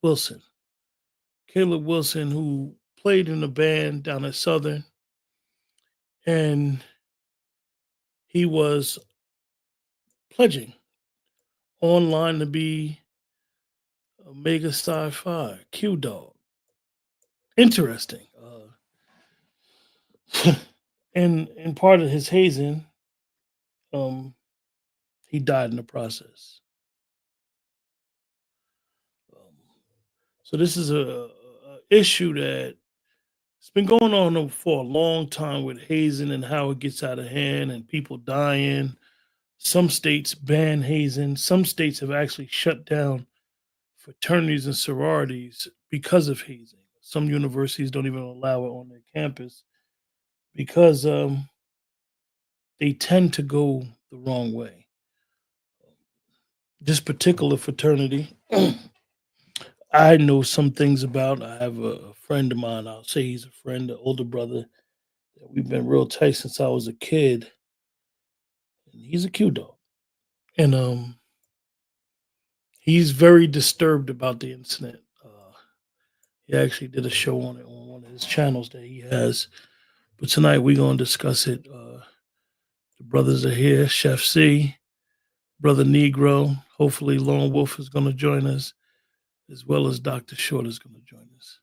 Wilson. Caleb Wilson, who played in a band down at Southern, and he was pledging online to be a mega sci-fi Q dog. Interesting. And part of his hazing, um, he died in the process. Um, so this is a issue that it's been going on for a long time with hazing and how it gets out of hand and people dying. Some states ban hazing. Some states have actually shut down fraternities and sororities because of hazing. Some universities don't even allow it on their campus because they tend to go the wrong way. This particular fraternity, I know some things about. I have a friend of mine. I'll say he's a friend, an older brother that we've been real tight since I was a kid. And he's a Q dog, and he's very disturbed about the incident. He actually did a show on it on one of his channels that he has. But tonight we're gonna discuss it. The brothers are here, Chef C, Brother Negro. Hopefully Lone Wolf is gonna join us, as well as Dr. Short is gonna join us.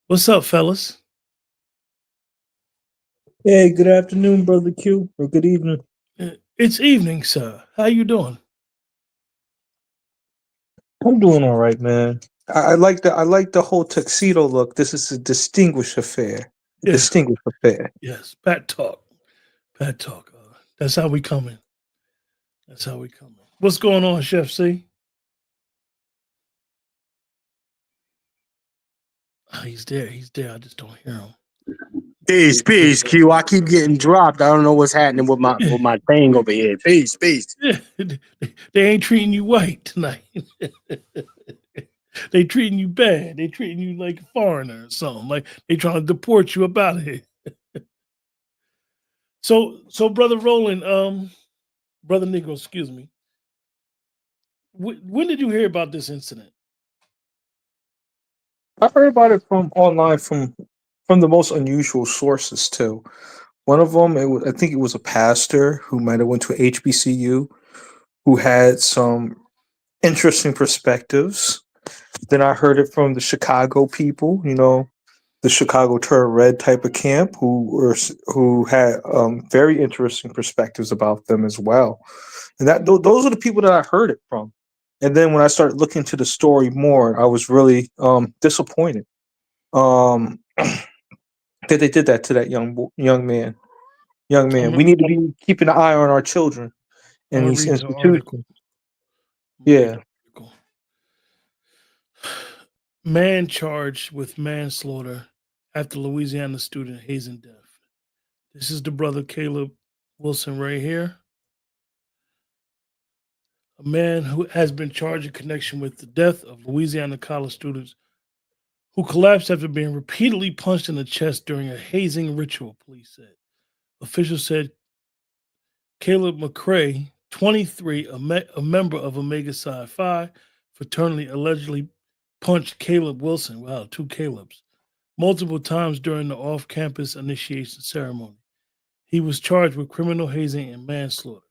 What's up, fellas? Hey, good afternoon, brother Q, or good evening. It's evening, sir. How you doing? I'm doing all right, man. I like the whole tuxedo look. This is a distinguished affair. A Yeah, distinguished affair. yes. Pat talk. Pat talk. That's how we coming. That's how we coming. What's going on, Chef C? Oh, he's there. He's there. I just don't hear him. Peace, Q. I keep getting dropped. I don't know what's happening with my Yeah, with my thing over here. Peace. yeah. They ain't treating you white tonight. They treating you bad. They treating you like a foreigner or something. Like they trying to deport you up out of here. So brother Roland, brother Negro, excuse me. When did you hear about this incident? I heard about it from online from the most unusual sources too. One of them, I think it was a pastor who might have went to HBCU who had some interesting perspectives. Then I heard it from the Chicago people, the Chicago Turret Red type of camp, who had very interesting perspectives about them as well. And those are the people that I heard it from. And then when I started looking into the story more, I was really disappointed um, that they did that to that young man. Young I'm man, we gonna, need to be keeping an eye on our children I'm in gonna these read the institutions. article. I'm gonna read Yeah. the article. Man charged with manslaughter after Louisiana student hazing death. This is the brother Caleb Wilson right here. A man who has been charged in connection with the death of Louisiana college students who collapsed after being repeatedly punched in the chest during a hazing ritual, police said. Officials said Caleb McCrae, 23, a member of Omega Psi Phi fraternity, allegedly punched Caleb Wilson, wow, two Calebs, multiple times during the off campus initiation ceremony. He was charged with criminal hazing and manslaughter.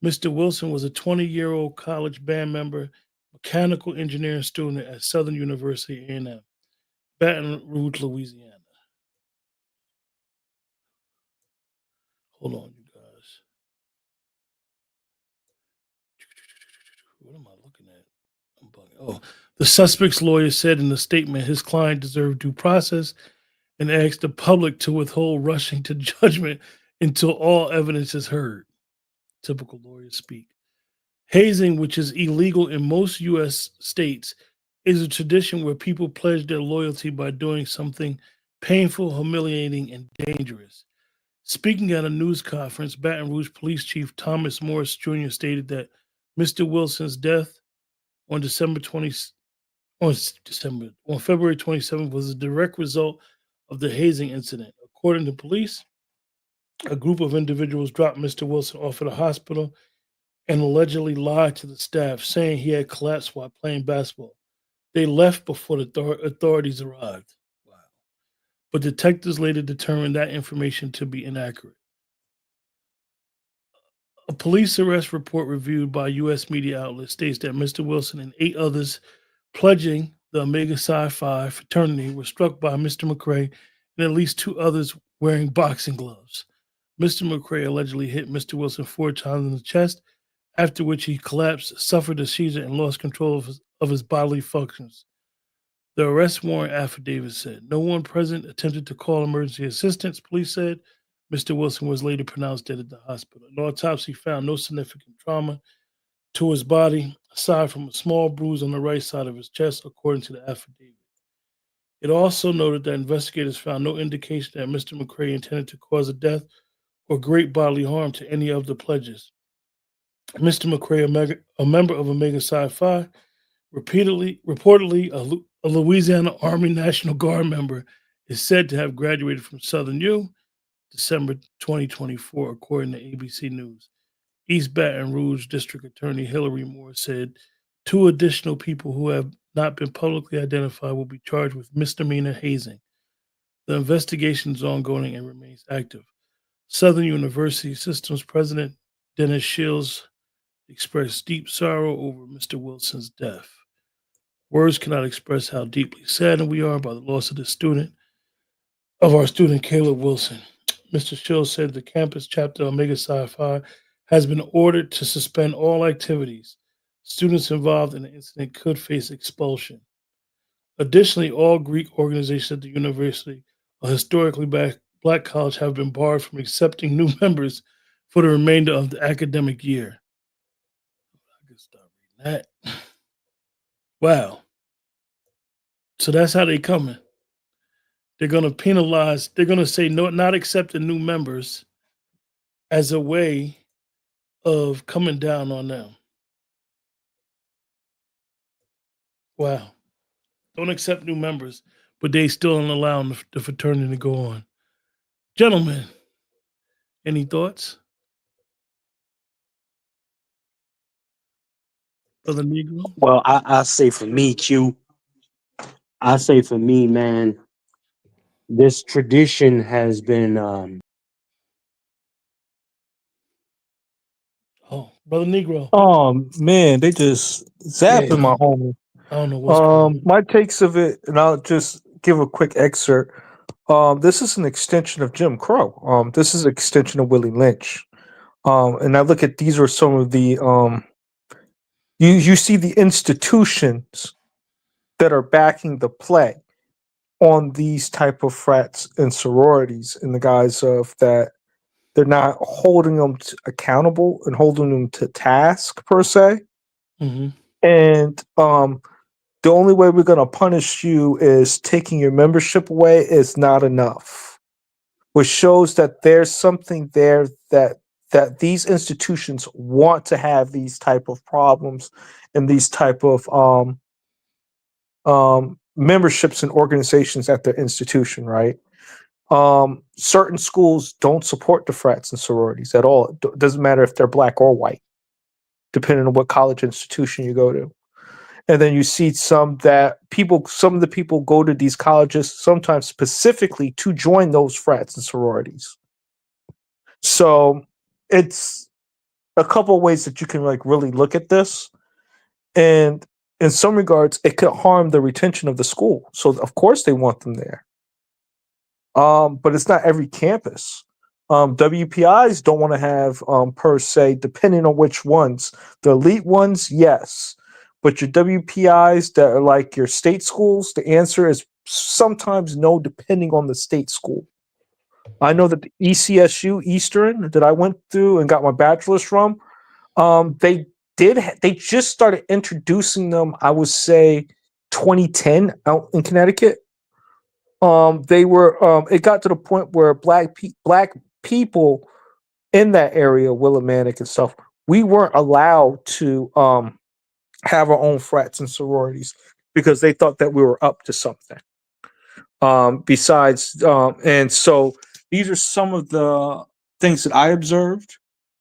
Mr. Wilson was a 20-year-old college band member, mechanical engineering student at Southern University A&M, Baton Rouge, Louisiana. Hold on, you guys. What am I looking at? I'm bugging. Oh, the suspect's lawyer said in the statement his client deserved due process and asked the public to withhold rushing to judgment until all evidence is heard. Typical lawyers speak. Hazing, which is illegal in most U.S. states, is a tradition where people pledge their loyalty by doing something painful, humiliating, and dangerous. Speaking at a news conference, Baton Rouge Police Chief Thomas Morris Jr. stated that Mr. Wilson's death on on February 27th was a direct result of the hazing incident. According to police, a group of individuals dropped Mr. Wilson off at a hospital and allegedly lied to the staff, saying he had collapsed while playing basketball. They left before the authorities arrived. Wow. But detectives later determined that information to be inaccurate. A police arrest report reviewed by U.S. media outlets states that Mr. Wilson and 8 others pledging the Omega Psi Phi fraternity were struck by Mr. McRae and at least 2 others wearing boxing gloves. Mr. McRae allegedly hit Mr. Wilson 4 times in the chest, after which he collapsed, suffered a seizure, and lost control of his bodily functions. The arrest warrant affidavit said no one present attempted to call emergency assistance, police said. Mr. Wilson was later pronounced dead at the hospital. An autopsy found no significant trauma to his body, aside from a small bruise on the right side of his chest, according to the affidavit. It also noted that investigators found no indication that Mr. McRae intended to cause a death or great bodily harm to any of the pledges. Mr. McRae, a member of Omega Psi Phi, reportedly a Louisiana Army National Guard member, is said to have graduated from Southern U, December 2024, according to ABC News. East Baton Rouge District Attorney Hillary Moore said 2 additional people who have not been publicly identified will be charged with misdemeanor hazing. The investigation is ongoing and remains active. Southern University Systems President Dennis Shields expressed deep sorrow over Mr. Wilson's death. Words cannot express how deeply saddened we are by the loss of our student Caleb Wilson. Mr. Shields said the campus chapter of Omega Psi Phi has been ordered to suspend all activities. Students involved in the incident could face expulsion. Additionally, all Greek organizations at the university, a historically black college, have been barred from accepting new members for the remainder of the academic year. I can stop reading that. Wow. So that's how they coming. They're going to penalize. They're going to say no, not accepting new members as a way of coming down on them. Wow. Don't accept new members, but they still don't allow the fraternity to go on. Gentlemen, any thoughts? Brother Negro? Well, I say for me, Q. I say for me, man, this tradition has been Oh, Brother Negro. Man, they just yeah. zapping my homie. I don't know what's going on. My takes of it, and I'll just give a quick excerpt. This is an extension of Jim Crow. This is an extension of Willie Lynch. And I look at these are some of the you see the institutions that are backing the play on these type of frats and sororities in the guise of that they're not holding them accountable and holding them to task per se. Mm-hmm. And the only way we're going to punish you is taking your membership away is not enough, which shows that there's something there that these institutions want to have these type of problems and these type of memberships and organizations at their institution, right? Certain schools don't support the frats and sororities at all. It doesn't matter if they're black or white, depending on what college institution you go to. And then you see some of the people go to these colleges sometimes specifically to join those frats and sororities. So it's a couple of ways that you can like really look at this. And in some regards, it could harm the retention of the school. So of course they want them there. But it's not every campus. WPIs don't want to have per se, depending on which ones. The elite ones, yes. But your WPIs that are like your state schools, the answer is sometimes no, depending on the state school. I know that the ECSU Eastern that I went through and got my bachelor's from, they just started introducing them, I would say 2010 out in Connecticut. They were it got to the point where black people in that area, Willimantic and stuff, we weren't allowed to have our own frats and sororities because they thought that we were up to something. And so these are some of the things that I observed.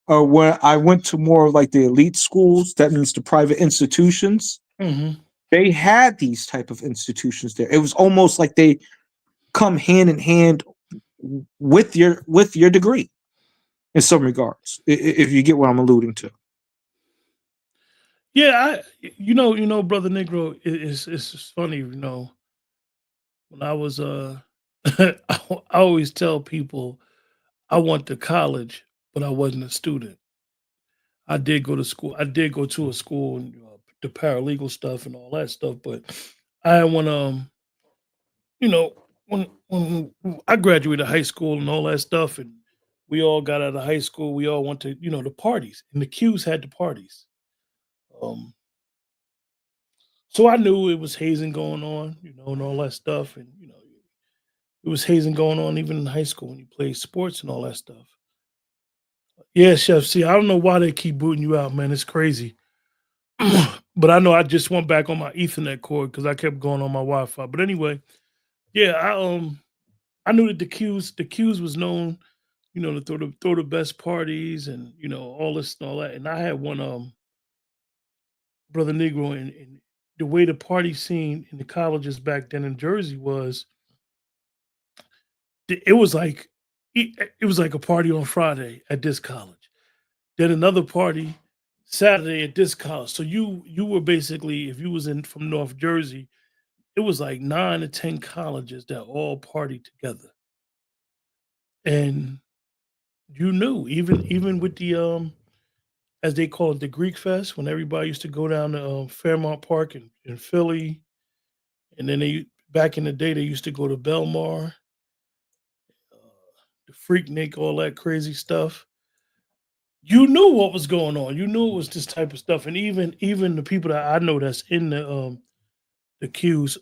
When I went to more of like the elite schools, that means the private institutions. Mm-hmm. they had these type of institutions there. It was almost like they come hand in hand with your degree in some regards, if you get what I'm alluding to. Yeah, brother Negro, it's just funny, when I was I always tell people I went to college, but I wasn't a student. I did go to school. I did go to a school and the paralegal stuff and all that stuff, but I when you know when I graduated high school and all that stuff, and we all got out of high school, we all went to the parties, and the Qs had the parties. Um, so I knew it was hazing going on, and all that stuff, and it was hazing going on even in high school when you played sports and all that stuff. Yeah, chef. See, I don't know why they keep booting you out, man. It's crazy. But I know I just went back on my Ethernet cord because I kept going on my Wi-Fi. But anyway, yeah, I knew that the Qs was known, to throw the best parties and all this and all that. And I had one brother Negro, and the way the party scene in the colleges back then in Jersey was, it was like it was like a party on Friday at this college, then another party Saturday at this college. So you were basically, if you was in from North Jersey, it was like 9 to 10 colleges that all partied together. And you knew, even with the as they call it, the Greek Fest, when everybody used to go down to Fairmount Park in Philly, and then they back in the day they used to go to Belmar, the Freaknik, all that crazy stuff. You knew what was going on. You knew it was this type of stuff, and even the people that I know that's in the queues,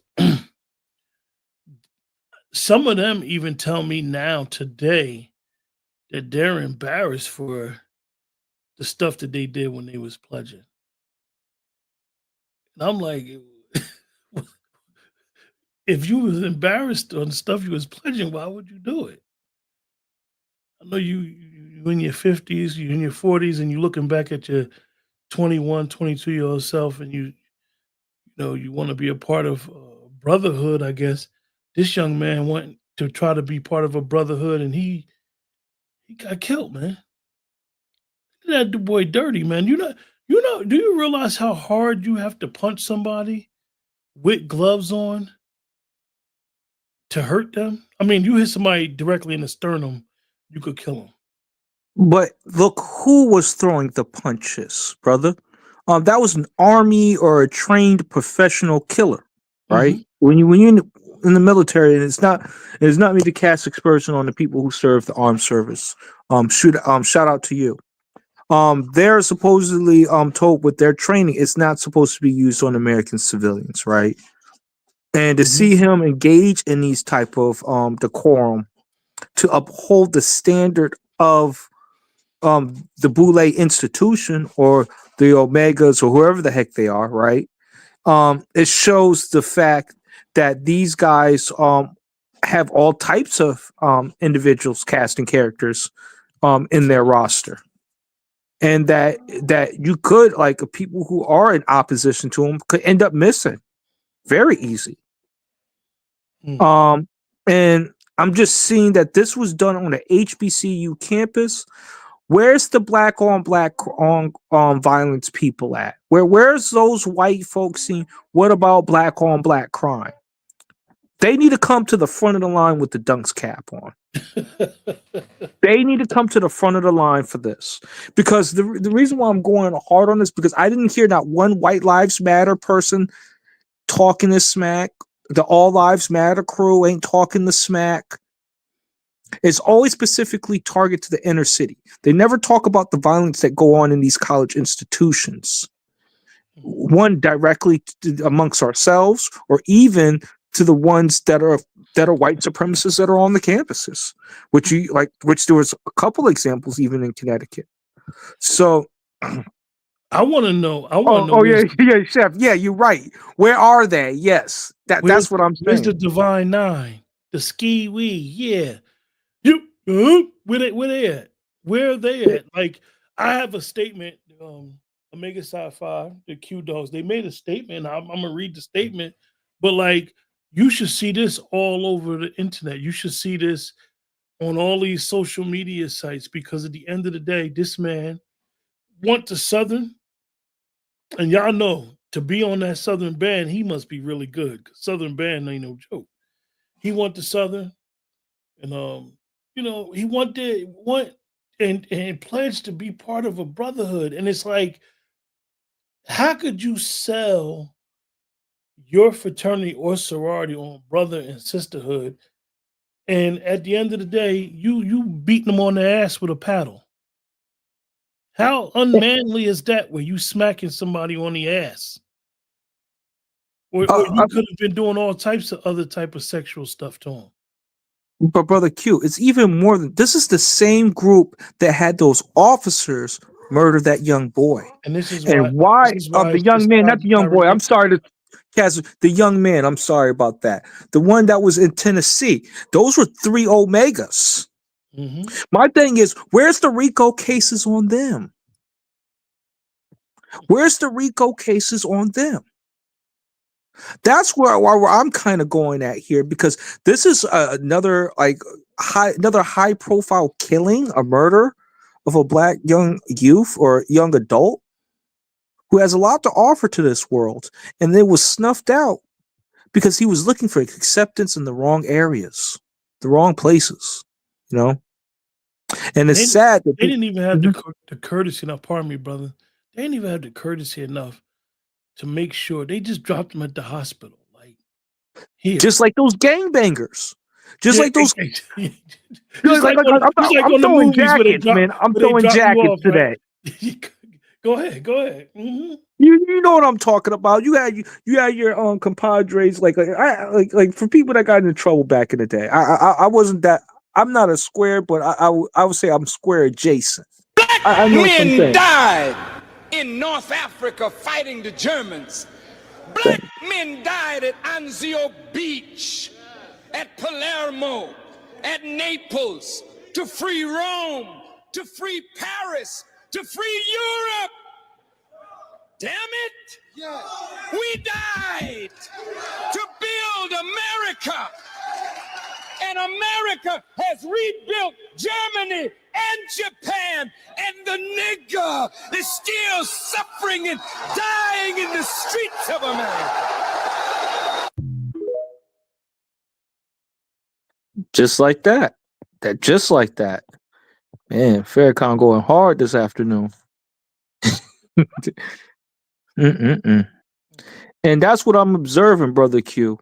some of them even tell me now today that they're embarrassed for the stuff that they did when they was pledging. And I'm like, if you was embarrassed on the stuff you was pledging, why would you do it? I know you in your 50s, you in your 40s, and you looking back at your 21, 22-year old self, and you want to be a part of brotherhood, I guess. This young man went to try to be part of a brotherhood, and he got killed, man. That the boy dirty, man. Do you realize how hard you have to punch somebody with gloves on to hurt them? I mean, you hit somebody directly in the sternum, you could kill them. But look who was throwing the punches, brother. That was an army or a trained professional killer, right? Hmm. When you in the military, and it's not me to cast aspersion on the people who serve the armed service. Shout out to you. They're supposedly told with their training, it's not supposed to be used on American civilians, right? And to Hmm. see him engage in these type of decorum to uphold the standard of the Boulee institution or the Omegas or whoever the heck they are, right? It shows the fact that these guys have all types of individuals casting characters in their roster, and that you could, like, people who are in opposition to them could end up missing very easy. Mm. Um, and I'm just seeing that this was done on the HBCU campus. Where's the black on black on violence people at? Where's those white folks saying, what about black on black crime? They need to come to the front of the line with the dunks cap on. They need to come to the front of the line for this. Because the reason why I'm going hard on this, because I didn't hear not one White Lives Matter person talking this smack. The All Lives Matter crew ain't talking the smack. It's always specifically targeted to the inner city. They never talk about the violence that go on in these college institutions. One directly amongst ourselves, or even to the ones that are white supremacists that are on the campuses, which there was a couple examples even in Connecticut. So, I want to know. I want to know oh yeah, yeah, chef, yeah, you're right. Where are they? Yes, that's what I'm where's the saying. Divine Nine, the Ski Wee? Yeah, where they at? Where are they at? Like, I have a statement Omega Sci-Fi, the Q Dogs, they made a statement. I'm gonna read the statement, but like you should see this all over the internet. You should see this on all these social media sites because at the end of the day, this man want the Southern, and y'all know to be on that Southern band, he must be really good. 'Cause Southern band ain't no joke. He want the Southern, and he want and pledged to be part of a brotherhood. And it's like, how could you sell your fraternity or sorority on brother and sisterhood? And at the end of the day, you beating them on the ass with a paddle. How unmanly is that where you smacking somebody on the ass? Or you I, could have been doing all types of other type of sexual stuff to him. but brother Q, it's even more than this. Is the same group that had those officers murder that young boy. And this is And why why it's the young man, not the young boy. I'm sorry to Kaz, the young man. I'm sorry about that. The one that was in Tennessee. Those were three Omegas. Mhm. My thing is, where's the RICO cases on them? Where's the RICO cases on them? That's where I'm kind of going at here because this is another high profile killing, a murder of a black young youth or young adult who has a lot to offer to this world, and it was snuffed out because he was looking for acceptance in the wrong areas, the wrong places, you know. And And it's sad that they didn't even have Mhm. the courtesy enough, pardon me, brother. They didn't even have the courtesy enough to make sure they just dropped him at the hospital. Like, here. Just like those gangbangers, just Yeah, like those. just like I'm on the throwing movies jackets, man. I'm where they throwing drop you jackets off, right? today. Go ahead, go ahead. Mhm. You know what I'm talking about. You had your compadres like for people that got into trouble back in the day. I wasn't that. I'm not a square, but I would say I'm square adjacent. I know what I'm Men saying. died in North Africa fighting the Germans. Black men died at Anzio Beach, at Palermo, at Naples, to free Rome, to free Paris, to free Europe. Damn it! We died to build America. And America has rebuilt Germany and Japan, and the nigger is still suffering and dying in the streets of America. Just like that. Just like that. Man, Farrakhan going hard this afternoon. Mm-mm-mm. And that's what I'm observing, brother Q.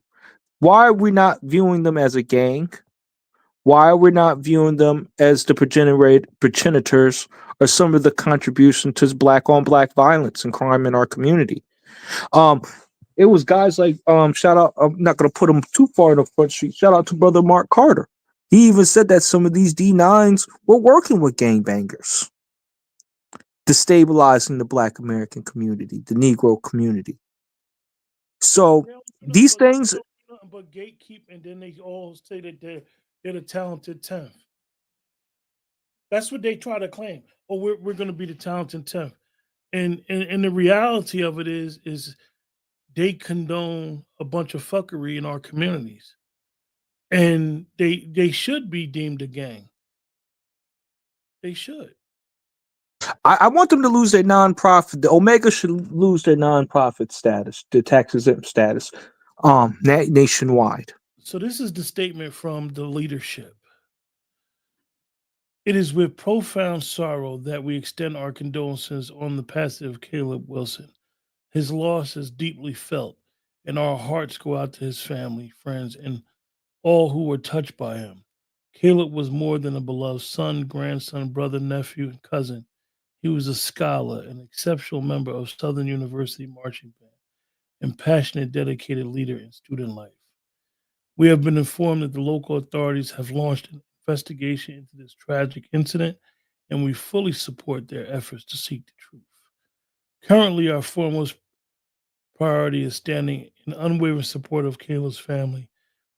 Why are we not viewing them as a gang? Why are we not viewing them as the progenitors or some of the contribution to black on black violence and crime in our community? Um, it was guys like shout out. I'm not gonna put him too far in the front street. Shout out to brother Mark Carter. He even said that some of these D9s were working with gangbangers, destabilizing the black American community, the Negro community. So They don't do nothing these they things, don't do nothing but gatekeep, and then they all say that they're the talented 10th. That's what they try to claim. Oh, we're going to be the talented 10th. And the reality of it is they condone a bunch of fuckery in our communities, and they should be deemed a gang. They should. I want them to lose their nonprofit. The Omega should lose their nonprofit status, their tax exempt status, nationwide. So this is the statement from the leadership. It is with profound sorrow that we extend our condolences on the passing of Caleb Wilson. His loss is deeply felt, and our hearts go out to his family, friends, and all who were touched by him. Caleb was more than a beloved son, grandson, brother, nephew, and cousin. He was a scholar, an exceptional member of Southern University marching band, and passionate, dedicated leader in student life. We have been informed that the local authorities have launched an investigation into this tragic incident, and we fully support their efforts to seek the truth. Currently, our foremost priority is standing in unwavering support of Kayla's family.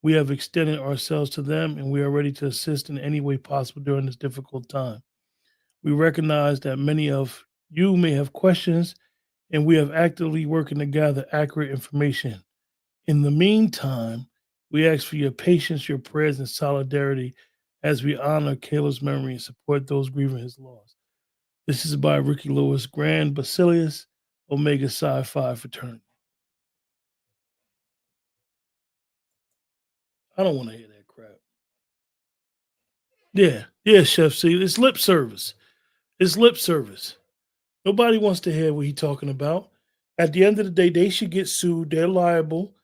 We have extended ourselves to them, and we are ready to assist in any way possible during this difficult time. We recognize that many of you may have questions and we have actively working to gather accurate information. In the meantime, we ask for your patience, your prayers, and solidarity as we honor Kayla's memory and support those grieving his loss. This is by Ricky Lewis, Grand Basilius, Omega Psi Phi Fraternity. I don't want to hear that crap. Yeah, Chef C. It's lip service. It's lip service. Nobody wants to hear what he's talking about. At the end of the day, they should get sued. They're liable.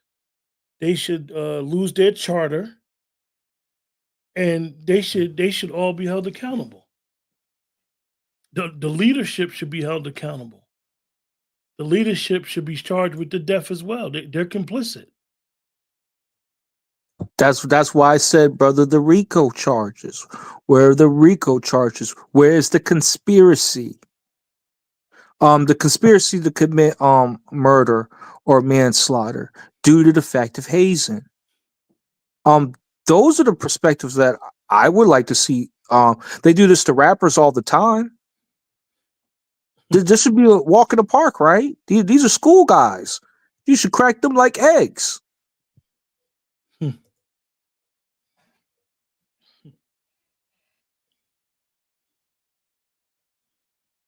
They should lose their charter, and they should all be held accountable. The leadership should be held accountable. The leadership should be charged with the death as well. They're complicit. That's why I said, brother, the RICO charges. Where are the RICO charges? Where is the conspiracy? The conspiracy to commit murder or manslaughter due to the fact of hazing. Those are the perspectives that I would like to see. They do this to rappers all the time. This should be a walk in the park, right? These are school guys. You should crack them like eggs.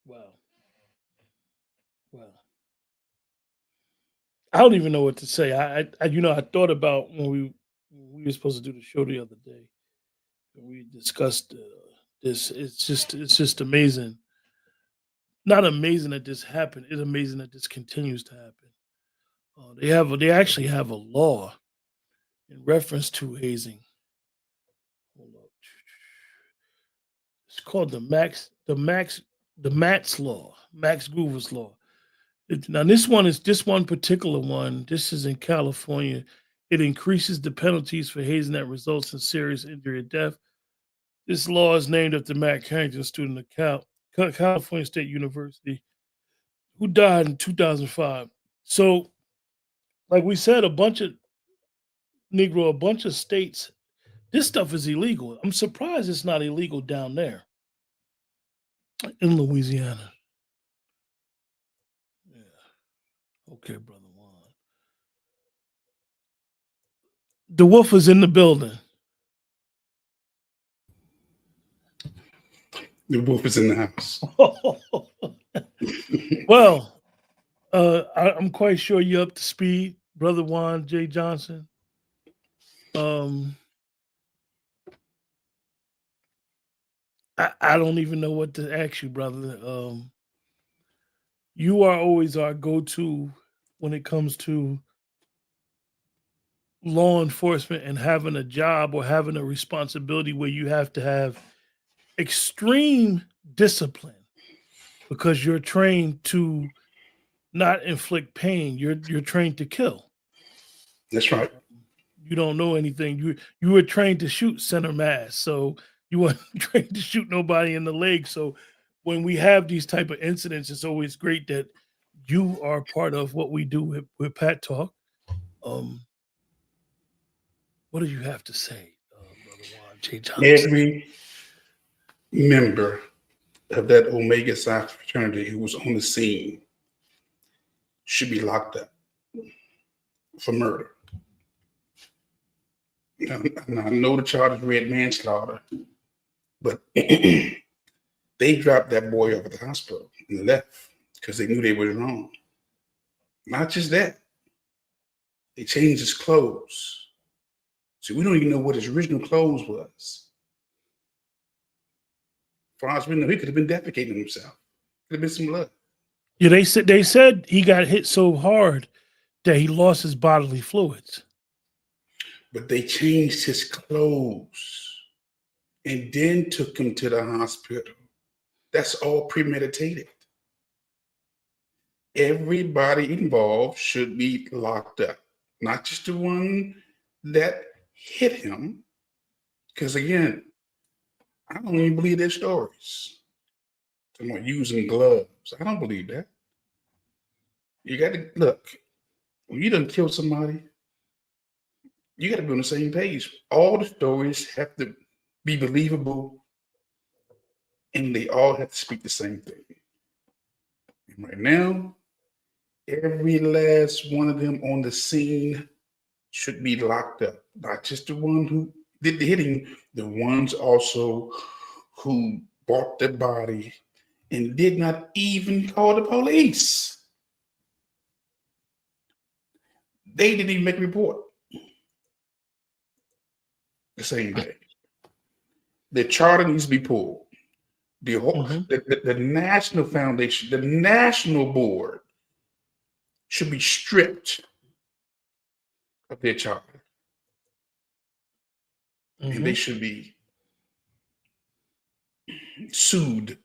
Wow. Wow. I don't even know what to say. I thought about when we were supposed to do the show the other day, and we discussed this. It's just amazing. Not amazing that this happened. It's amazing that this continues to happen. They actually have a law in reference to hazing. Hold up. It's called the Max law, Max Groover's law. Now this one particular one. This is in California. It increases the penalties for hazing that results in serious injury or death. This law is named after Matt Carrington, student of California State University, who died in 2005. So, like we said, a bunch of states, this stuff is illegal. I'm surprised it's not illegal down there in Louisiana. Yeah. Okay, brother Juan. The wolf is in the building. The wolf is in the house. Well, I'm quite sure you're up to speed, brother Juan J. Johnson. I don't even know what to ask you, brother. You are always our go-to when it comes to law enforcement and having a job or having a responsibility where you have to have extreme discipline because you're trained to not inflict pain. You're trained to kill. That's right. You don't know anything. You were trained to shoot center mass, so you weren't trained to shoot nobody in the leg. So when we have these type of incidents, it's always great that you are part of what we do with Pat Talk. What do you have to say, brother Juan J. Johnson? Every member of that Omega Psi fraternity who was on the scene should be locked up for murder. Now, I know the charge read manslaughter, but they dropped that boy off at the hospital and left because they knew they were wrong. Not just that, they changed his clothes. So we don't even know what his original clothes was. As far as we know, he could have been defecating himself. Could have been some blood. Yeah, they said he got hit so hard that he lost his bodily fluids. But they changed his clothes and then took him to the hospital. That's all premeditated. Everybody involved should be locked up, not just the one that hit him. Because again, I don't even believe their stories. Someone using gloves. I don't believe that. You got to look, when you done kill somebody, you got to be on the same page. All the stories have to be believable and they all have to speak the same thing. And right now, Every last one of them on the scene should be locked up. Not just the one who did the hitting, the ones also who bought the body and did not even call the police. They didn't even make a report the same day. The charter needs to be pulled. The whole, the national foundation, the national board should be stripped of their charter. And they should be sued.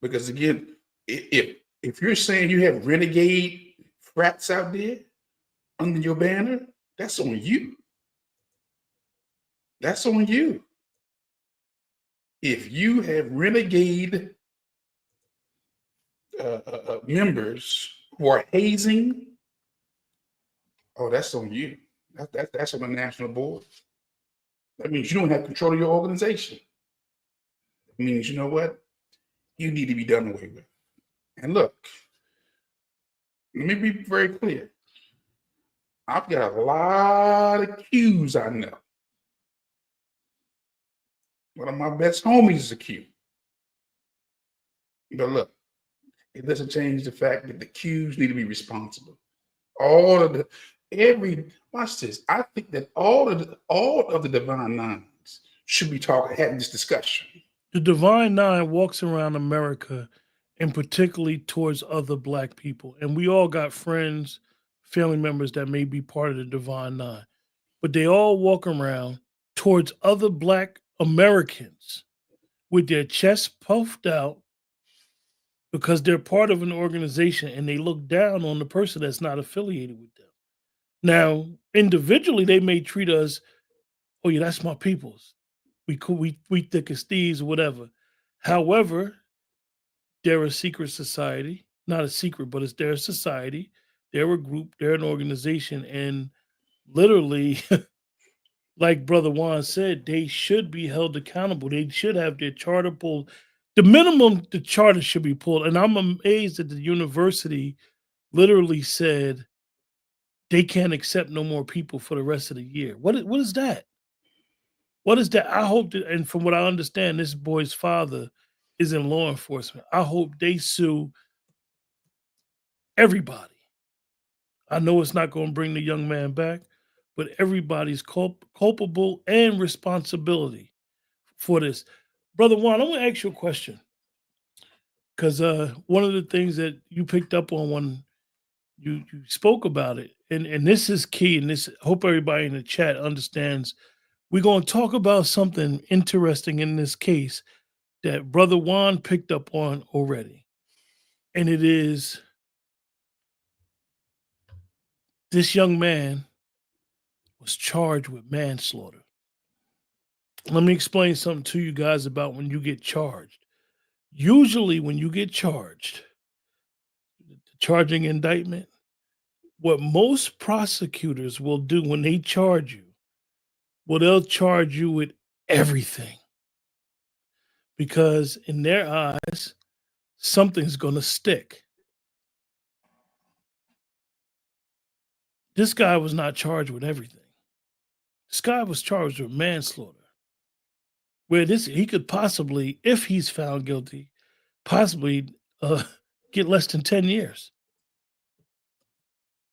Because again, if you're saying you have renegade frats out there under your banner, that's on you. That's on you. If you have renegade members who are hazing, oh, that's on you. That's on the national board. That means you don't have control of your organization. It means, you know what? You need to be done away with. And look, let me be very clear. I've got a lot of Qs I know. One of my best homies is a Q. But look, it doesn't change the fact that the Qs need to be responsible. Watch this. I think that all of the Divine Nines should be having this discussion. The Divine Nine walks around America and particularly towards other Black people. And we all got friends, family members that may be part of the Divine Nine. But they all walk around towards other Black Americans with their chests puffed out because they're part of an organization and they look down on the person that's not affiliated with them. Now, individually, they may treat us, oh yeah, that's my peoples. We thick as thieves or whatever. However, they're a secret society, not a secret, but it's their society. They're a group, they're an organization, and literally, like Brother Juan said, they should be held accountable. They should have their charter pulled. The minimum, the charter should be pulled. And I'm amazed that the university literally said they can't accept no more people for the rest of the year. What is that? What is that? I hope that, and from what I understand, this boy's father is in law enforcement. I hope they sue everybody. I know it's not going to bring the young man back, but everybody's culpable and responsibility for this. Brother Juan, I want to ask you a question. Because one of the things that you picked up on when you spoke about it, and this is key, and this hope everybody in the chat understands. We're going to talk about something interesting in this case that Brother Juan picked up on already. And it is this young man was charged with manslaughter. Let me explain something to you guys about when you get charged. Usually when you get charged, the charging indictment, what most prosecutors will do when they charge you, well, they'll charge you with everything. Because in their eyes, something's going to stick. This guy was not charged with everything. This guy was charged with manslaughter. Where he could possibly, if he's found guilty, possibly get less than 10 years.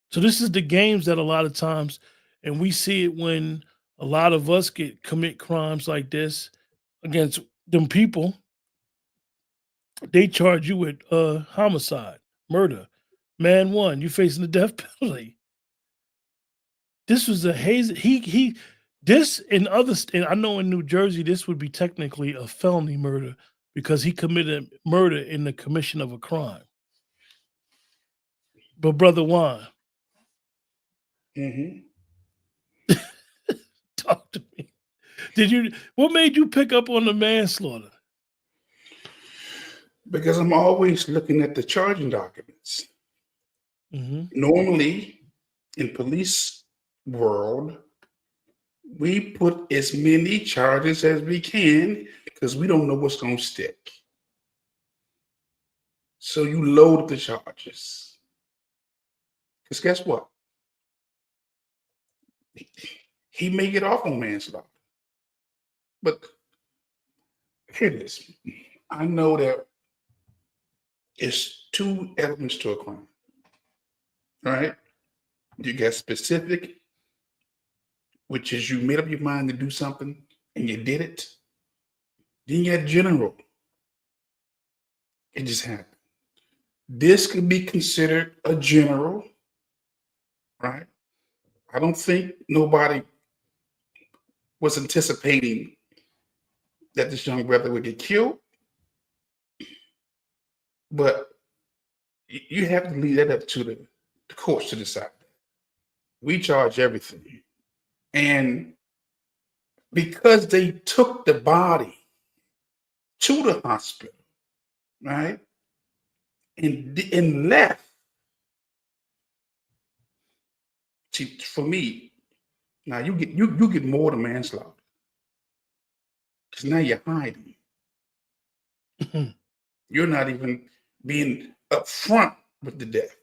So this is the games that a lot of times, and we see it when a lot of us commit crimes like this against them people. They charge you with homicide, murder. Man one, you're facing the death penalty. This was a haze. This in other, and I know in New Jersey, this would be technically a felony murder because he committed murder in the commission of a crime. But Brother Juan, talk to me. What made you pick up on the manslaughter? Because I'm always looking at the charging documents. Normally, in police world, we put as many charges as we can because we don't know what's going to stick. So you load the charges. Because guess what? He may get off on manslaughter. But here it is. I know that it's two elements to a crime. Right? You got specific, which is you made up your mind to do something and you did it. Then you got general. It just happened. This could be considered a general, right? I don't think nobody was anticipating that this young brother would get killed, but you have to leave that up to the courts to decide. We charge everything. And because they took the body to the hospital, right, and left, see, for me, now you get more than manslaughter. Because now you're hiding. You're not even being upfront with the death.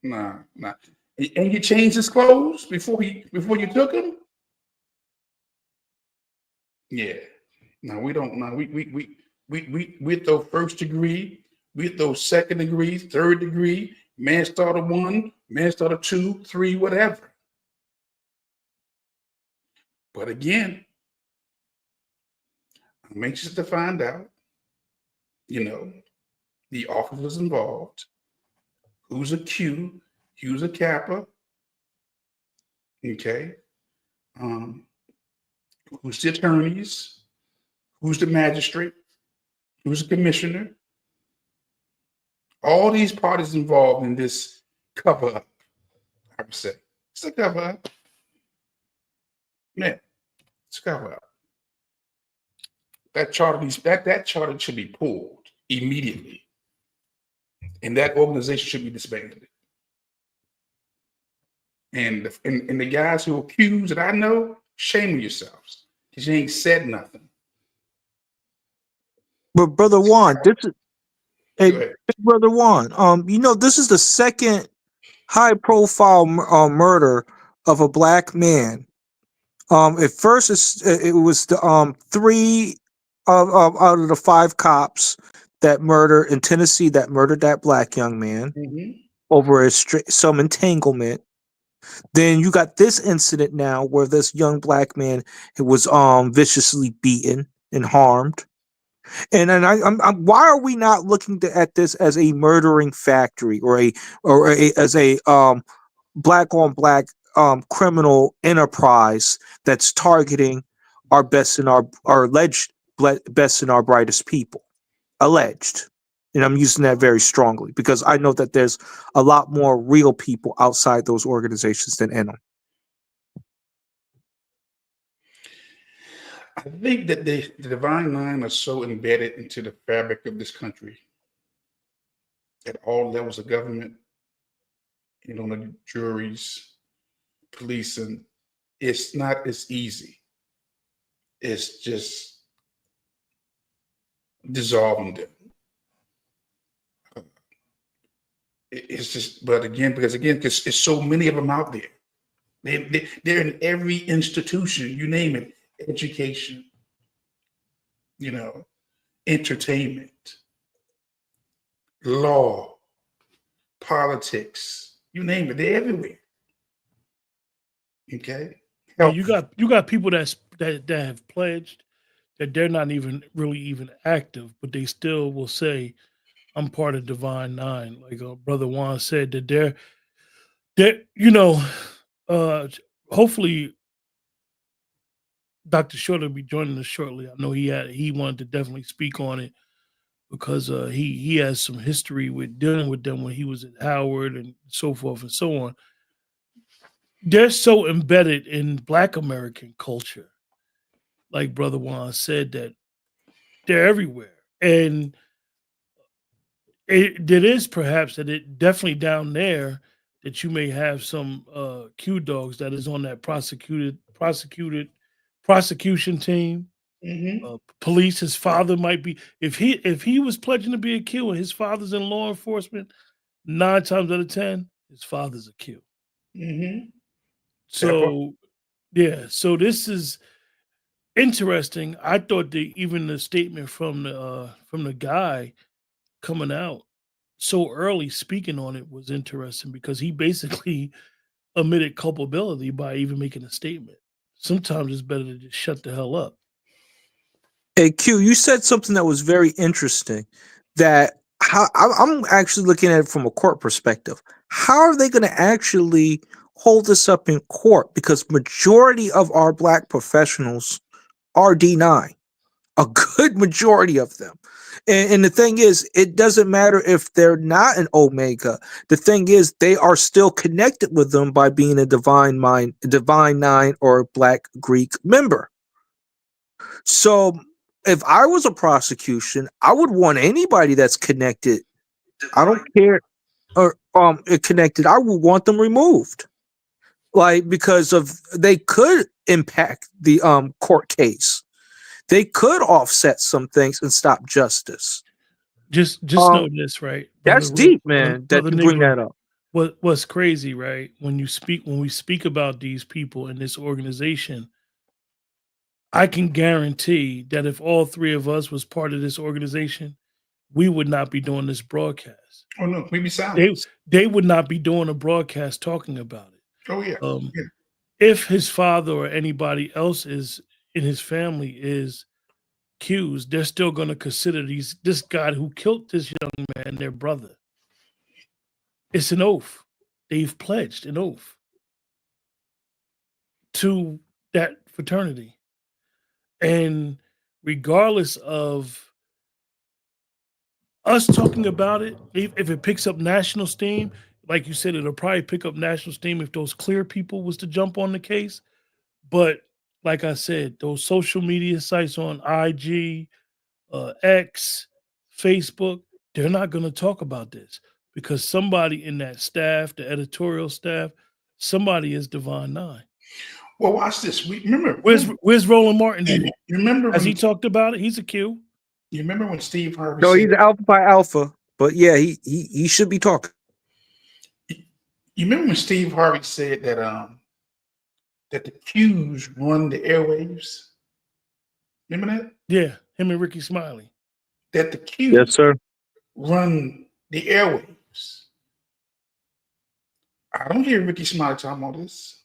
Nah. And you changed his clothes before you took him? Yeah. No, we don't. No, we throw first degree, we throw second degree, third degree, manslaughter 1, manslaughter 2, 3, whatever. But again, I'm anxious to find out, the officers involved, who's a Q, who's a Kappa, okay? Who's the attorneys, who's the magistrate, who's the commissioner. All these parties involved in this cover up, I would say. It's a cover up. Yeah, it's a cover up. That charter should be pulled immediately. And that organization should be disbanded. And the guys who accuse that I know, shame yourselves. Because you ain't said nothing. But Brother Juan, Go ahead. Brother Juan, this is the second high-profile murder of a black man. At first, it was the 3 out of the 5 cops that murdered in Tennessee that murdered that black young man over some entanglement. Then you got this incident now where this young black man was viciously beaten and harmed. And why are we not looking at this as a murdering factory or as a black on black criminal enterprise that's targeting our best and our alleged best and our brightest people? Alleged. And I'm using that very strongly because I know that there's a lot more real people outside those organizations than in them. I think that the Divine Nine are so embedded into the fabric of this country at all levels of government, the juries, policing, it's not as easy. It's just dissolving them. It's just, but again, because it's so many of them out there. They're in every institution, you name it, education, entertainment, law, politics, you name it, they're everywhere. Okay. You got people that have pledged that they're not even really active, but they still will say, "I'm part of Divine Nine." Like Brother Juan said, that they're hopefully Dr. Short will be joining us shortly. I know he wanted to definitely speak on it because he has some history with dealing with them when he was at Howard and so forth and so on. They're so embedded in Black American culture, like Brother Juan said, that they're everywhere. And it is perhaps that it definitely down there that you may have some Q dogs that is on that prosecution team. Police, his father might be, if he was pledging to be a Q and his father's in law enforcement, 9 times out of 10, his father's a Q. Mm-hmm. So, yeah, so this is interesting. I thought even the statement from the guy coming out so early speaking on it was interesting because he basically admitted culpability by even making a statement. Sometimes it's better to just shut the hell up. Hey Q, you said something that was very interesting. That I'm actually looking at it from a court perspective. How are they going to actually hold this up in court? Because majority of our black professionals are D9, a good majority of them. And the thing is, it doesn't matter if they're not an Omega. The thing is, they are still connected with them by being a divine mind, divine nine, or Black Greek member. So if I was a prosecution, I would want anybody that's connected. I don't care or connected. I would want them removed. Like because of they could impact the court case. They could offset some things and stop justice. Just know this, right? That's deep, man, that you bring Negro, that up. what's crazy, right? When we speak about these people in this organization, I can guarantee that if all three of us was part of this organization, we would not be doing this broadcast. Oh no, we be silent. They would not be doing a broadcast talking about it. Oh yeah. Yeah. If his father or anybody else is in his family is accused, they're still going to consider this guy who killed this young man their brother. It's an oath. They've pledged an oath to that fraternity. And regardless of us talking about it, if it picks up national steam, like you said, it'll probably pick up national steam if those clear people was to jump on the case. But like I said, those social media sites on IG, X, Facebook, they're not going to talk about this because somebody in that staff, the editorial staff, somebody is Divine Nine. Well, watch this. We remember where's Roland Martin? You remember as he talked about it? He's a Q. You remember when Steve Harvey? No, he's Alpha by Alpha, but yeah, he should be talking. You remember when Steve Harvey said that that the Qs run the airwaves? Remember that? Yeah, him and Ricky Smiley. That the Qs, yes, sir, run the airwaves. I don't hear Ricky Smiley talking about this.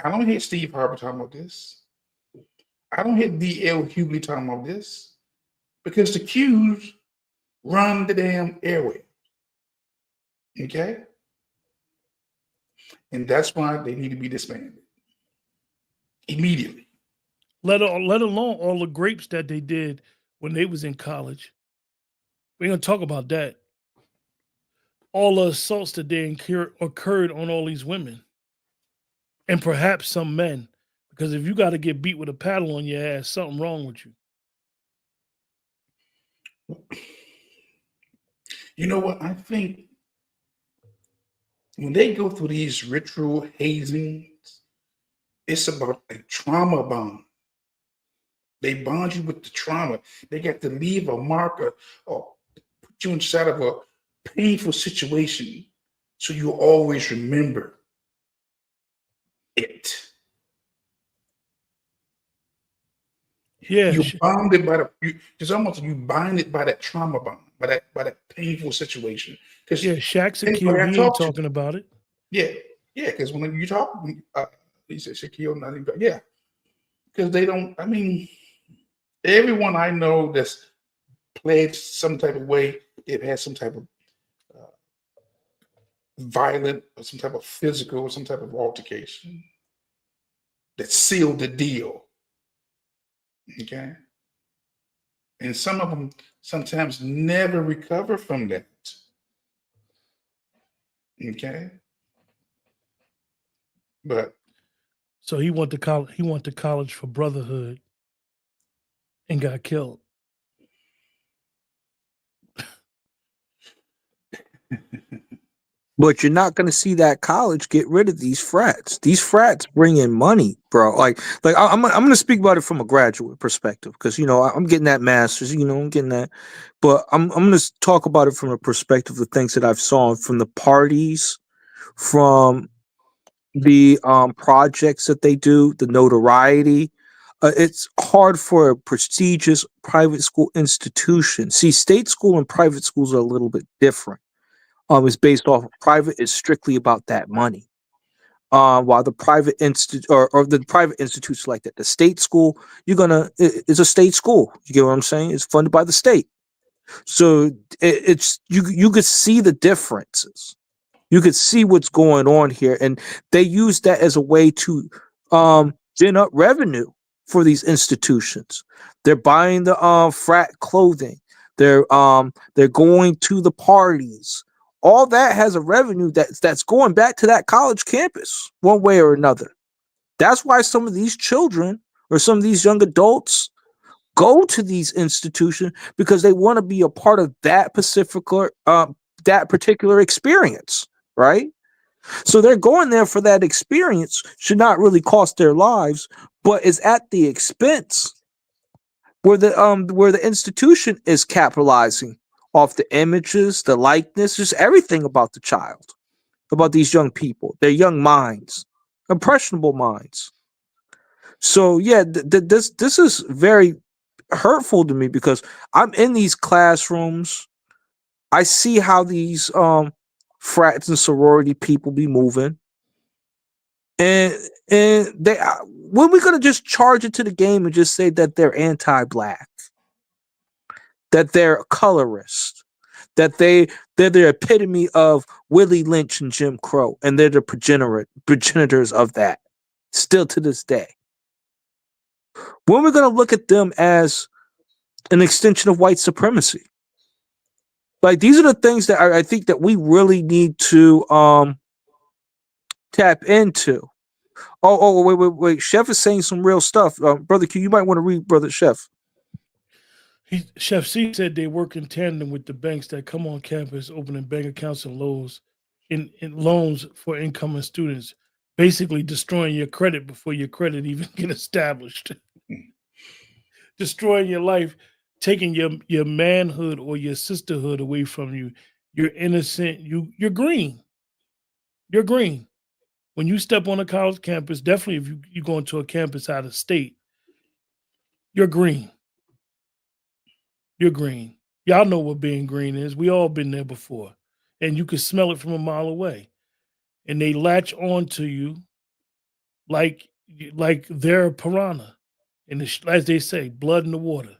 I don't hear Steve Harvey talking about this. I don't hear D.L. Hughley talking about this because the Qs run the damn airway. Okay? And that's why they need to be disbanded immediately. Let alone all the grapes that they did when they was in college. We're going to talk about that. All the assaults that they occurred on all these women. And perhaps some men. Because if you got to get beat with a paddle on your ass, something wrong with you. You know what? I think when they go through these ritual hazings, it's about a trauma bond. They bond you with the trauma. They got to leave a marker or put you inside of a painful situation so you always remember it. Yeah, you're bonded by it's almost you bind it by that trauma bond, by that painful situation. Because Shaq's a Q. He ain't talking about it. Yeah, because when you talk, he said Shaquille, not even, yeah, because they don't. I mean, everyone I know that's played some type of way, they've had some type of violent or some type of physical or some type of altercation that sealed the deal. Okay. And some of them sometimes never recover from that. Okay. But so he went to college for brotherhood and got killed. But you're not going to see that college get rid of these frats. These frats bring in money, bro. I'm going to speak about it from a graduate perspective because I'm getting that master's. I'm getting that, but I'm going to talk about it from a perspective of things that I've saw from the parties, from the projects that they do, the notoriety. It's hard for a prestigious private school institution. See, state school and private schools are a little bit different. Is based off private is strictly about that money. While the private institute or the private institutes like that, the state school, it's a state school. You get what I'm saying? It's funded by the state. So it's you could see the differences. You could see what's going on here, and they use that as a way to gen up revenue for these institutions. They're buying the frat clothing. They're going to the parties. All that has a revenue that's going back to that college campus one way or another. That's why some of these children or some of these young adults go to these institutions because they want to be a part of that particular experience, right? So they're going there for that experience. Should not really cost their lives, but is at the expense where the institution is capitalizing off the images, the likeness, just everything about the child, about these young people, their young minds, impressionable minds. So yeah, this is very hurtful to me because I'm in these classrooms. I see how these frats and sorority people be moving, and they when we gonna just charge it to the game and just say that they're anti-black, that they're colorist, that they're the epitome of Willie Lynch and Jim Crow, and they're the progenitors of that still to this day. When we're going to look at them as an extension of white supremacy? Like, these are the things that I think that we really need to tap into. Wait. Chef is saying some real stuff. Brother Q, you might want to read Brother Chef. Chef C said they work in tandem with the banks that come on campus, opening bank accounts and loans in loans for incoming students, basically destroying your credit before your credit even get established. Destroying your life, taking your manhood or your sisterhood away from you. You're innocent. You're green. You're green. When you step on a college campus, definitely if you go into a campus out of state, you're green. You're green. Y'all know what being green is. We all been there before. And you can smell it from a mile away. And they latch on to you like they're a piranha. And as they say, blood in the water.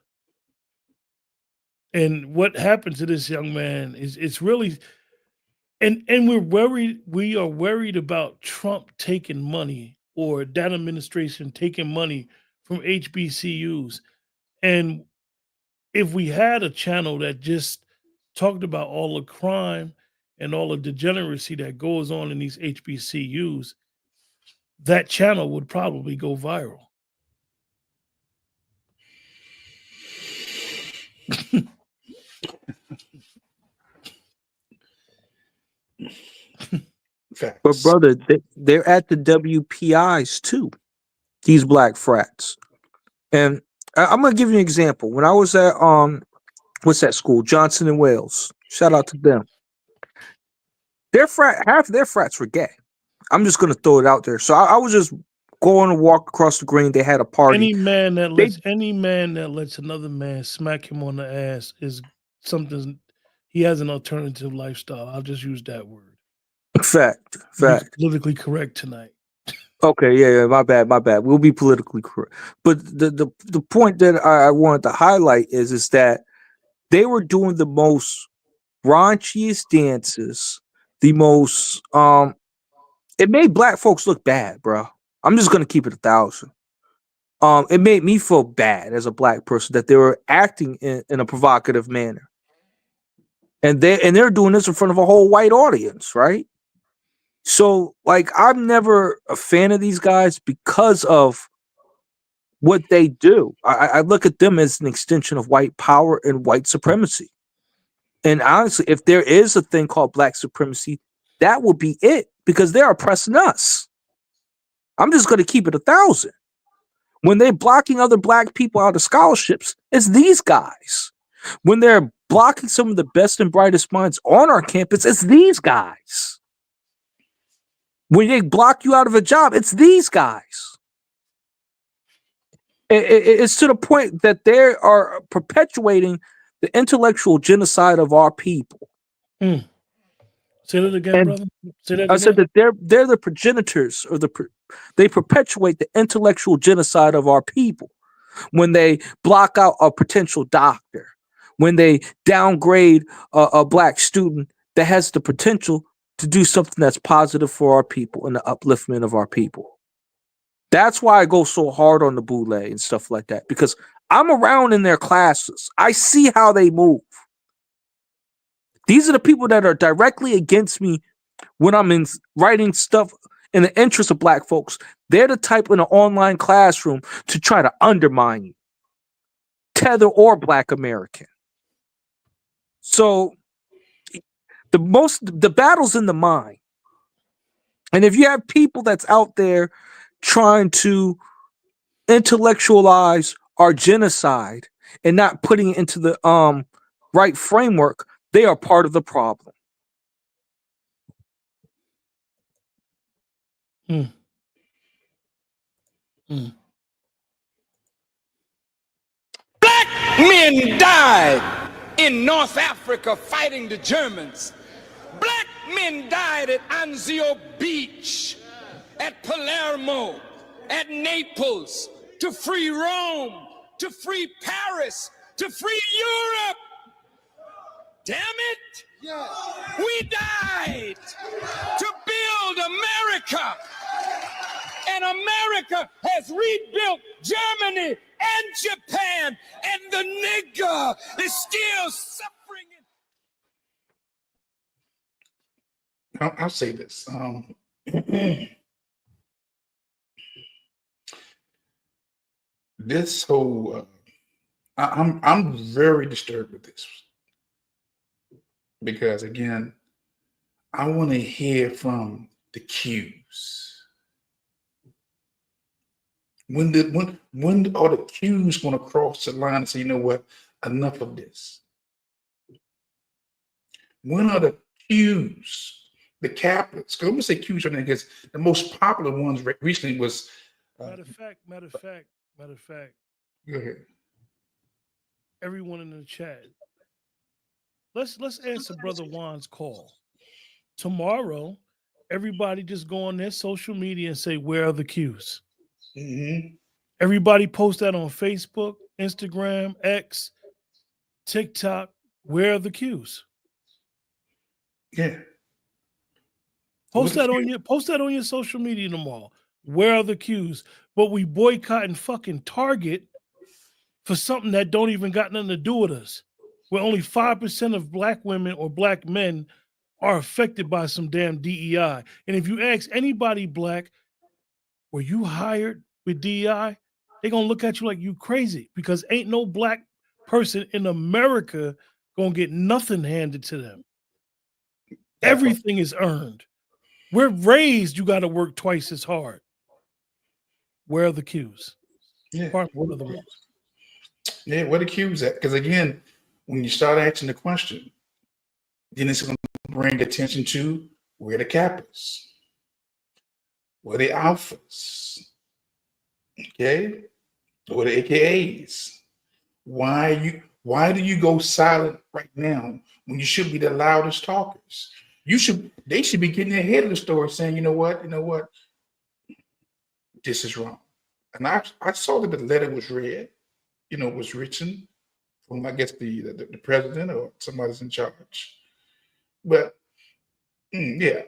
And what happened to this young man is it's really and we're worried. We are worried about Trump taking money or that administration taking money from HBCUs. And if we had a channel that just talked about all the crime and all the degeneracy that goes on in these HBCUs, that channel would probably go viral. Facts. But brother, they're at the WPIs too, these black frats. And I'm gonna give you an example. When I was at what's that school? Johnson and Wales. Shout out to them. Half of their frats were gay. I'm just gonna throw it out there. So I was just going to walk across the green. They had a party. Any man that lets another man smack him on the ass is something. He has an alternative lifestyle. I'll just use that word. Fact. Be politically correct tonight. Okay, yeah, my bad. We'll be politically correct. But the point that I wanted to highlight is that they were doing the most raunchiest dances, the most it made black folks look bad, bro. I'm just gonna keep it 1,000. It made me feel bad as a black person that they were acting in a provocative manner. And they're doing this in front of a whole white audience, right? So, like, I'm never a fan of these guys because of what they do. I look at them as an extension of white power and white supremacy. And honestly, if there is a thing called black supremacy, that would be it, because they're oppressing us. I'm just going to keep it 1,000. When they're blocking other black people out of scholarships, it's these guys. When they're blocking some of the best and brightest minds on our campus, it's these guys. When they block you out of a job, it's these guys. It's to the point that they are perpetuating the intellectual genocide of our people. Say that again, And brother. Say that I again. said that they're the progenitors, or they perpetuate the intellectual genocide of our people when they block out a potential doctor, when they downgrade a black student that has the potential to do something that's positive for our people and the upliftment of our people. That's why I go so hard on the Boulee and stuff like that, because I'm around in their classes. I see how they move. These are the people that are directly against me when I'm writing stuff in the interest of black folks. They're the type in an online classroom to try to undermine you, Tether or Black American. So the battle's in the mind. And if you have people that's out there trying to intellectualize our genocide and not putting it into the right framework, they are part of the problem. Black men died in North Africa fighting the Germans. Black men died at Anzio Beach, at Palermo, at Naples, to free Rome, to free Paris, to free Europe. Damn it! We died to build America. And America has rebuilt Germany and Japan, and the nigger is still suffering. I'll say this. This whole, I'm very disturbed with this, because again, I want to hear from the Qs. When are the Qs going to cross the line and say, you know what, enough of this? When are the Qs, the Catholics? Because I'm going to say Qs right now, because the most popular ones recently was. Matter of fact. Go ahead. Everyone in the chat. Let's answer Brother Juan's call. Tomorrow, everybody just go on their social media and say, where are the Qs? Mm-hmm. Everybody post that on Facebook, Instagram, X, TikTok. Where are the Qs? Yeah. Post that on your social media tomorrow. Where are the Qs? But we boycotting fucking Target for something that don't even got nothing to do with us. Where only 5% of black women or black men are affected by some damn DEI. And if you ask anybody black, were you hired with DEI? They're gonna look at you like you crazy, because ain't no black person in America gonna get nothing handed to them. Everything is earned. We're raised, you got to work twice as hard. Where are the Qs? Yeah. What are the ones? Yeah, where the Qs at? Because again, when you start asking the question, then it's going to bring attention to where the Kappas, where the Alphas, okay, where the AKAs. Why do you go silent right now when you should be the loudest talkers? They should be getting ahead of the story, saying, you know what, this is wrong. And I saw that the letter was read, was written from, I guess, the president or somebody's in charge. But yeah,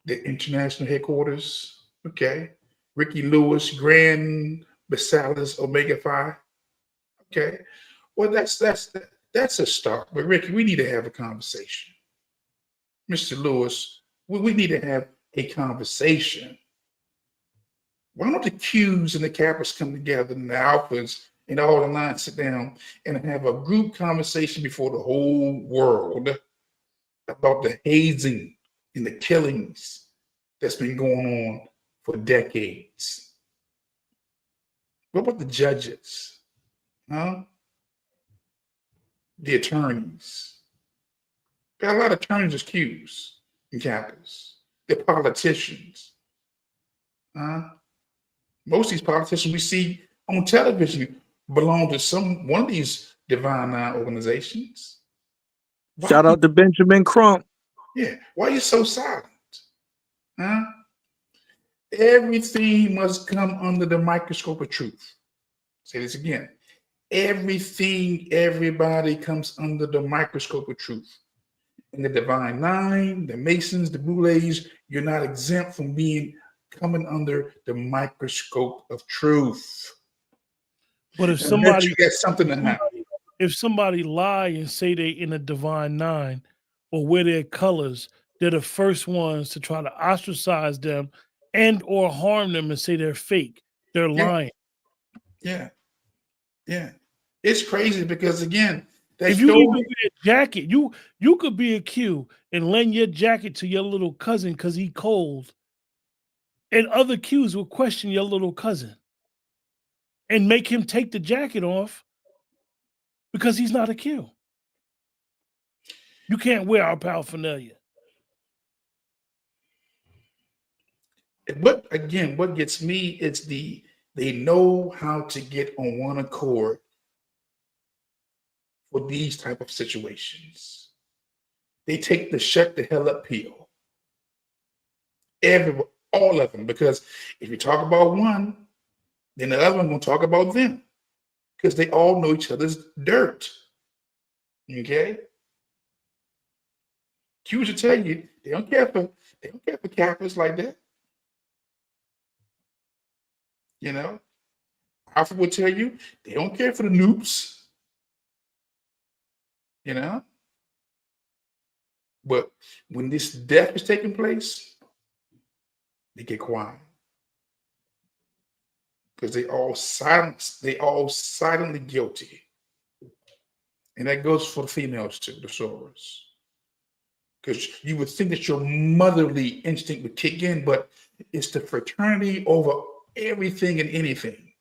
the international headquarters, okay, Ricky Lewis, Grand Basalis, Omega Phi, okay. Well, that's a start. But Ricky, we need to have a conversation. Mr. Lewis, we need to have a conversation. Why don't the Qs and the Kappas come together and the Alphas and all the lines sit down and have a group conversation before the whole world about the hazing in the killings that's been going on for decades? What about the judges? Huh? The attorneys. Got a lot of attorneys accused in campus. They're politicians. Huh? Most of these politicians we see on television belong to one of these Divine Nine organizations. Shout out to Benjamin Crump. Yeah. Why are you so silent? Huh? Everything must come under the microscope of truth. Say this again. Everything, everybody comes under the microscope of truth. And the Divine Nine, the Masons, the Boulees, you're not exempt from coming under the microscope of truth. But if somebody you got something to happen. If somebody lie and say they in a Divine Nine or wear their colors, they're the first ones to try to ostracize them and or harm them and say they're fake. They're lying. Yeah. It's crazy because again, if you even wear a jacket, you could be a Q and lend your jacket to your little cousin because he cold, and other Qs will question your little cousin and make him take the jacket off because he's not a Q. You can't wear our paraphernalia. But again, what gets me is they know how to get on one accord for these type of situations. They take the shut the hell up pill. All of them, because if you talk about one, then the other one gonna talk about them, because they all know each other's dirt. Okay, Q should tell you they don't care for Kappas like that. You know, Alpha will tell you they don't care for the noobs. You know, but when this death is taking place, they get quiet because they all silently guilty, and that goes for the females too, the sorors. Because you would think that your motherly instinct would kick in, but it's the fraternity over everything and anything.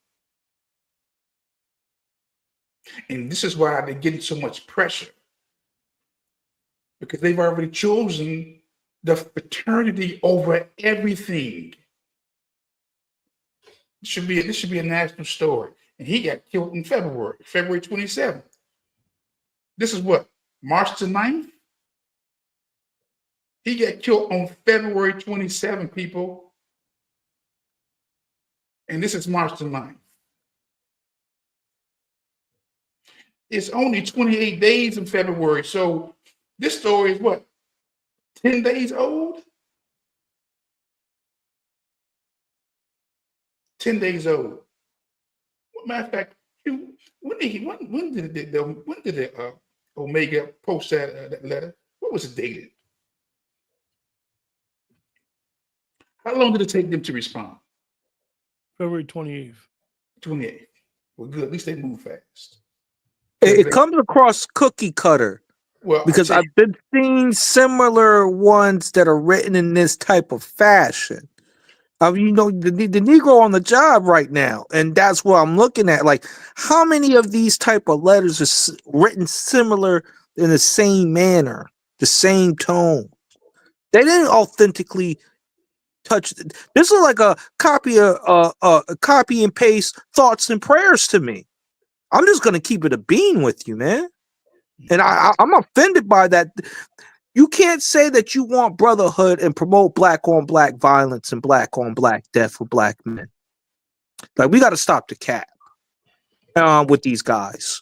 And this is why they're getting so much pressure, because they've already chosen the fraternity over everything. This should be a national story. And he got killed in February 27th. This is what, March the 9th? He got killed on February 27th, people. And this is March the 9th. It's only 28 days in February. So this story is what, 10 days old? 10 days old. Matter of fact, when did the Omega post that letter? What was it dated? How long did it take them to respond? February 28th. 28th. Well, good. At least they move fast. It comes across cookie cutter. Well, because I've been seeing similar ones that are written in this type of fashion. You know, the Negro on the job right now, and that's what I'm looking at. Like, how many of these type of letters are written similar in the same manner, the same tone? They didn't authentically touch. This is like a copy and paste thoughts and prayers to me. I'm just gonna keep it a bean with you, man. And I'm offended by that. You can't say that you want brotherhood and promote black on black violence and black on black death for black men. Like, we got to stop the cap with these guys.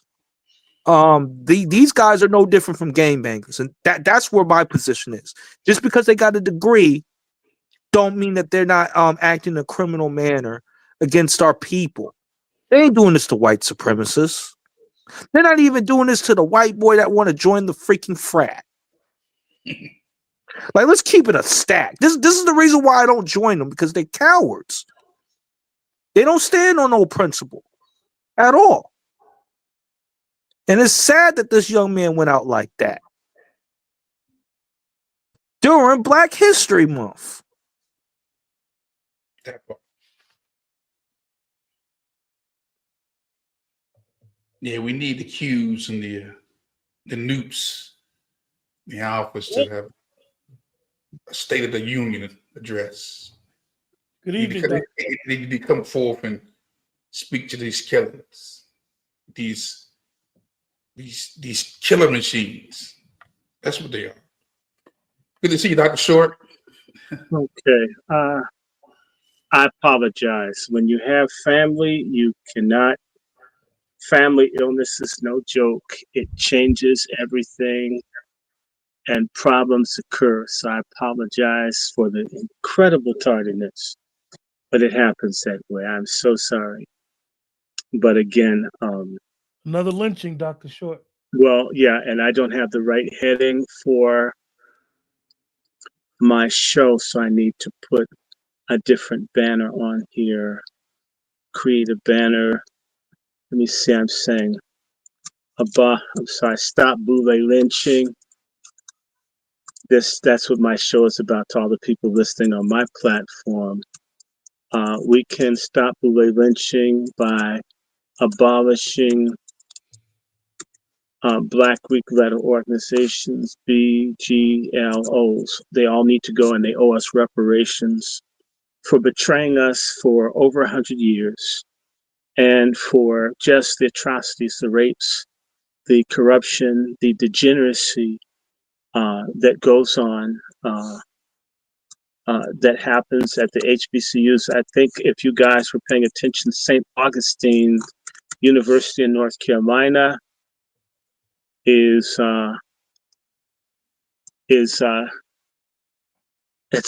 These guys are no different from gangbangers, and that's where my position is. Just because they got a degree, don't mean that they're not acting in a criminal manner against our people. They ain't doing this to white supremacists. They're not even doing this to the white boy that want to join the freaking frat. Like, let's keep it a stack. This is the reason why I don't join them, because they're cowards. They don't stand on no principle at all. And it's sad that this young man went out like that. during Black History Month. That part. Yeah, we need the cues and the newts in the office to have a State of the Union address. Good They evening, Doc. need to come forth and speak to these killers, these killer machines. That's what they are. Good to see you, Dr. Short. Okay. I apologize. When you have family, you cannot. Family illness is no joke. It changes everything, and problems occur. So I apologize for the incredible tardiness, but it happens that way. I'm so sorry. But again, Another lynching, Dr. Short. well, yeah, and I don't have the right heading for my show, so I need to put a different banner on here. Create a banner. Let me see. I'm saying I'm sorry. Stop Boulee lynching. That's what my show is about. To all the people listening on my platform, we can stop Boulee lynching by abolishing Black Greek letter organizations, BGLOs. They all need to go, and they owe us reparations for betraying us for over 100 years, and for just the atrocities, the rapes, the corruption, the degeneracy that goes on, that happens at the HBCUs. I think if you guys were paying attention, St. Augustine University in North Carolina is it's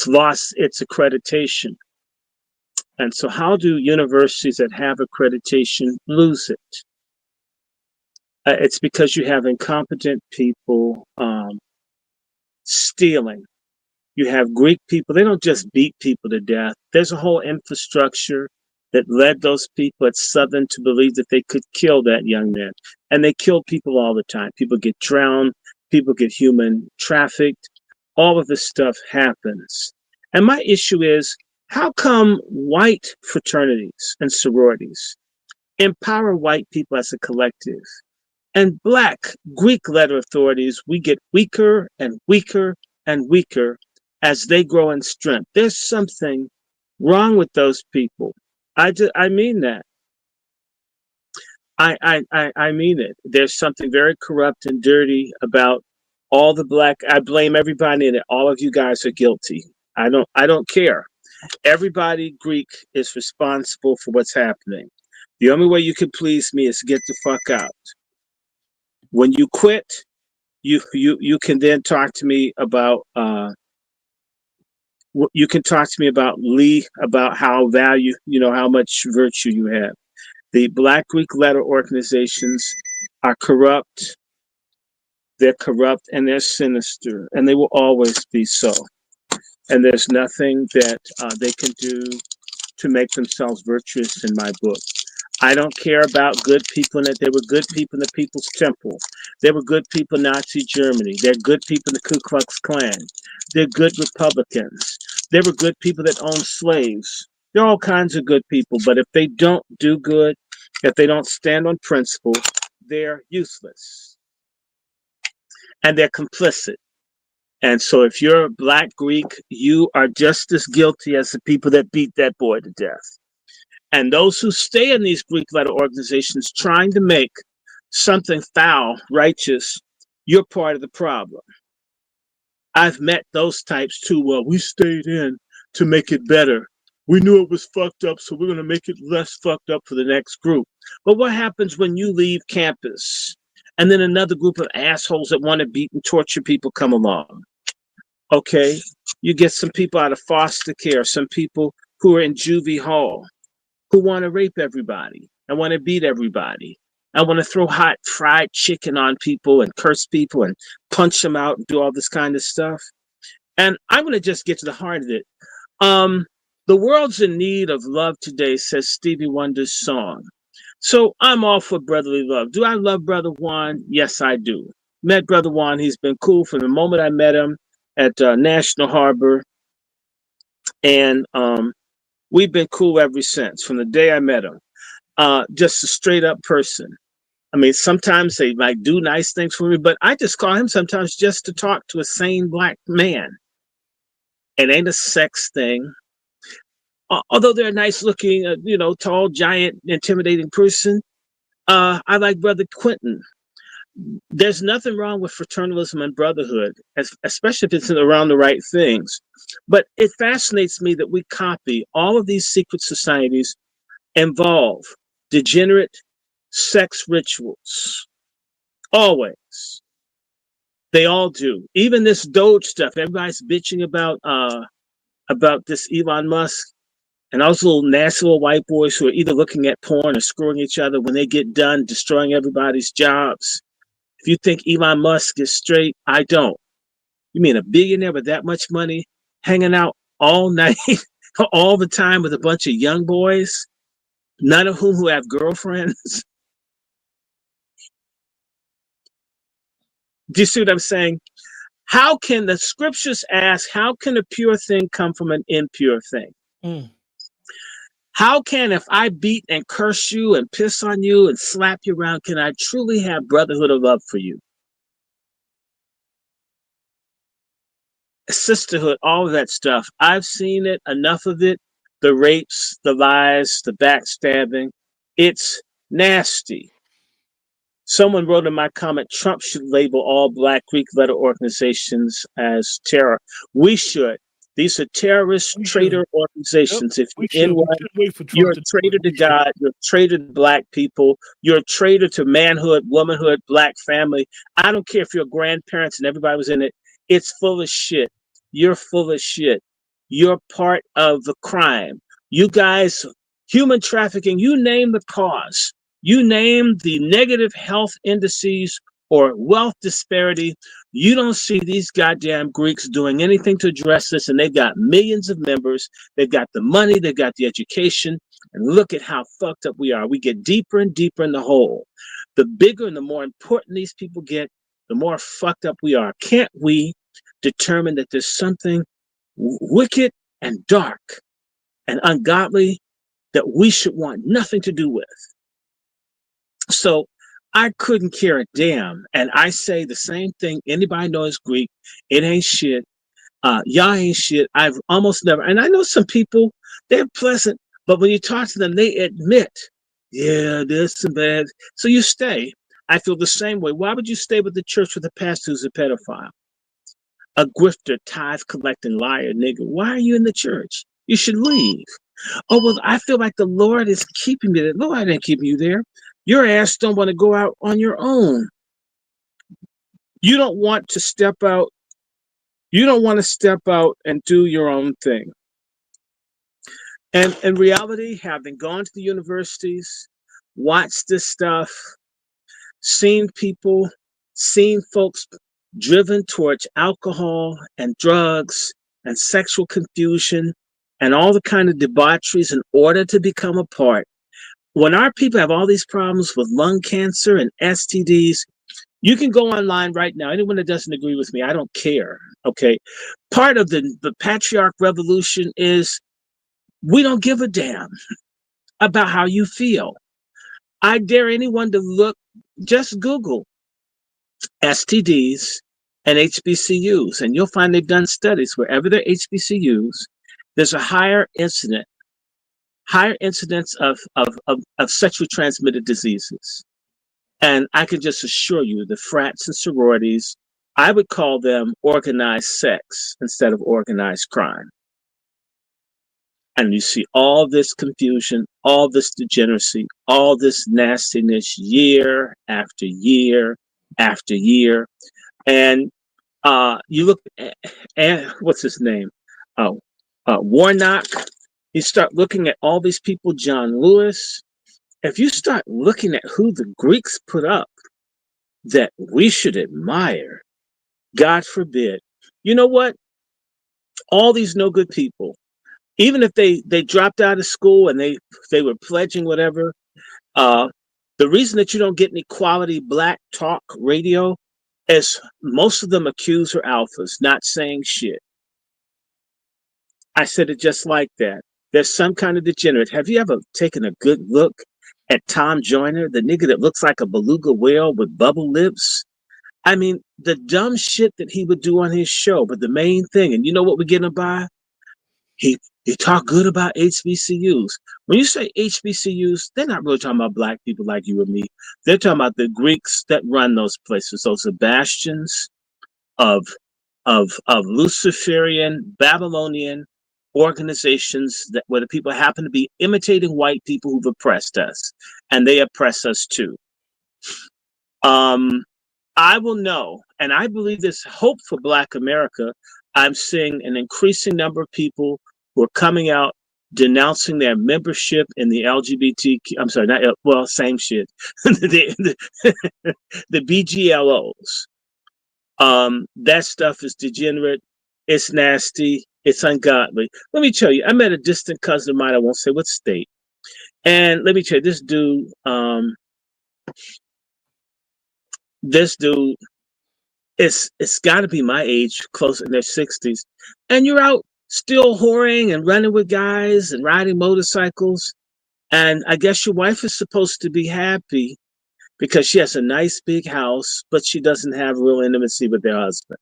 lost its accreditation. And so how do universities that have accreditation lose it? It's because you have incompetent people stealing. You have Greek people, they don't just beat people to death. There's a whole infrastructure that led those people at Southern to believe that they could kill that young man. And they kill people all the time. People get drowned, people get human trafficked. All of this stuff happens. And my issue is, how come white fraternities and sororities empower white people as a collective, and Black Greek letter authorities, we get weaker and weaker and weaker as they grow in strength? There's something wrong with those people. I mean that. I mean it. There's something very corrupt and dirty about all the Black. I blame everybody in it. All of you guys are guilty. I don't care. Everybody Greek is responsible for what's happening. The only way you can please me is to get the fuck out. When you quit, you can then talk to me about you can talk to me about Lee, about how how much virtue you have. The Black Greek letter organizations are corrupt. They're corrupt and they're sinister, and they will always be so. And there's nothing that they can do to make themselves virtuous in my book. I don't care about good people in it. There were good people in the People's Temple. There were good people in Nazi Germany. There are good people in the Ku Klux Klan. They're good Republicans. There were good people that owned slaves. There are all kinds of good people, but if they don't do good, if they don't stand on principle, they're useless. And they're complicit. And so if you're a Black Greek, you are just as guilty as the people that beat that boy to death. And those who stay in these Greek letter organizations trying to make something foul righteous, you're part of the problem. I've met those types too. Well, we stayed in to make it better. We knew it was fucked up, so we're going to make it less fucked up for the next group. But what happens when you leave campus and then another group of assholes that want to beat and torture people come along? Okay, you get some people out of foster care, some people who are in juvie hall, who want to rape everybody and want to beat everybody. I want to throw hot fried chicken on people and curse people and punch them out and do all this kind of stuff. And I'm going to just get to the heart of it. The world's in need of love today, says Stevie Wonder's song. So I'm all for brotherly love. Do I love Brother Juan? Yes, I do. Met Brother Juan. He's been cool from the moment I met him. at National Harbor, and we've been cool ever since. From the day I met him, just a straight up person. I mean, sometimes they might do nice things for me, but I just call him sometimes just to talk to a sane black man. It ain't a sex thing. Although they're a nice looking, tall, giant, intimidating person. I like Brother Quentin. There's nothing wrong with fraternalism and brotherhood, especially if it's around the right things. But it fascinates me that we copy all of these secret societies involve degenerate sex rituals. Always. They all do. Even this Doge stuff, everybody's bitching about this Elon Musk and all those little nasty little white boys who are either looking at porn or screwing each other when they get done destroying everybody's jobs. If you think Elon Musk is straight, I don't. You mean a billionaire with that much money hanging out all night, all the time with a bunch of young boys, none of whom who have girlfriends? Do you see what I'm saying? How can the scriptures ask, how can a pure thing come from an impure thing? Mm. How can, if I beat and curse you and piss on you and slap you around, can I truly have brotherhood of love for you? Sisterhood, all of that stuff. I've seen it, enough of it. The rapes, the lies, the backstabbing. It's nasty. Someone wrote in my comment, Trump should label all Black Greek letter organizations as terror. We should. These are terrorist, traitor organizations. Yep, if you're in one, you're a traitor to God, you're a traitor to Black people, you're a traitor to manhood, womanhood, Black family. I don't care if your grandparents and everybody was in it. It's full of shit. You're full of shit. You're part of the crime. You guys, human trafficking, you name the cause. You name the negative health indices or wealth disparity, you don't see these goddamn Greeks doing anything to address this, and they've got millions of members, they've got the money, they've got the education, and look at how fucked up we are. We get deeper and deeper in the hole. The bigger and the more important these people get, the more fucked up we are. Can't we determine that there's something wicked and dark and ungodly that we should want nothing to do with? So I couldn't care a damn. And I say the same thing. Anybody knows Greek, it ain't shit. Y'all ain't shit. I've almost never, and I know some people, they're pleasant, but when you talk to them, they admit, yeah, there's some bad. So you stay. I feel the same way. Why would you stay with the church with a pastor who's a pedophile? A grifter, tithe collecting liar, nigga. Why are you in the church? You should leave. Oh, well, I feel like the Lord is keeping me there. No, I didn't keep you there. Your ass don't want to go out on your own. You don't want to step out. You don't want to step out and do your own thing. And in reality, having gone to the universities, watched this stuff, seen people, seen folks driven towards alcohol and drugs and sexual confusion and all the kind of debaucheries in order to become a part. When our people have all these problems with lung cancer and STDs, you can go online right now. Anyone that doesn't agree with me, I don't care. Okay. Part of the patriarch revolution is we don't give a damn about how you feel. I dare anyone to look, just Google STDs and HBCUs, and you'll find they've done studies wherever there are HBCUs, there's a higher incidence of sexually transmitted diseases. And I can just assure you, the frats and sororities, I would call them organized sex instead of organized crime. And you see all this confusion, all this degeneracy, all this nastiness year after year after year. And you look at, what's his name? Warnock. You start looking at all these people, John Lewis. If you start looking at who the Greeks put up that we should admire, God forbid. You know what? All these no good people, even if they dropped out of school and they were pledging whatever, the reason that you don't get any quality Black talk radio as most of them accuse are alphas, not saying shit. I said it just like that. There's some kind of degenerate. Have you ever taken a good look at Tom Joyner, the nigga that looks like a beluga whale with bubble lips? I mean, the dumb shit that he would do on his show. But the main thing, and you know what we're getting by? He he talk good about HBCUs. When you say HBCUs, they're not really talking about black people like you and me. They're talking about the Greeks that run those places, those bastions of of Luciferian, Babylonian organizations that where the people happen to be imitating white people who've oppressed us, and they oppress us too. Um, I will know, and I believe there's hope for Black America. I'm seeing an increasing number of people who are coming out denouncing their membership in the LGBTQ. I'm sorry, not well, same shit. The BGLOs. That stuff is degenerate. It's nasty. It's ungodly. Let me tell you, I met a distant cousin of mine. I won't say what state. And let me tell you, this dude, it's got to be my age, close in their 60s, and you're out still whoring and running with guys and riding motorcycles. And I guess your wife is supposed to be happy because she has a nice big house, but she doesn't have real intimacy with their husband.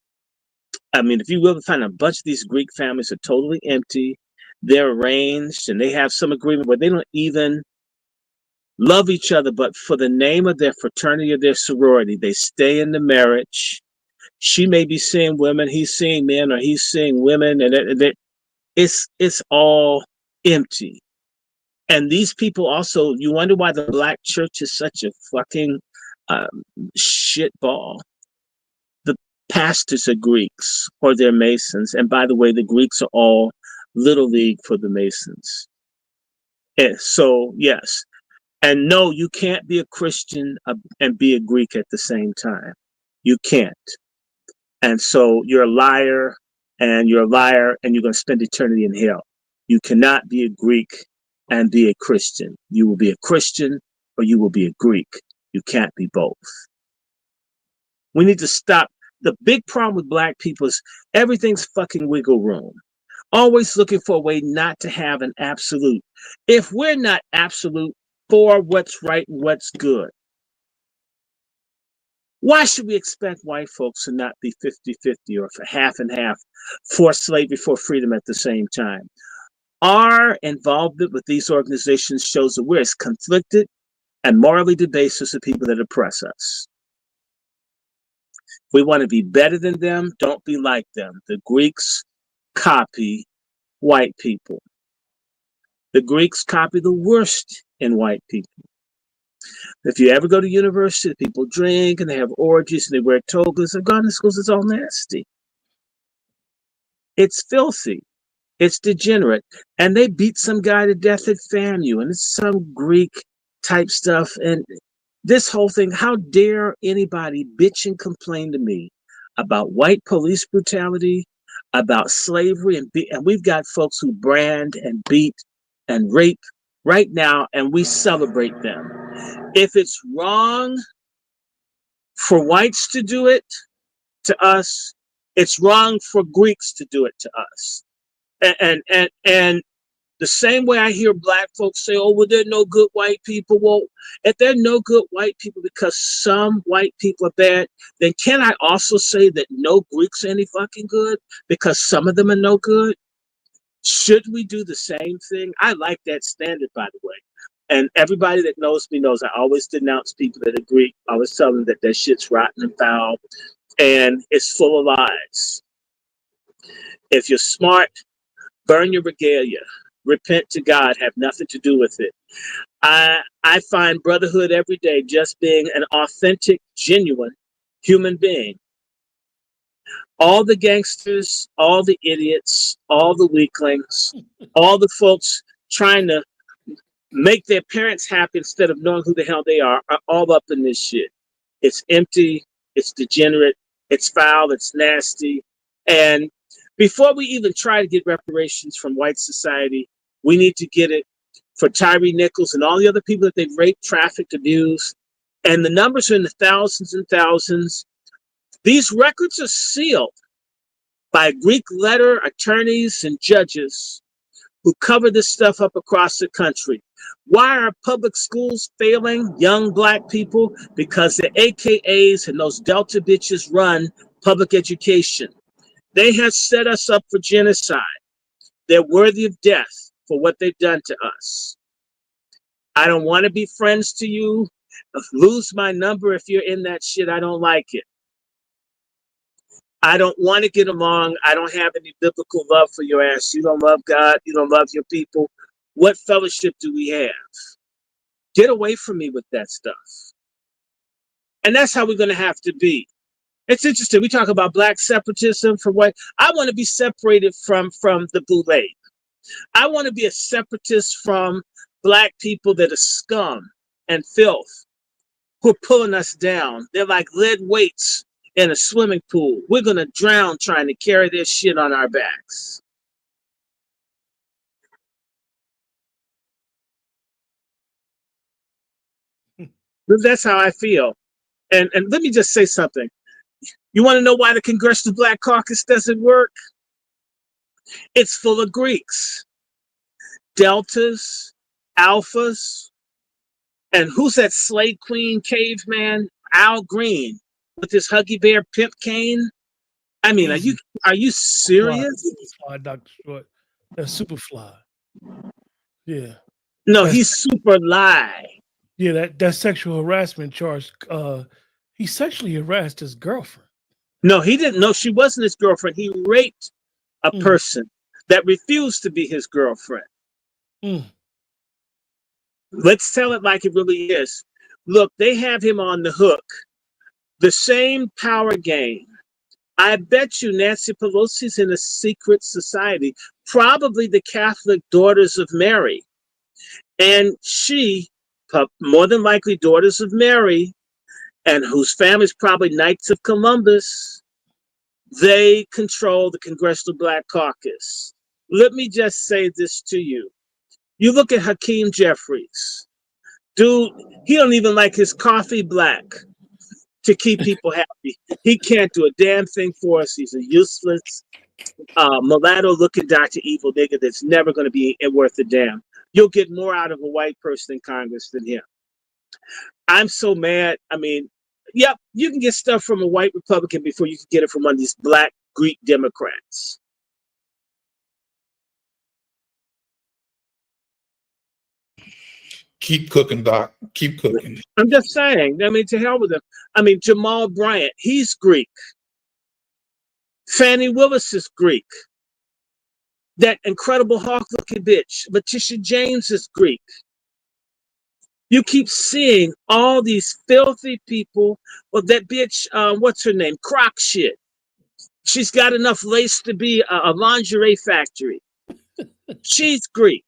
I mean, if you will find a bunch of these Greek families are totally empty, they're arranged, and they have some agreement where they don't even love each other, but for the name of their fraternity or their sorority, they stay in the marriage. She may be seeing women, he's seeing men, or he's seeing women, and it's all empty. And these people also, you wonder why the black church is such a fucking shit ball. The pastors are Greeks or they're Masons. And by the way, the Greeks are all Little League for the Masons. And so, yes. And no, you can't be a Christian and be a Greek at the same time. You can't. And so you're a liar, and you're a liar, and you're going to spend eternity in hell. You cannot be a Greek and be a Christian. You will be a Christian or you will be a Greek. You can't be both. We need to stop. The big problem with black people is everything's fucking wiggle room. Always looking for a way not to have an absolute. If we're not absolute for what's right and what's good, why should we expect white folks to not be 50-50 or for half and half for slavery, for freedom at the same time? Our involvement with these organizations shows that we're as conflicted and morally debased as the people that oppress us. We want to be better than them, don't be like them. The Greeks copy white people. The Greeks copy the worst in white people. If you ever go to university, people drink and they have orgies and they wear togas. I've gone to schools, it's all nasty. It's filthy. It's degenerate. And they beat some guy to death at FAMU, and it's some Greek type stuff. And this whole thing, how dare anybody bitch and complain to me about white police brutality, about slavery, and we've got folks who brand and beat and rape right now, and we celebrate them. If it's wrong for whites to do it to us, it's wrong for Greeks to do it to us. And the same way I hear black folks say, oh, well, there are no good white people. Well, if there are no good white people because some white people are bad, then can I also say that no Greeks are any fucking good because some of them are no good? Should we do the same thing? I like that standard, by the way. And everybody that knows me knows I always denounce people that are Greek. I always tell them that their shit's rotten and foul and it's full of lies. If you're smart, burn your regalia. Repent to God, have nothing to do with it. I find brotherhood every day just being an authentic, genuine human being. All the gangsters, all the idiots, all the weaklings, all the folks trying to make their parents happy instead of knowing who the hell they are all up in this shit. It's empty, it's degenerate, it's foul, it's nasty. And before we even try to get reparations from white society, we need to get it for Tyree Nichols and all the other people that they've raped, trafficked, abused. And the numbers are in the thousands and thousands. These records are sealed by Greek letter attorneys and judges who cover this stuff up across the country. Why are public schools failing young black people? Because the AKAs and those Delta bitches run public education. They have set us up for genocide. They're worthy of death for what they've done to us. I don't want to be friends to you. Lose my number if you're in that shit. I don't like it. I don't want to get along. I don't have any biblical love for your ass. You don't love God. You don't love your people. What fellowship do we have? Get away from me with that stuff. And that's how we're going to have to be. It's interesting. We talk about black separatism from what I want to be separated from the Boulee. I want to be a separatist from black people that are scum and filth who are pulling us down. They're like lead weights in a swimming pool. We're going to drown trying to carry this shit on our backs. That's how I feel. And let me just say something. You want to know why the Congressional Black Caucus doesn't work? It's full of Greeks, deltas, alphas, and who's that slave queen caveman? Al Green with his Huggy Bear pimp cane. I mean, are you serious? Superfly, Dr. Short. That's Superfly. Yeah. No, he's super lie. Yeah, that sexual harassment charge. He sexually harassed his girlfriend. No, he didn't. No, she wasn't his girlfriend. He raped a person that refused to be his girlfriend. Let's tell it like it really is. Look, they have him on the hook. The same power game. I bet you Nancy Pelosi's in a secret society, probably the Catholic Daughters of Mary. And she, more than likely Daughters of Mary, and whose family's probably Knights of Columbus, they control the Congressional Black Caucus. Let me just say this to you. You look at Hakeem Jeffries. Dude, he don't even like his coffee black to keep people happy. He can't do a damn thing for us. He's a useless, mulatto-looking Dr. Evil nigga that's never going to be worth a damn. You'll get more out of a white person in Congress than him. I'm so mad. I mean, yep, you can get stuff from a white Republican before you can get it from one of these black Greek Democrats. Keep cooking, Doc. Keep cooking. I'm just saying. I mean, to hell with him. I mean, Jamal Bryant, he's Greek. Fannie Willis is Greek. That incredible hawk-looking bitch, Letitia James, is Greek. You keep seeing all these filthy people. Well, that bitch, what's her name? Croc shit. She's got enough lace to be a lingerie factory. She's Greek.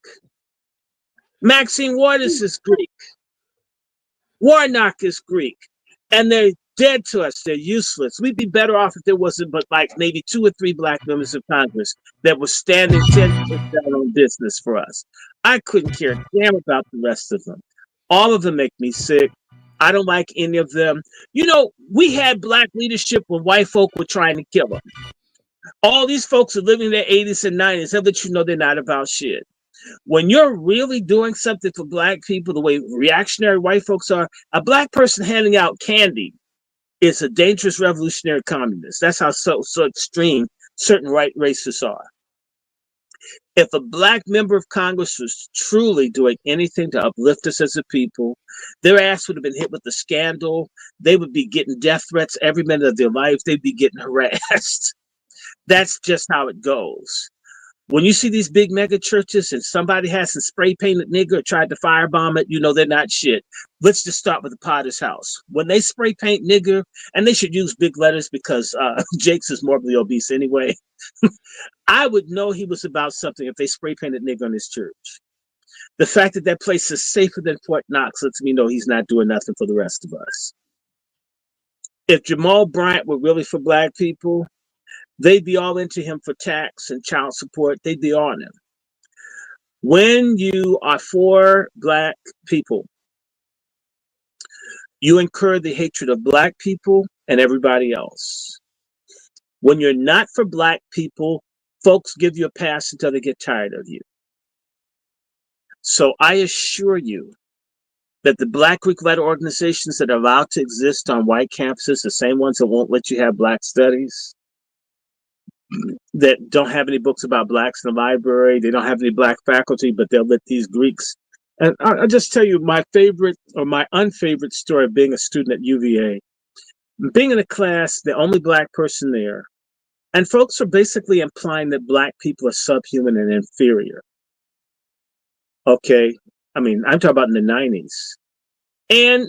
Maxine Waters is Greek. Warnock is Greek. And they're dead to us. They're useless. We'd be better off if there wasn't but like maybe 2 or 3 black members of Congress that were standing 10 down on business for us. I couldn't care damn about the rest of them. All of them make me sick. I don't like any of them. You know, we had black leadership when white folk were trying to kill them. All these folks are living in their 80s and 90s. They'll let you know they're not about shit. When you're really doing something for black people, the way reactionary white folks are, a black person handing out candy is a dangerous revolutionary communist. That's how so extreme certain right racists are. If a black member of Congress was truly doing anything to uplift us as a people, their ass would have been hit with a scandal. They would be getting death threats every minute of their life. They'd be getting harassed. That's just how it goes. When you see these big mega churches and somebody has a spray painted nigger or tried to firebomb it, you know they're not shit. Let's just start with the Potter's house. When they spray paint nigger, and they should use big letters because Jake's is morbidly obese anyway, I would know he was about something if they spray painted nigger on his church. The fact that that place is safer than Fort Knox lets me know he's not doing nothing for the rest of us. If Jamal Bryant were really for black people, they'd be all into him for tax and child support. They'd be on him. When you are for black people, you incur the hatred of black people and everybody else. When you're not for black people, folks give you a pass until they get tired of you. So I assure you that the Black Greek letter organizations that are allowed to exist on white campuses, the same ones that won't let you have black studies, that don't have any books about blacks in the library, they don't have any black faculty, but they'll let these Greeks. And I'll just tell you my favorite or my unfavorite story of being a student at UVA. Being in a class, the only black person there, and folks are basically implying that black people are subhuman and inferior. Okay, I mean, I'm talking about in the 90s. And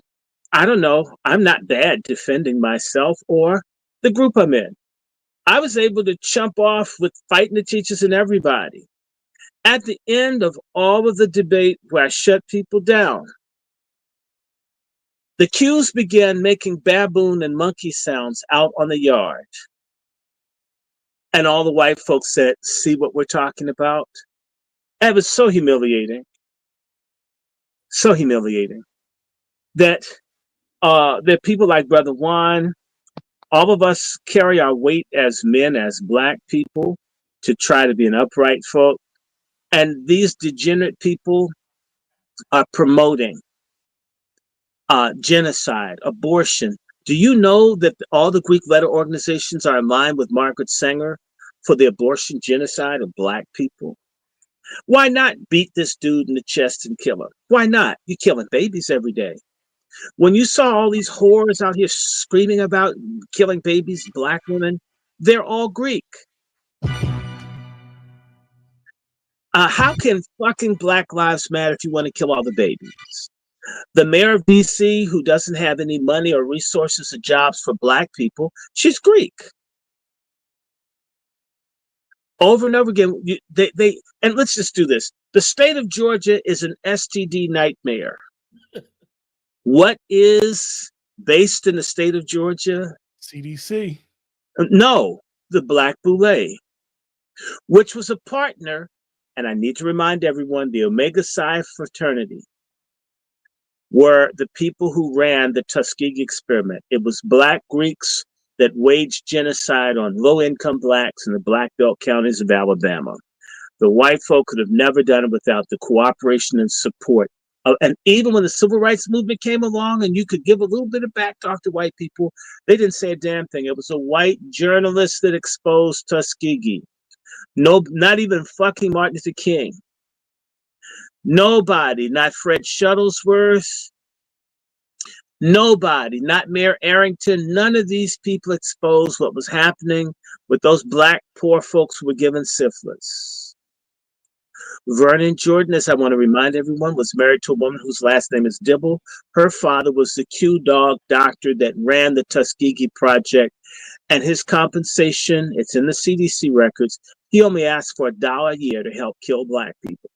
I don't know, I'm not bad defending myself or the group I'm in. I was able to chump off with fighting the teachers and everybody. At the end of all of the debate where I shut people down, the cues began making baboon and monkey sounds out on the yard. And all the white folks said, see what we're talking about? And it was so humiliating. So humiliating. That people like Brother Juan, all of us carry our weight as men, as black people, to try to be an upright folk. And these degenerate people are promoting genocide, abortion. Do you know that all the Greek letter organizations are in line with Margaret Sanger for the abortion genocide of black people? Why not beat this dude in the chest and kill him? Why not? You're killing babies every day. When you saw all these whores out here screaming about killing babies, black women, they're all Greek. How can fucking Black Lives Matter if you want to kill all the babies? The mayor of DC, who doesn't have any money or resources or jobs for black people, she's Greek. Over and over again, and let's just do this. The state of Georgia is an STD nightmare. What is based in the state of Georgia? CDC. No, the Black Boulee, which was a partner, and I need to remind everyone, the Omega Psi fraternity were the people who ran the Tuskegee experiment. It was black Greeks that waged genocide on low-income blacks in the Black Belt counties of Alabama. The white folk could have never done it without the cooperation and support. And even when the civil rights movement came along and you could give a little bit of back talk to white people, they didn't say a damn thing. It was a white journalist that exposed Tuskegee. No, not even fucking Martin Luther King. Nobody, not Fred Shuttlesworth, nobody, not Mayor Arrington, none of these people exposed what was happening with those black poor folks who were given syphilis. Vernon Jordan, as I want to remind everyone, was married to a woman whose last name is Dibble. Her father was the Q-Dog doctor that ran the Tuskegee Project, and his compensation, it's in the CDC records, he only asked for $1 a year to help kill black people.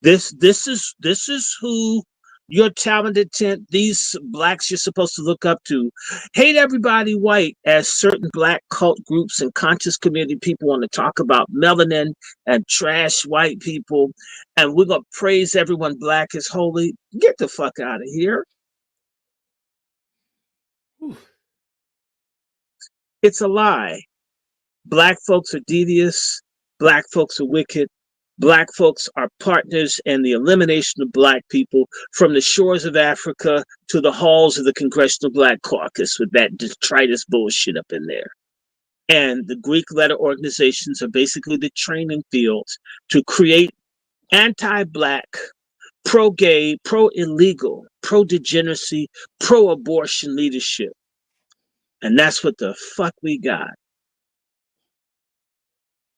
This is who your talented tent, these blacks you're supposed to look up to. Hate everybody white, as certain black cult groups and conscious community people want to talk about melanin and trash white people, and we're going to praise everyone black is holy. Get the fuck out of here. Whew. It's a lie. Black folks are devious. Black folks are wicked. Black folks are partners in the elimination of black people from the shores of Africa to the halls of the Congressional Black Caucus with that detritus bullshit up in there. And the Greek letter organizations are basically the training fields to create anti-black, pro-gay, pro-illegal, pro-degeneracy, pro-abortion leadership. And that's what the fuck we got.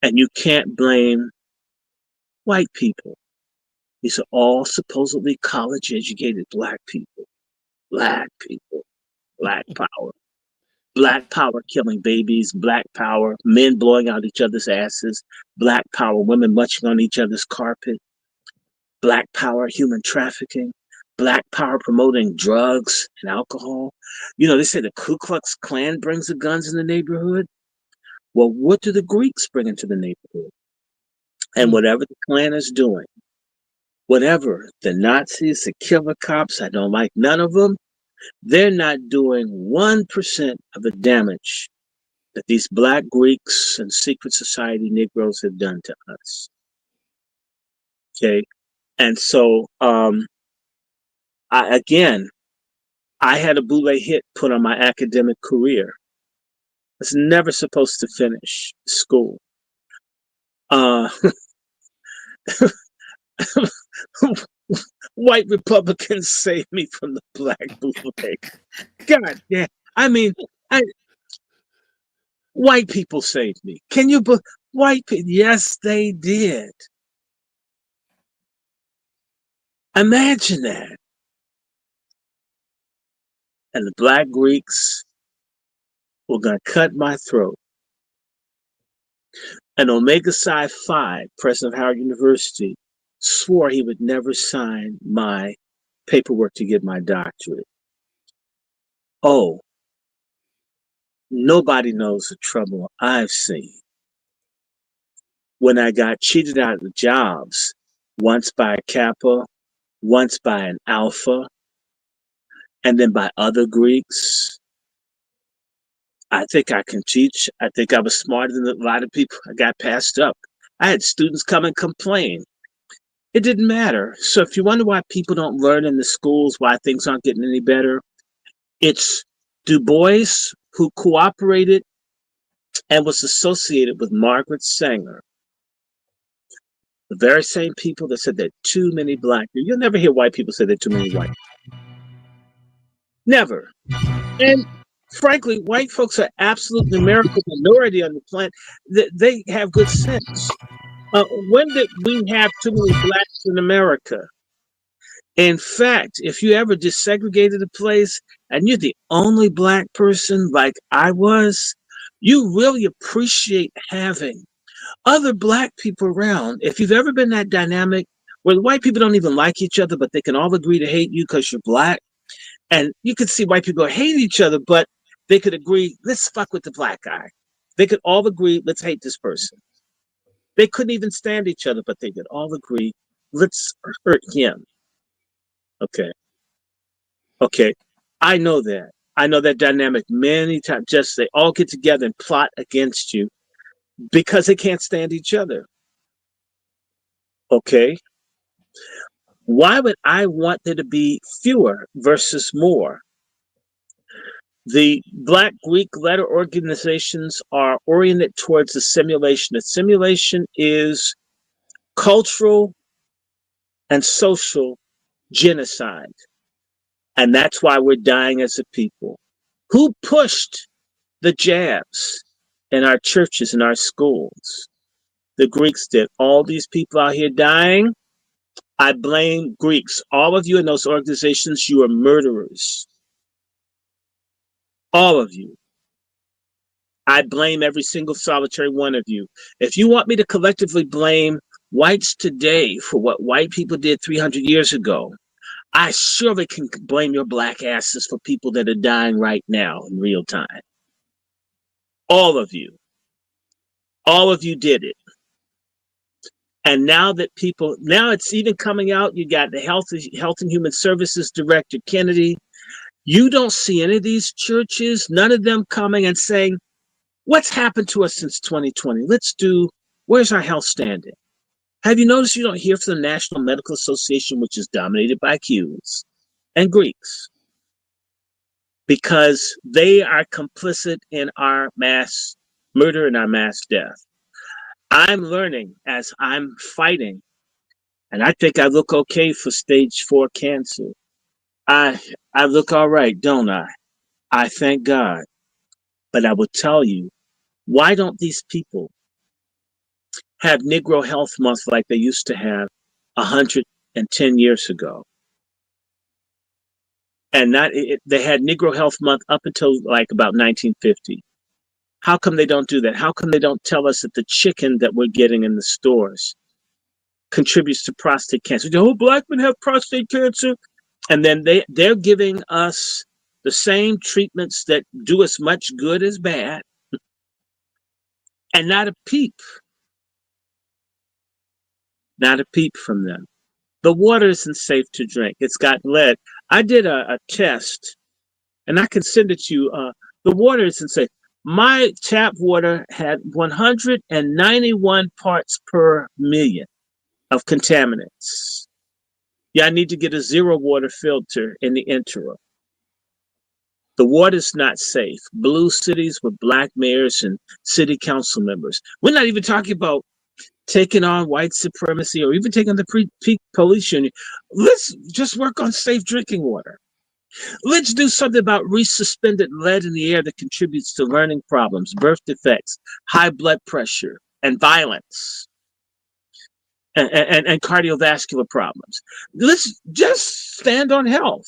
And you can't blame white people. These are all supposedly college-educated black people. Black people. Black power. Black power killing babies. Black power. Men blowing out each other's asses. Black power. Women munching on each other's carpet. Black power. Human trafficking. Black power promoting drugs and alcohol. You know, they say the Ku Klux Klan brings the guns in the neighborhood. Well, what do the Greeks bring into the neighborhood? And whatever the Klan is doing, Whatever, the Nazis, the killer cops, I don't like none of them. They're not doing 1% of the damage that these black Greeks and secret society Negroes have done to us. Okay. And so, I had a Boulee hit put on my academic career. I was never supposed to finish school. Uh, White Republicans saved me from the black Boulee. God damn. I mean, I, white people saved me. Can you believe white people? Yes, they did. Imagine that. And the black Greeks were going to cut my throat. And Omega Psi Phi, president of Howard University, swore he would never sign my paperwork to get my doctorate. Oh, nobody knows the trouble I've seen when I got cheated out of jobs, once by a Kappa, once by an Alpha, and then by other Greeks. I think I can teach. I think I was smarter than a lot of people. I got passed up. I had students come and complain. It didn't matter. So if you wonder why people don't learn in the schools, why things aren't getting any better, it's Du Bois who cooperated and was associated with Margaret Sanger. The very same people that said there are too many black people. You'll never hear white people say there are too many white. Never. And frankly, white folks are absolute numerical minority on the planet. They have good sense. When did we have too many blacks in America? In fact, if you ever desegregated a place and you're the only black person like I was, you really appreciate having other black people around. If you've ever been that dynamic where the white people don't even like each other, but they can all agree to hate you because you're black, and you could see white people hate each other, but they could agree, let's fuck with the black guy. They could all agree, let's hate this person. They couldn't even stand each other, but they could all agree, let's hurt him. Okay. Okay. I know that. I know that dynamic many times. Just they all get together and plot against you because they can't stand each other. Okay. Why would I want there to be fewer versus more? The Black Greek letter organizations are oriented towards assimilation. Assimilation is cultural and social genocide. And that's why we're dying as a people. Who pushed the jabs in our churches and our schools? The Greeks did. All these people out here dying, I blame Greeks. All of you in those organizations, you are murderers. All of you. I blame every single solitary one of you. If you want me to collectively blame whites today for what white people did 300 years ago, I surely can blame your black asses for people that are dying right now in real time. All of you. All of you did it. And now that people, now it's even coming out, you got the Health and Human Services Director, Kennedy. You don't see any of these churches, none of them coming and saying, what's happened to us since 2020? Where's our health standing? Have you noticed you don't hear from the National Medical Association, which is dominated by Jews and Greeks? Because they are complicit in our mass murder and our mass death. I'm learning as I'm fighting, and I think I look okay for stage 4 cancer. I look all right, don't I? I thank God. But I will tell you, why don't these people have Negro Health Month like they used to have 110 years ago? And they had Negro Health Month up until like about 1950. How come they don't do that? How come they don't tell us that the chicken that we're getting in the stores contributes to prostate cancer? The whole black men have prostate cancer. And then they're giving us the same treatments that do as much good as bad. And not a peep from them. The water isn't safe to drink. It's got lead. I did a test, and I can send it to you. The water isn't safe. My tap water had 191 parts per million of contaminants. Yeah, I need to get a zero water filter in the interim. The water's not safe. Blue cities with black mayors and city council members. We're not even talking about taking on white supremacy or even taking the peak police union. Let's just work on safe drinking water. Let's do something about resuspended lead in the air that contributes to learning problems, birth defects, high blood pressure, and violence, and cardiovascular problems. Let's just stand on health.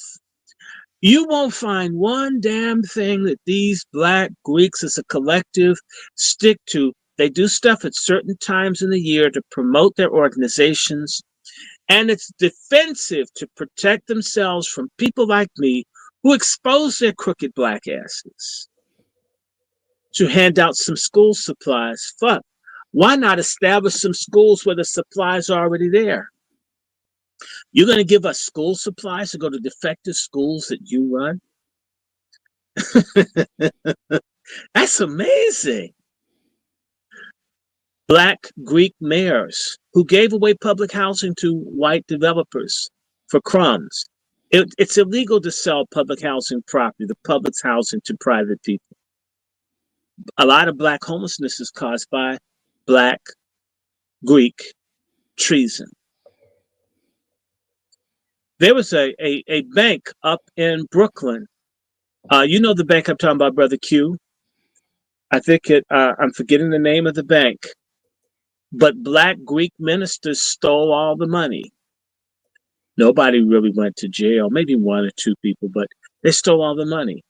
You won't find one damn thing that these Black Greeks as a collective stick to. They do stuff at certain times in the year to promote their organizations, and it's defensive to protect themselves from people like me who expose their crooked black asses. To hand out some school supplies, fuck. Why not establish some schools where the supplies are already there? You're going to give us school supplies to go to defective schools that you run? That's amazing. Black Greek mayors who gave away public housing to white developers for crumbs. It's illegal to sell public housing property, the public's housing, to private people. A lot of black homelessness is caused by Black Greek treason. There was a bank up in Brooklyn. You know the bank I'm talking about, Brother Q. I think I'm forgetting the name of the bank. But Black Greek ministers stole all the money. Nobody really went to jail, maybe one or two people, but they stole all the money.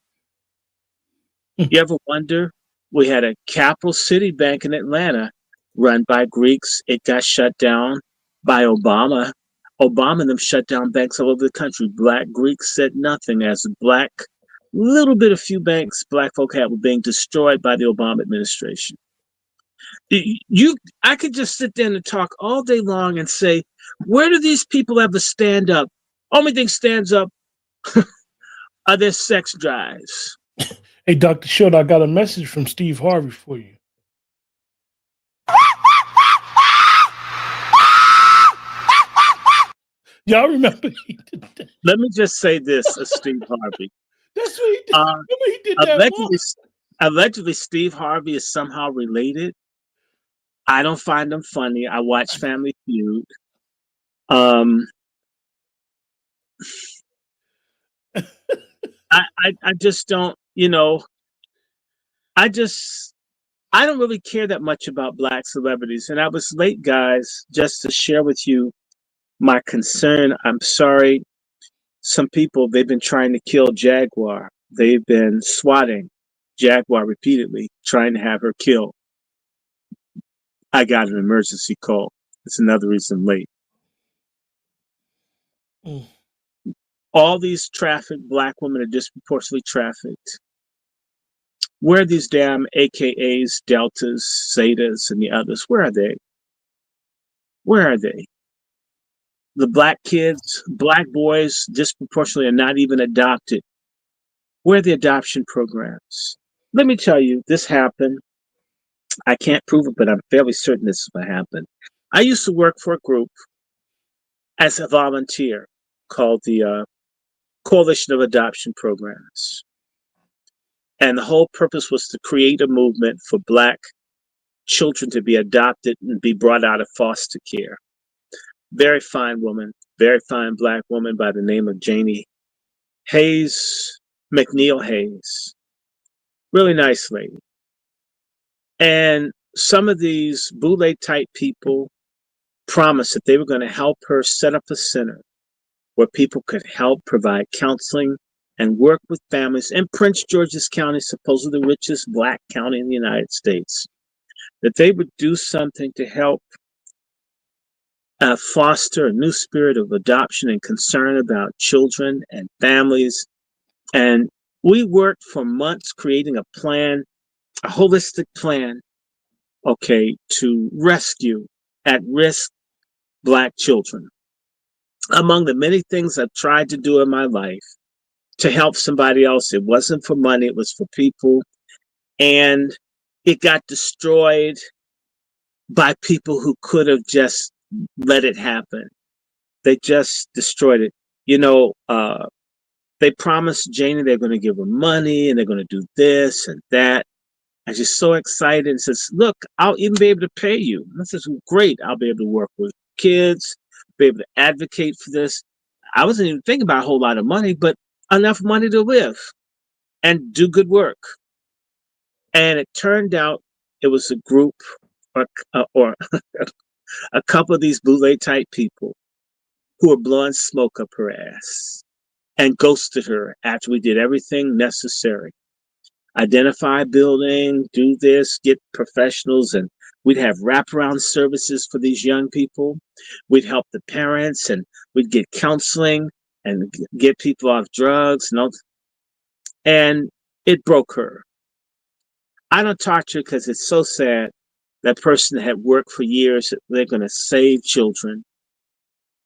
You ever wonder? We had a capital city bank in Atlanta run by Greeks. It got shut down by Obama. Obama and them shut down banks all over the country. Black Greeks said nothing as a little bit of few banks black folk had were being destroyed by the Obama administration. I could just sit there and talk all day long and say, where do these people ever stand up? Only thing stands up are their sex drives. Hey, Dr. Schultz, I got a message from Steve Harvey for you. Y'all remember he did that? Let me just say this, Steve Harvey. That's what he did. Remember he did that. Allegedly, Steve Harvey is somehow related. I don't find him funny. I watch Family Feud. I just don't, I don't really care that much about black celebrities. And I was late, guys, just to share with you my concern. I'm sorry. Some people, they've been trying to kill Jaguar. They've been swatting Jaguar repeatedly, trying to have her killed. I got an emergency call. It's another reason I'm late. All these trafficked black women are disproportionately trafficked. Where are these damn AKAs, Deltas, Zetas, and the others? Where are they? Where are they? The black kids, black boys, disproportionately are not even adopted. Where are the adoption programs? Let me tell you, this happened. I can't prove it, but I'm fairly certain this is what happened. I used to work for a group as a volunteer called the Coalition of Adoption Programs. And the whole purpose was to create a movement for black children to be adopted and be brought out of foster care. Very fine woman, very fine black woman by the name of Janie McNeil Hayes. Really nice lady. And some of these Boulee type people promised that they were going to help her set up a center where people could help provide counseling and work with families in Prince George's County, supposedly the richest black county in the United States, that they would do something to help foster a new spirit of adoption and concern about children and families. And we worked for months creating a plan, a holistic plan, to rescue at-risk black children. Among the many things I've tried to do in my life to help somebody else, it wasn't for money, it was for people. And it got destroyed by people who could have just let it happen. They just destroyed it. You know, they promised Janie they're going to give her money and they're going to do this and that. And she's so excited and says, look, I'll even be able to pay you. And I says, well, great. I'll be able to work with kids, be able to advocate for this. I wasn't even thinking about a whole lot of money, but enough money to live and do good work. And it turned out it was a group or a couple of these Boulee type people who were blowing smoke up her ass and ghosted her after we did everything necessary. Identify a building, do this, get professionals, and we'd have wraparound services for these young people. We'd help the parents and we'd get counseling and get people off drugs and all. And it broke her. I don't talk to her because it's so sad. That person had worked for years, they're going to save children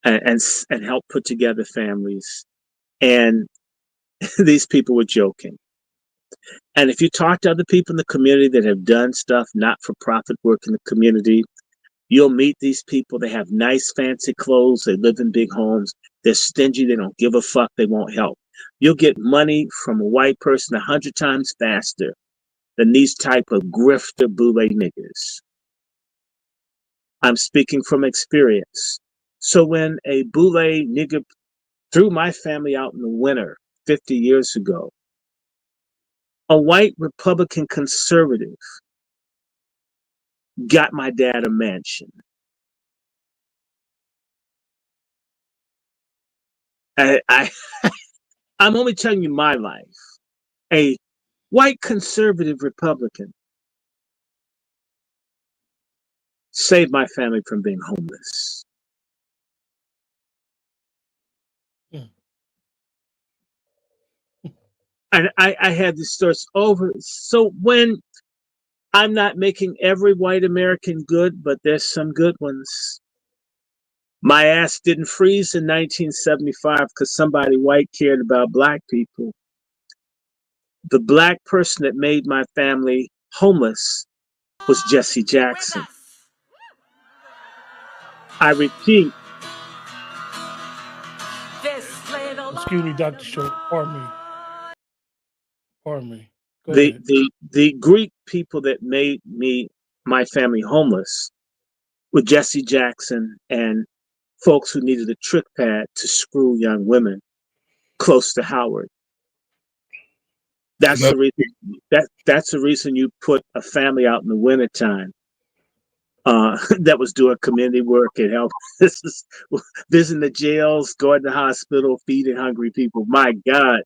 and help put together families. And these people were joking. And if you talk to other people in the community that have done stuff, not for profit work in the community, you'll meet these people. They have nice, fancy clothes. They live in big homes. They're stingy. They don't give a fuck. They won't help. You'll get money from a white person 100 times faster than these type of grifter Boulee niggas. I'm speaking from experience. So when a Boulee nigga threw my family out in the winter 50 years ago, a white Republican conservative got my dad a mansion. I'm only telling you my life. A white conservative Republican saved my family from being homeless. And I had these stories over. So when I'm not making every white American good, but there's some good ones. My ass didn't freeze in 1975 because somebody white cared about black people. The black person that made my family homeless was Jesse Jackson. I repeat. Excuse me, Dr. Short. Pardon me. Pardon me. Go ahead. The Greek people that made my family homeless were Jesse Jackson and folks who needed a trick pad to screw young women close to Howard. That's the reason. That's the reason you put a family out in the wintertime that was doing community work and help. This is visiting the jails, going to the hospital, feeding hungry people. My God,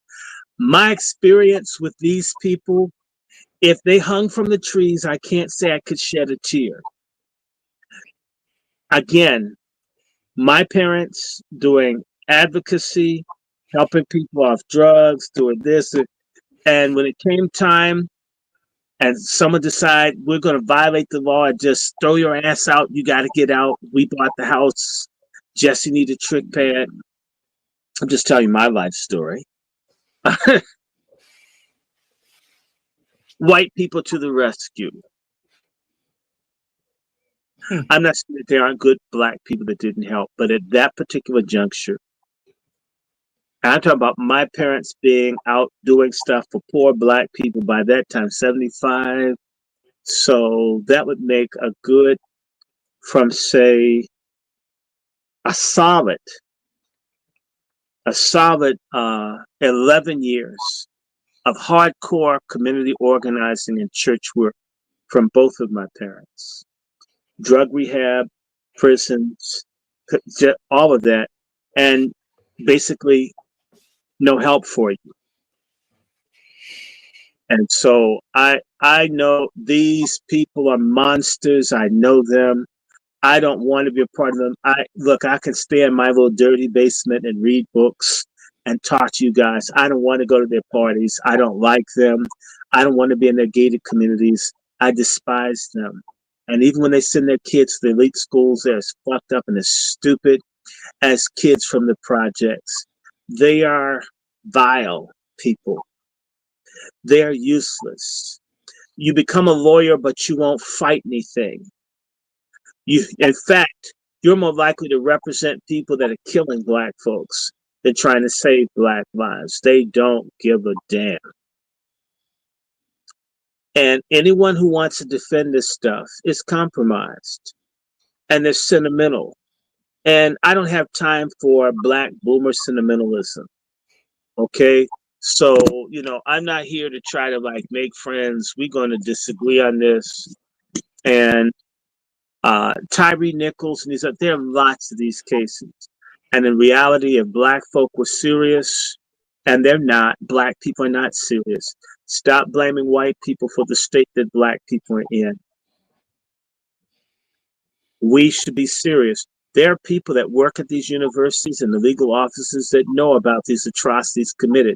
my experience with these people. If they hung from the trees, I can't say I could shed a tear. Again, my parents doing advocacy, helping people off drugs, doing this. And when it came time and someone decided we're going to violate the law and just throw your ass out, you got to get out. We bought the house. Jesse needed a trick pad. I'm just telling you my life story. White people to the rescue. I'm not saying that there aren't good black people that didn't help, but at that particular juncture, I'm talking about my parents being out doing stuff for poor black people by that time, 75. So that would make a good from, say, a solid 11 years of hardcore community organizing and church work from both of my parents. Drug rehab, prisons, all of that, and basically no help for you. And so I know these people are monsters. I know them. I don't want to be a part of them. I can stay in my little dirty basement and read books and talk to you guys. I don't want to go to their parties. I don't like them. I don't want to be in their gated communities. I despise them. And even when they send their kids to the elite schools, they're as fucked up and as stupid as kids from the projects. They are vile people. They are useless. You become a lawyer, but you won't fight anything. In fact, you're more likely to represent people that are killing black folks than trying to save black lives. They don't give a damn. And anyone who wants to defend this stuff is compromised and they're sentimental. And I don't have time for black boomer sentimentalism. Okay. So, I'm not here to try to like make friends. We're going to disagree on this. And Tyree Nichols, and there are lots of these cases. And in reality, if black folk were serious, and they're not, black people are not serious. Stop blaming white people for the state that black people are in. We should be serious. There are people that work at these universities and the legal offices that know about these atrocities committed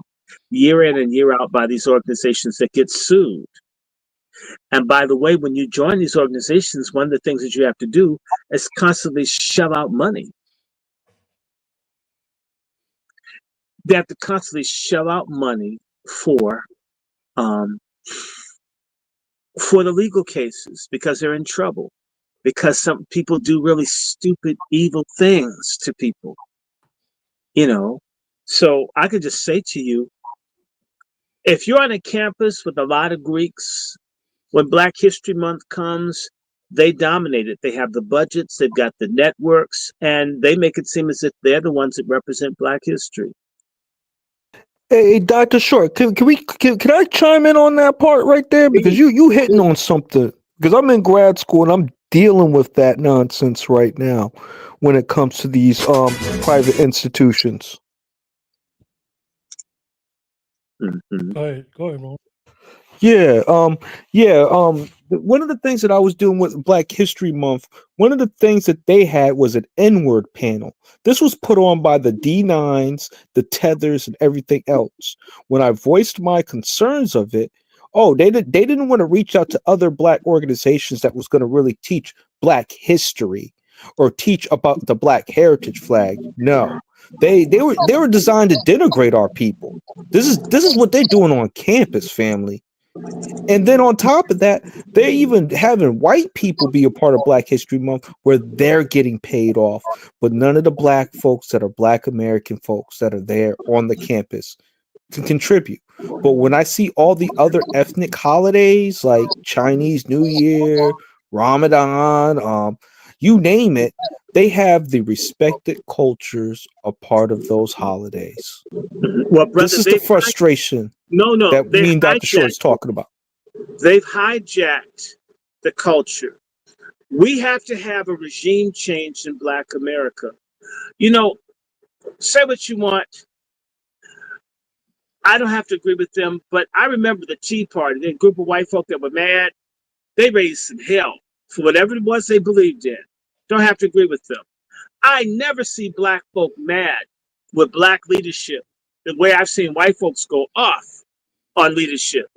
year in and year out by these organizations that get sued. And by the way, when you join these organizations, one of the things that you have to do is constantly shell out money. They have to constantly shell out money for the legal cases because they're in trouble. Because some people do really stupid, evil things to people. So I could just say to you, if you're on a campus with a lot of Greeks, when Black History Month comes, they dominate it. They have the budgets, they've got the networks, and they make it seem as if they're the ones that represent Black history. Hey, Dr. Short, can I chime in on that part right there? Because you hitting on something. Because I'm in grad school and I'm dealing with that nonsense right now when it comes to these private institutions. Mm-hmm. Go ahead, Ron. Yeah, one of the things that I was doing with Black History Month, one of the things that they had was an N-word panel. This was put on by the D9s, the Tethers, and everything else. When I voiced my concerns of it, they didn't want to reach out to other Black organizations that was going to really teach Black history or teach about the Black heritage flag. No, they were designed to denigrate our people. This is what they're doing on campus, family. And then on top of that, they're even having white people be a part of Black History Month where they're getting paid off, but none of the Black folks that are Black American folks that are there on the campus can contribute. But when I see all the other ethnic holidays like Chinese New Year, Ramadan, you name it, they have the respected cultures a part of those holidays. Well, brother, this is the frustration that me and Dr. Short is talking about. They've hijacked the culture. We have to have a regime change in Black America. Say what you want. I don't have to agree with them, but I remember the Tea Party, the group of white folk that were mad. They raised some hell for whatever it was they believed in. Don't have to agree with them. I never see Black folk mad with Black leadership the way I've seen white folks go off on leadership.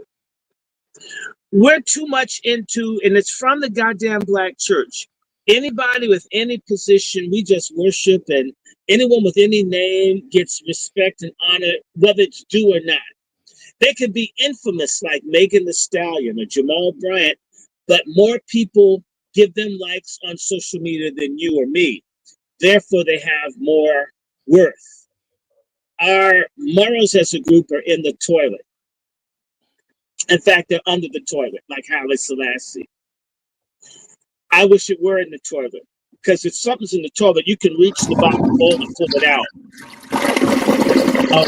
We're too much into, and it's from the goddamn Black church. Anybody with any position, we just worship, and anyone with any name gets respect and honor, whether it's due or not. They could be infamous like Megan Thee Stallion or Jamal Bryant, but more people give them likes on social media than you or me. Therefore, they have more worth. Our morals as a group are in the toilet. In fact, they're under the toilet, like Haile Selassie. I wish it were in the toilet, because if something's in the toilet, you can reach the bottom bowl and pull it out.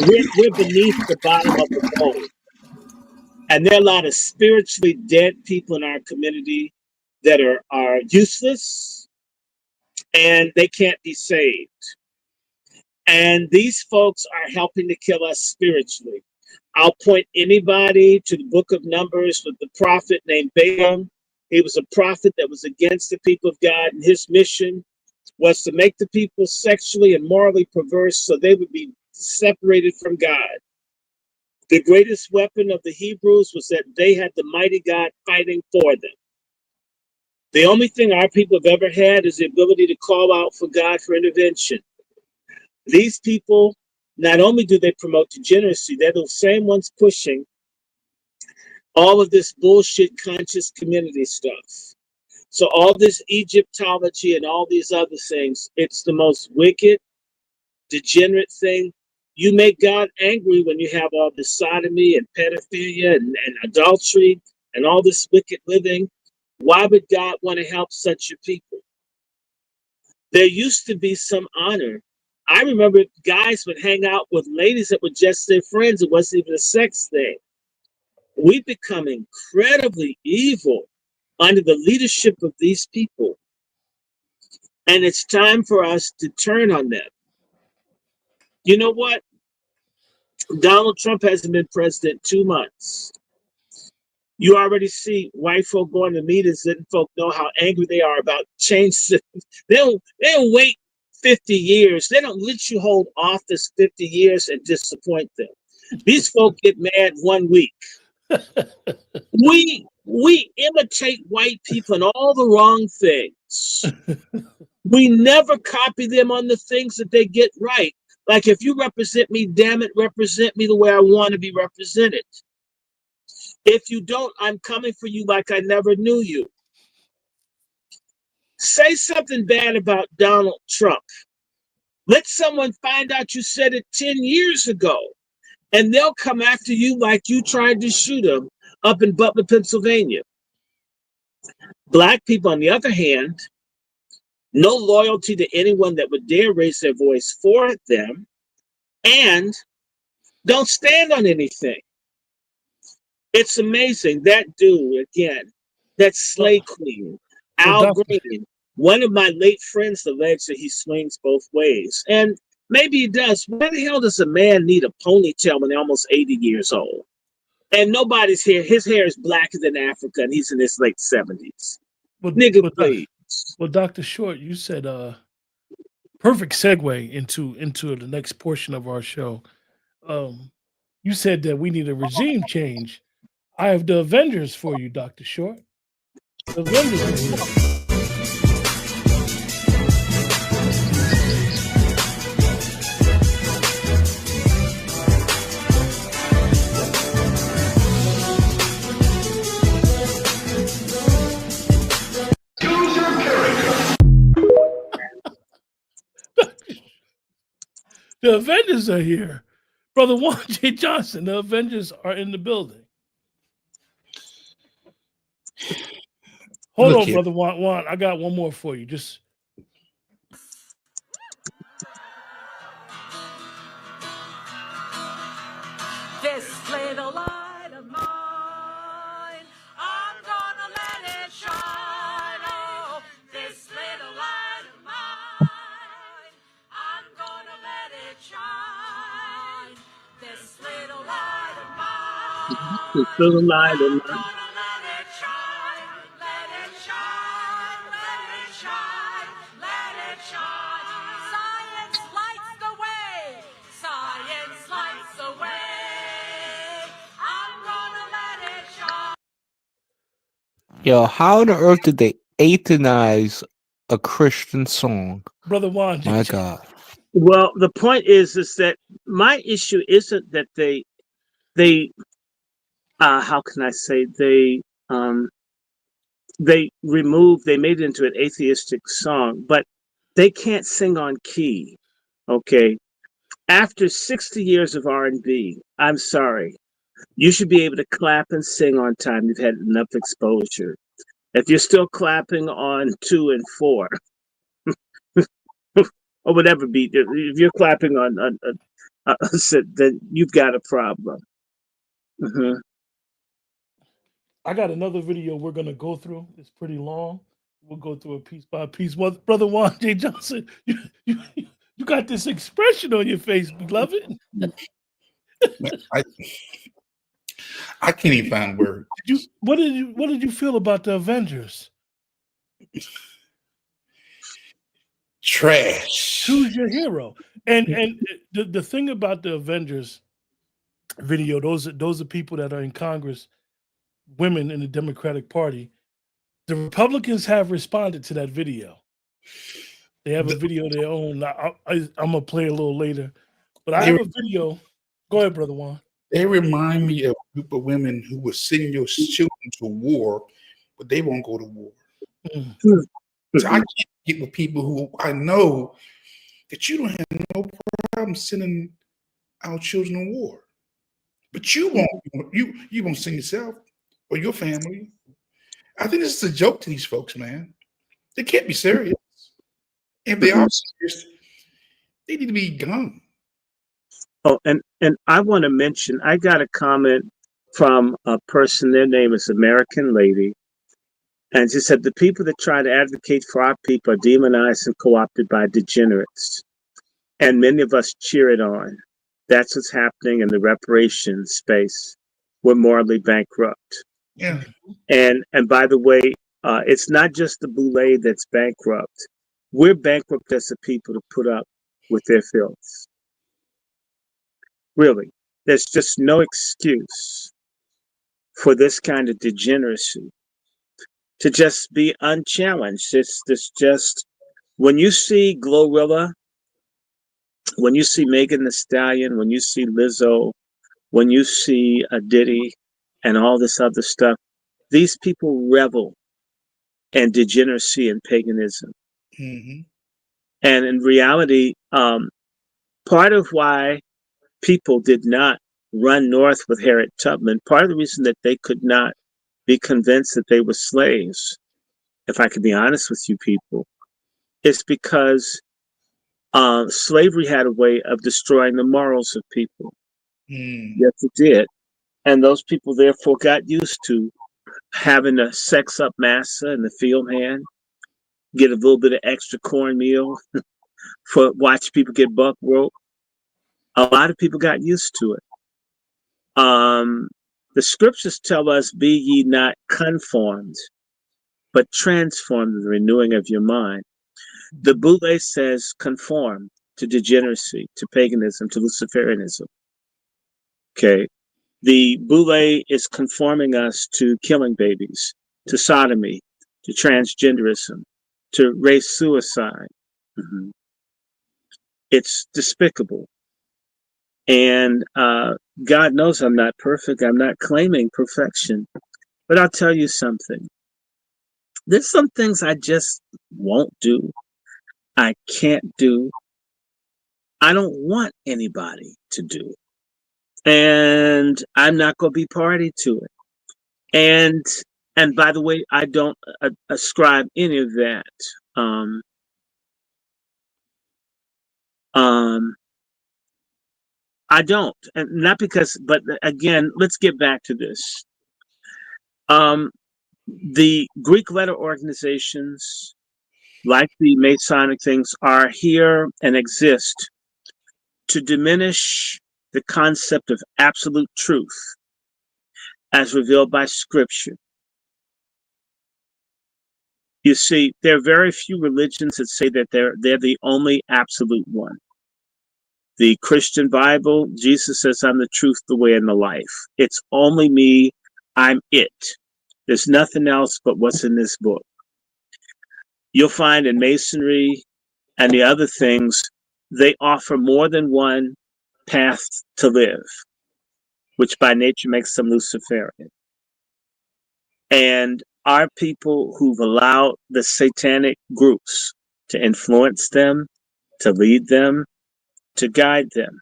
We're beneath the bottom of the bowl. And there are a lot of spiritually dead people in our community that are useless, and they can't be saved. And these folks are helping to kill us spiritually. I'll point anybody to the book of Numbers with the prophet named Balaam. He was a prophet that was against the people of God, and his mission was to make the people sexually and morally perverse so they would be separated from God. The greatest weapon of the Hebrews was that they had the mighty God fighting for them. The only thing our people have ever had is the ability to call out for God for intervention. These people, not only do they promote degeneracy, they're the same ones pushing all of this bullshit conscious community stuff. So all this Egyptology and all these other things, it's the most wicked, degenerate thing. You make God angry when you have all this sodomy and pedophilia and adultery and all this wicked living. Why would God want to help such a people? There used to be some honor. I remember guys would hang out with ladies that were just their friends. It wasn't even a sex thing. We've become incredibly evil under the leadership of these people. And it's time for us to turn on them. You know what? Donald Trump hasn't been president 2 months. You already see white folk going to meetings, letting folk know how angry they are about change. They don't wait 50 years. They don't let you hold office 50 years and disappoint them. These folk get mad 1 week. We imitate white people in all the wrong things. We never copy them on the things that they get right. Like, if you represent me, damn it, represent me the way I want to be represented. If you don't, I'm coming for you like I never knew you. Say something bad about Donald Trump. Let someone find out you said it 10 years ago, and they'll come after you like you tried to shoot him up in Butler, Pennsylvania. Black people, on the other hand, no loyalty to anyone that would dare raise their voice for them, and don't stand on anything. It's amazing. That dude, again, that Slay Queen, Al Green, one of my late friends alleged that he swings both ways. And maybe he does. Why the hell does a man need a ponytail when they're almost 80 years old? And nobody's hair, his hair is blacker than Africa, and he's in his late 70s. Nigga, please. Well, Dr. Short, you said perfect segue into the next portion of our show. You said that we need a regime change. I have the Avengers for you, Dr. Short. The Avengers are here. The Avengers are here. Brother Juan J. Johnson, the Avengers are in the building. Hold on, Brother Juan. I got one more for you. Just this little light of mine, I'm gonna let it shine. Oh, this little light of mine, I'm gonna let it shine. This little light of mine, this little light of mine. Yo, how on earth did they atheize a Christian song? Brother Juan, my God. Well, the point is that my issue isn't that they how can I say, they made it into an atheistic song, but they can't sing on key. Okay, after 60 years of R&B, I'm sorry, you should be able to clap and sing on time. You've had enough exposure. If you're still clapping on 2 and 4 or whatever beat, if you're clapping on then you've got a problem. Mm-hmm. I got another video we're gonna go through. It's pretty long. We'll go through it piece by piece. Brother Juan J. Johnson, you got this expression on your face, beloved. I can't even find words. What did you feel about the Avengers? Trash. Choose your hero. And the thing about the Avengers video, those are people that are in Congress, women in the Democratic Party. The Republicans have responded to that video. They have a video of their own. I'm gonna play a little later, but I They, have a video. Go ahead, brother Juan. they remind me of a group of women who will send your children to war, but they won't go to war. Mm. So I can't get with people who I know that you don't have no problem sending our children to war, but you won't. You won't send yourself or your family. I think this is a joke to these folks, man. They can't be serious. If they are serious, they need to be gone. Oh, and I want to mention, I got a comment from a person. Their name is American Lady, and she said the people that try to advocate for our people are demonized and co-opted by degenerates, and many of us cheer it on. That's what's happening in the reparations space. We're morally bankrupt. Yeah. And by the way, it's not just the Boulee that's bankrupt. We're bankrupt as a people to put up with their filth. Really, there's just no excuse for this kind of degeneracy to just be unchallenged. It's just when you see Glorilla, when you see Megan Thee Stallion, when you see Lizzo, when you see a Diddy, and all this other stuff, these people revel in degeneracy and paganism. Mm-hmm. And in reality, part of why people did not run north with Harriet Tubman, part of the reason that they could not be convinced that they were slaves, if I can be honest with you people, is because slavery had a way of destroying the morals of people. Mm. Yes, it did. And those people therefore got used to having to sex up massa in the field hand, get a little bit of extra cornmeal for watch people get buck rope. A lot of people got used to it. The scriptures tell us, "Be ye not conformed, but transformed in the renewing of your mind." The Boulee says, "Conform to degeneracy, to paganism, to Luciferianism." Okay, the Boulee is conforming us to killing babies, to sodomy, to transgenderism, to race suicide. Mm-hmm. It's despicable. And God knows I'm not perfect. I'm not claiming perfection. But I'll tell you something. There's some things I just won't do. I can't do. I don't want anybody to do. And I'm not going to be party to it. And by the way, I don't ascribe any of that. I don't, and not because, but again, let's get back to this. The Greek letter organizations, like the Masonic things, are here and exist to diminish the concept of absolute truth as revealed by Scripture. You see, there are very few religions that say that they're the only absolute one. The Christian Bible, Jesus says, "I'm the truth, the way, and the life." It's only me. I'm it. There's nothing else but what's in this book. You'll find in Masonry and the other things, they offer more than one path to live, which by nature makes them Luciferian. And our people who've allowed the satanic groups to influence them, to lead them, to guide them,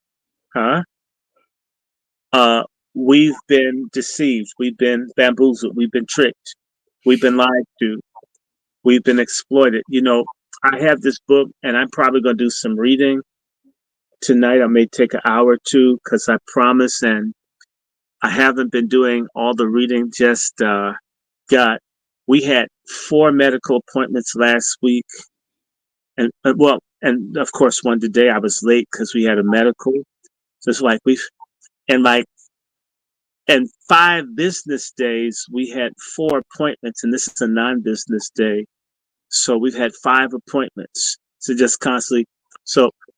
we've been deceived, we've been bamboozled, we've been tricked, we've been lied to, we've been exploited. You know, I have this book, and I'm probably going to do some reading tonight. I may take an hour or two because I promise, and I haven't been doing all the reading. Just we had 4 medical appointments last week, and and of course one today. I was late because we had a medical. So it's like and 5 business days, we had 4 appointments, and this is a non-business day. So we've had 5 appointments. So just constantly.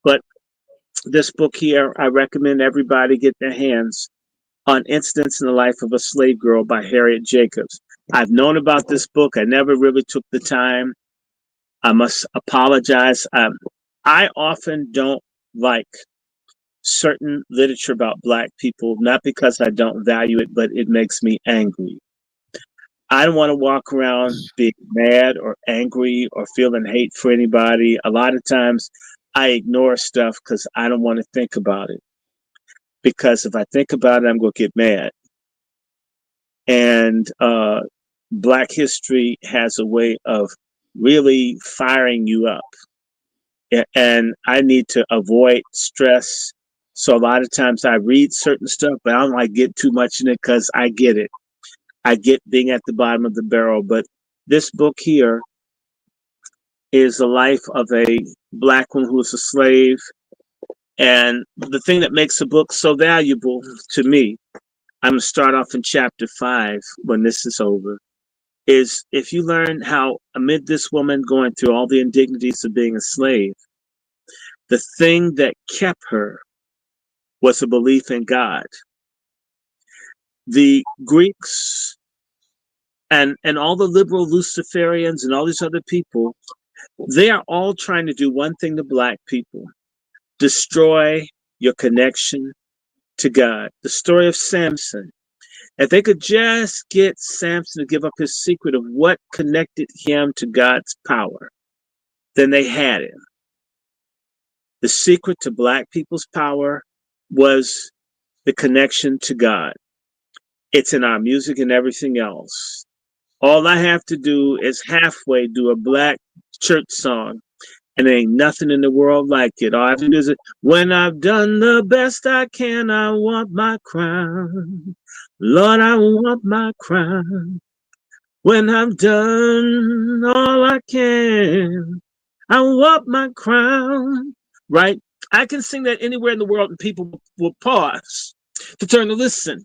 But this book here, I recommend everybody get their hands on Incidents in the Life of a Slave Girl by Harriet Jacobs. I've known about this book. I never really took the time I must apologize. I often don't like certain literature about Black people, not because I don't value it, but it makes me angry. I don't want to walk around being mad or angry or feeling hate for anybody. A lot of times I ignore stuff because I don't want to think about it. Because if I think about it, I'm going to get mad. And Black history has a way of really firing you up. And I need to avoid stress. So a lot of times I read certain stuff, but I don't like get too much in it because I get it. I get being at the bottom of the barrel. But this book here is the life of a Black woman who was a slave. And the thing that makes the book so valuable to me, I'm going to start off in chapter 5 when this is over, is if you learn how amid this woman going through all the indignities of being a slave, the thing that kept her was a belief in God. The Greeks and all the liberal Luciferians and all these other people, they are all trying to do one thing to Black people: destroy your connection to God. The story of Samson. If they could just get Samson to give up his secret of what connected him to God's power, then they had him. The secret to Black people's power was the connection to God. It's in our music and everything else. All I have to do is halfway do a Black church song, and there ain't nothing in the world like it. All I have to do is, when I've done the best I can, I want my crown. Lord, I want my crown. When I've done all I can, I want my crown. Right? I can sing that anywhere in the world and people will pause to turn to listen.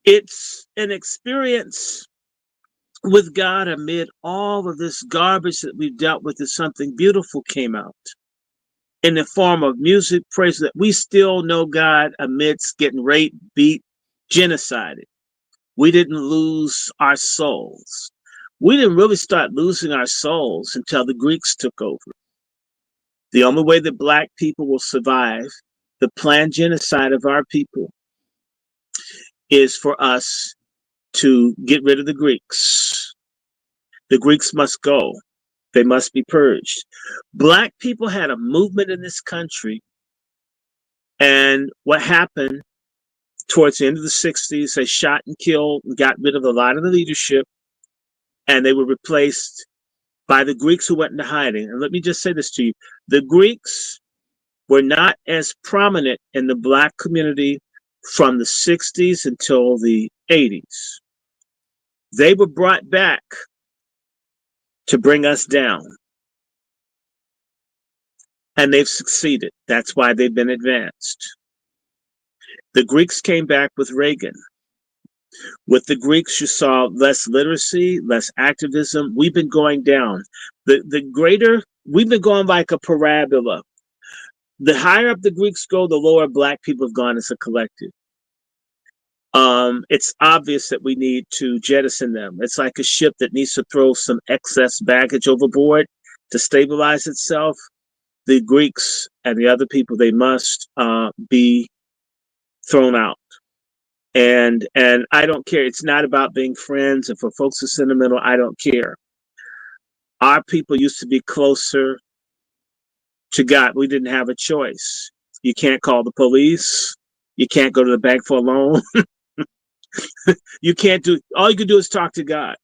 It's an experience with God amid all of this garbage that we've dealt with. Is something beautiful came out in the form of music, praise, that we still know God amidst getting raped, beat, genocided. We didn't lose our souls. We didn't really start losing our souls until the Greeks took over. The only way that Black people will survive the planned genocide of our people is for us to get rid of the Greeks. The Greeks must go. They must be purged. Black people had a movement in this country. And what happened towards the end of the 60s, they shot and killed and got rid of a lot of the leadership. And they were replaced by the Greeks who went into hiding. And let me just say this to you. The Greeks were not as prominent in the Black community from the 60s until the 80s. They were brought back to bring us down. And they've succeeded. That's why they've been advanced. The Greeks came back with Reagan. With the Greeks, you saw less literacy, less activism. We've been going down. We've been going like a parabola. The higher up the Greeks go, the lower Black people have gone as a collective. It's obvious that we need to jettison them. It's like a ship that needs to throw some excess baggage overboard to stabilize itself. The Greeks and the other people, they must be thrown out. And I don't care. It's not about being friends. And for folks who are sentimental, I don't care. Our people used to be closer to God. We didn't have a choice. You can't call the police. You can't go to the bank for a loan. You can't do, all you can do is talk to God.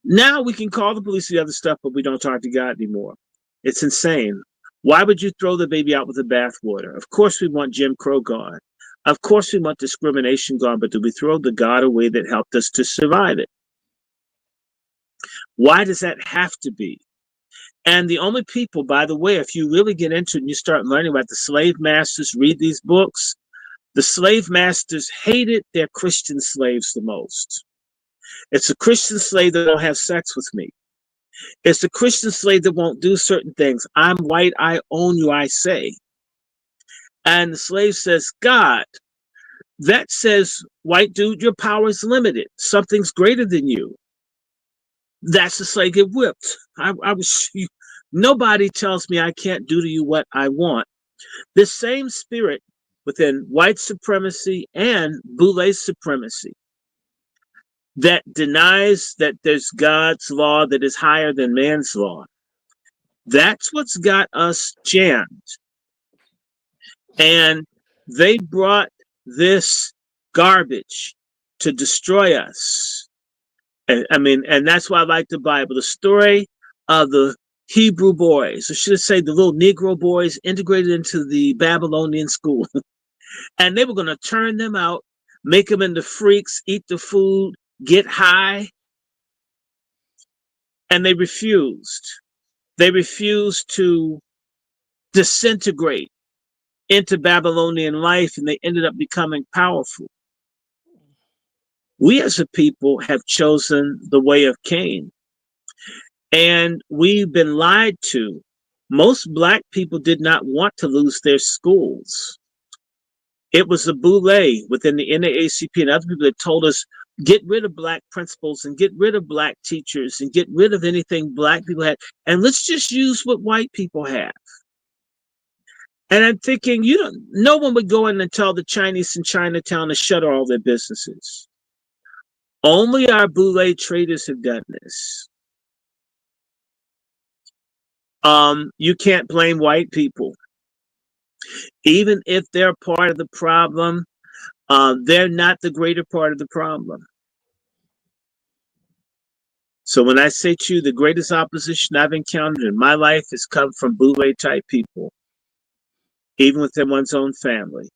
Now we can call the police and the other stuff, but we don't talk to God anymore. It's insane. Why would you throw the baby out with the bathwater? Of course we want Jim Crow gone. Of course we want discrimination gone, but do we throw the God away that helped us to survive it? Why does that have to be? And the only people, by the way, if you really get into it and you start learning about the slave masters, read these books, the slave masters hated their Christian slaves the most. It's a Christian slave that won't have sex with me. It's the Christian slave that won't do certain things. I'm white, I own you, I say. And the slave says, God, that says, white dude, your power is limited. Something's greater than you. That's the slave get whipped. I was nobody tells me I can't do to you what I want. This same spirit within white supremacy and Boulee supremacy that denies that there's God's law that is higher than man's law. That's what's got us jammed. And they brought this garbage to destroy us. And that's why I like the Bible. The story of the Hebrew boys, or should I say the little Negro boys integrated into the Babylonian school. And they were going to turn them out, make them into freaks, eat the food, get high. And they refused. They refused to disintegrate into Babylonian life, and they ended up becoming powerful. We as a people have chosen the way of Cain, and we've been lied to. Most Black people did not want to lose their schools. It was the Boulee within the NAACP and other people that told us, get rid of Black principals and get rid of Black teachers and get rid of anything Black people had, and let's just use what white people have. And I'm thinking, no one would go in and tell the Chinese in Chinatown to shutter all their businesses. Only our Boulee traders have done this. You can't blame white people. Even if they're part of the problem, they're not the greater part of the problem. So when I say to you, the greatest opposition I've encountered in my life has come from Boulee type people, even within one's own family.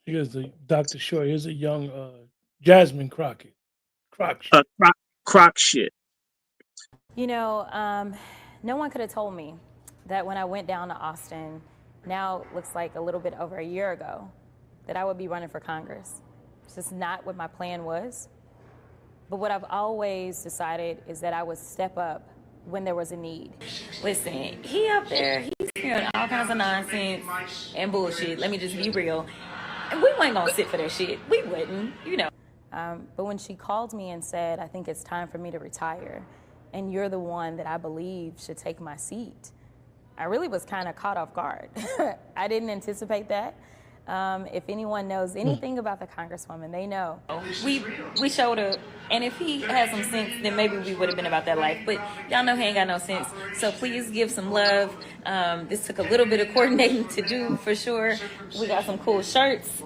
Here's the Dr. Short. Here's a young Jasmine Crockett. Croc shit. No one could have told me that when I went down to Austin, now looks like a little bit over a year ago, that I would be running for Congress. It's just not what my plan was. But what I've always decided is that I would step up when there was a need. Listen, he up there, he's hearing all kinds of nonsense and bullshit. Let me just be real. And we weren't gonna sit for that shit. We wouldn't, But when she called me and said, I think it's time for me to retire, and you're the one that I believe should take my seat, I really was kind of caught off guard. I didn't anticipate that. If anyone knows anything about the Congresswoman, they know. We showed up, and if he had some sense, then maybe we would have been about that life. But y'all know he ain't got no sense. So please give some love. This took a little bit of coordinating to do, for sure. We got some cool shirts.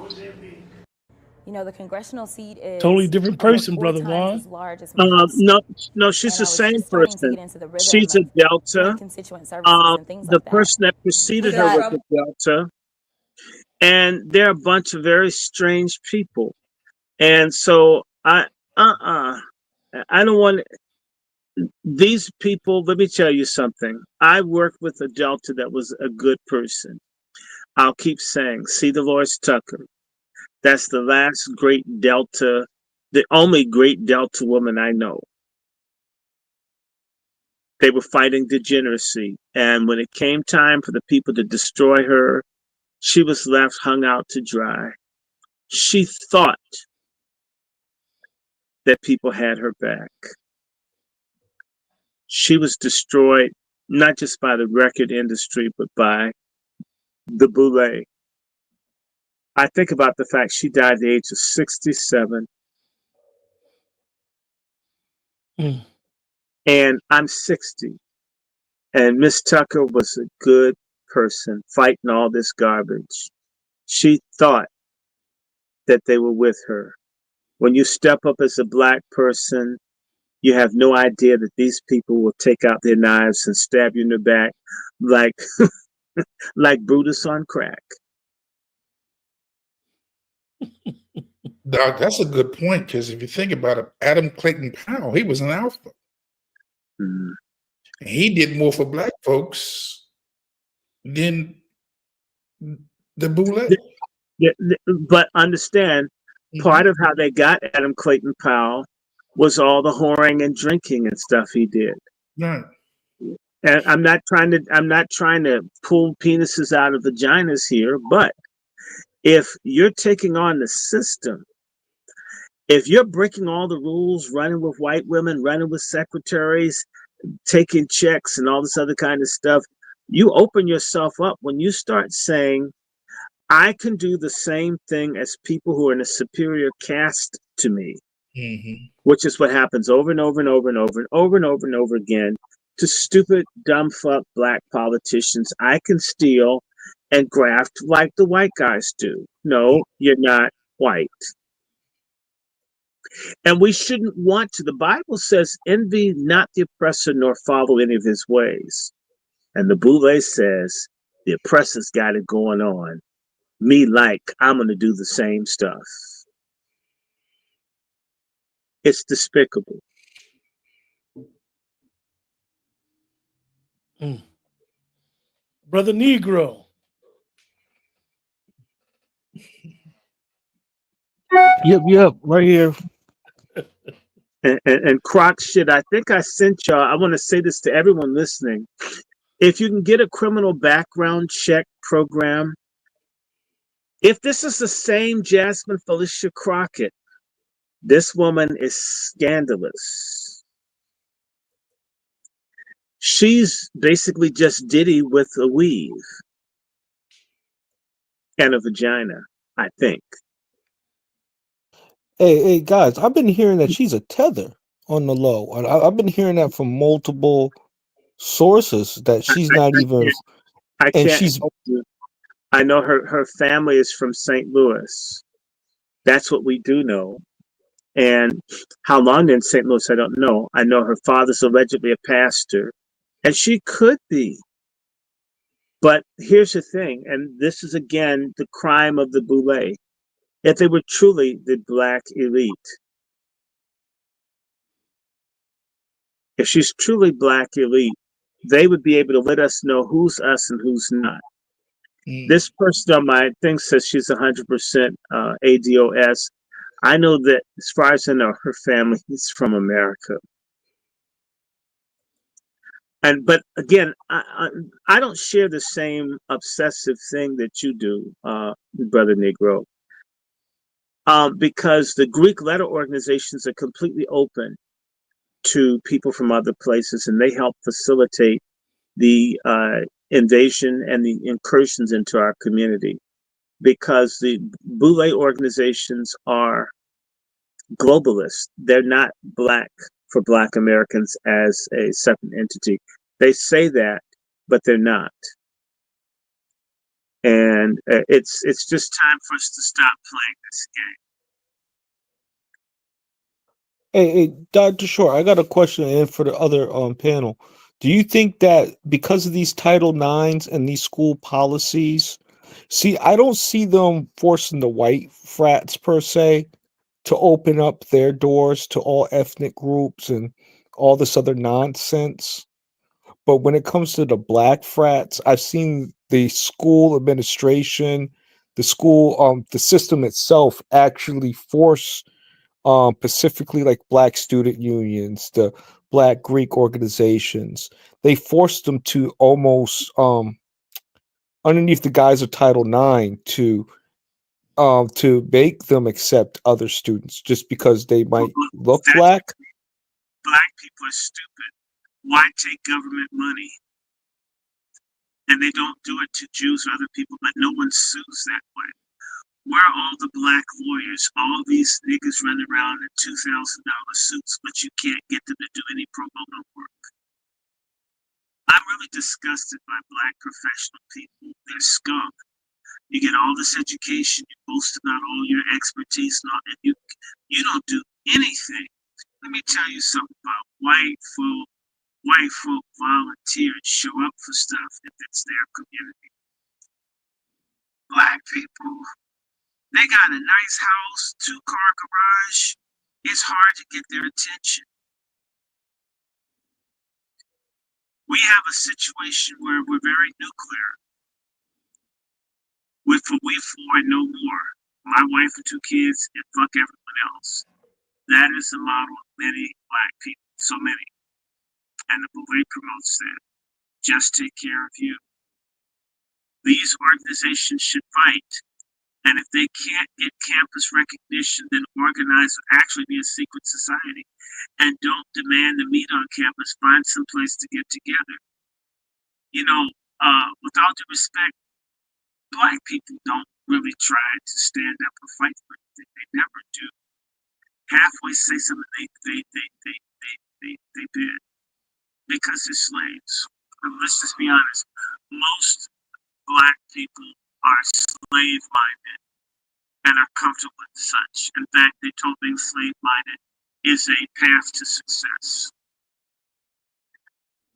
The congressional seat is totally different person, Brother Juan. As large as no, she's the same person. She's a Delta. The person that preceded her was a Delta. And they're a bunch of very strange people. And so I don't want these people. Let me tell you something. I worked with a Delta that was a good person. I'll keep saying, see Dolores Tucker. That's the last great Delta, the only great Delta woman I know. They were fighting degeneracy. And when it came time for the people to destroy her, she was left hung out to dry. She thought that people had her back. She was destroyed, not just by the record industry, but by the Boulee. I think about the fact she died at the age of 67. And I'm 60. And Miss Tucker was a good person fighting all this garbage. She thought that they were with her. When you step up as a Black person, you have no idea that these people will take out their knives and stab you in the back like like Brutus on crack. Doc, that's a good point, because if you think about it, Adam Clayton Powell, he was an alpha. Mm. He did more for Black folks than the Boulee. But understand, part of how they got Adam Clayton Powell was all the whoring and drinking and stuff he did. Right. And I'm not trying to pull penises out of vaginas here, but if you're taking on the system, If you're breaking all the rules, running with white women, running with secretaries, taking checks and all this other kind of stuff, you open yourself up when you start saying, I can do the same thing as people who are in a superior caste to me, which is what happens over and over and over and over and over and over and over again to stupid, dumb fuck black politicians. I can steal and graft like the white guys do. No, you're not white. And we shouldn't want to. The Bible says, envy not the oppressor nor follow any of his ways. And the Boulee says, the oppressor's got it going on. Me like, I'm going to do the same stuff. It's despicable. Brother Negro. Yep, right here. And crock shit, I think I sent y'all, I want to say this to everyone listening. If you can get a criminal background check program, if this is the same Jasmine Felicia Crockett, this woman is scandalous. She's basically just Diddy with a weave and a vagina, I think. Hey, guys, I've been hearing that she's a tether on the low. And I've been hearing that from multiple sources that she's not even, I and can't she's, help you. I know her family is from St. Louis. That's what we do know. And how long in St. Louis, I don't know. I know her father's allegedly a pastor, and she could be. But here's the thing, and this is again the crime of the Boulee. If they were truly the black elite, if she's truly black elite, they would be able to let us know who's us and who's not. This person on my thing says she's 100% ADOS. I know that, as far as I know, her family is from America. But again, I don't share the same obsessive thing that you do, Brother Negro, because the Greek letter organizations are completely open to people from other places, and they help facilitate the invasion and the incursions into our community, because the Boulee organizations are globalist. They're not black for black Americans as a separate entity. They say that, but they're not. And it's just time for us to stop playing this game. hey, Dr. Short, I got a question in for the other panel. Do you think that because of these Title IXs and these school policies, see, I don't see them forcing the white frats per se to open up their doors to all ethnic groups and all this other nonsense. But when it comes to the black frats, I've seen the school administration, the system itself actually force specifically like black student unions, the black Greek organizations, they forced them to almost underneath the guise of Title IX to make them accept other students just because they might look black. Black people are stupid. Why take government money? And they don't do it to Jews or other people, but no one sues that way. Where are all the black lawyers? All these niggas running around in $2,000 suits, but you can't get them to do any pro bono work. I'm really disgusted by black professional people. They're scum. You get all this education, you boast about all your expertise, and you don't do anything. Let me tell you something about white folk. White folk volunteer and show up for stuff if it's their community. Black people, they got a nice house, 2-car garage. It's hard to get their attention. We have a situation where we're very nuclear. With we four and no more. My wife and 2 kids and fuck everyone else. That is the model of many black people, so many. And the Boulee promotes that. Just take care of you. These organizations should fight And if they can't get campus recognition, then organize or actually be a secret society. And don't demand to meet on campus, find some place to get together. You know, with all due respect, Black people don't really try to stand up or fight for anything. They never do. Halfway say something they did because they're slaves. And let's just be honest. Most Black people are slave minded and are comfortable with such. In fact, they told being slave minded is a path to success.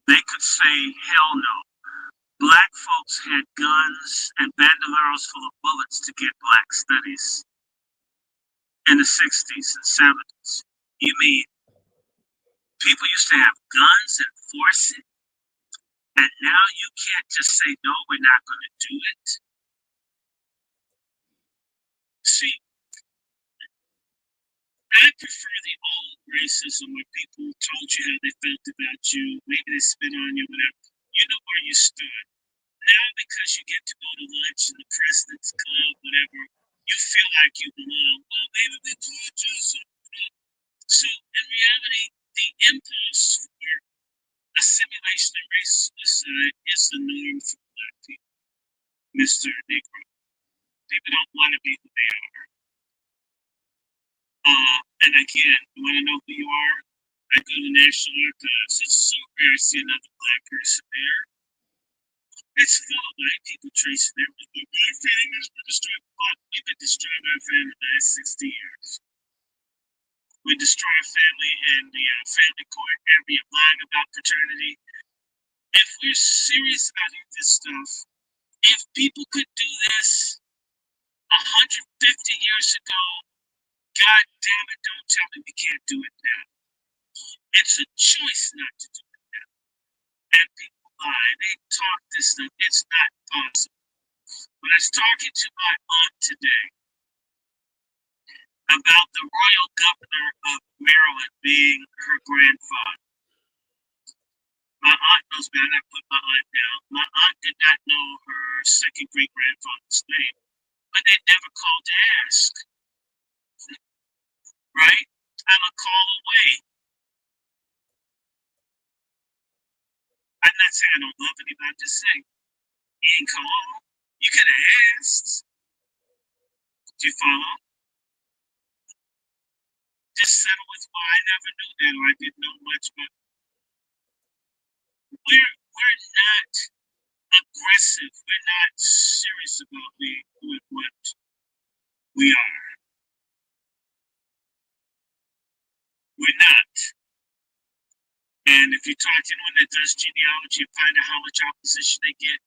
They could say, hell no. Black folks had guns and bandoleros full of bullets to get Black studies in the 60s and 70s. You mean people used to have guns and force it? And now you can't just say, no, we're not going to do it? See, I prefer the old racism where people told you how they felt about you. Maybe they spit on you, whatever. You know where you stood. Now, because you get to go to lunch in the President's Club, whatever, you feel like you belong. Well, maybe we could just. So, in reality, the impulse for assimilation and race suicide is the norm for Black people, Mr. Negro. People don't want to be who they are. And again, you want to know who you are? I go to National Archives. It's so rare to see another Black person there. It's full of White people tracing their Black families were destroyed. We've been destroyed by our family the last 60 years. We destroy our family in the family court, and we are lying about fraternity. If we're serious about this stuff, if people could do this 150 years ago, God damn it, don't tell me we can't do it now. It's a choice not to do it now. And people lie, they talk this stuff, it's not possible. When I was talking to my aunt today about the royal governor of Maryland being her grandfather, my aunt knows me, I put my aunt down. My aunt did not know her second great grandfather's name, but they never called to ask. Right? I'm a call away. I'm not saying I don't love anybody, I'm just saying, you ain't call. You could have asked. Do you follow? Just settle with, well, I never knew that or I didn't know much, but we're not aggressive. We're not serious about being what we are. We're not. And if you talk to anyone that does genealogy and find out how much opposition they get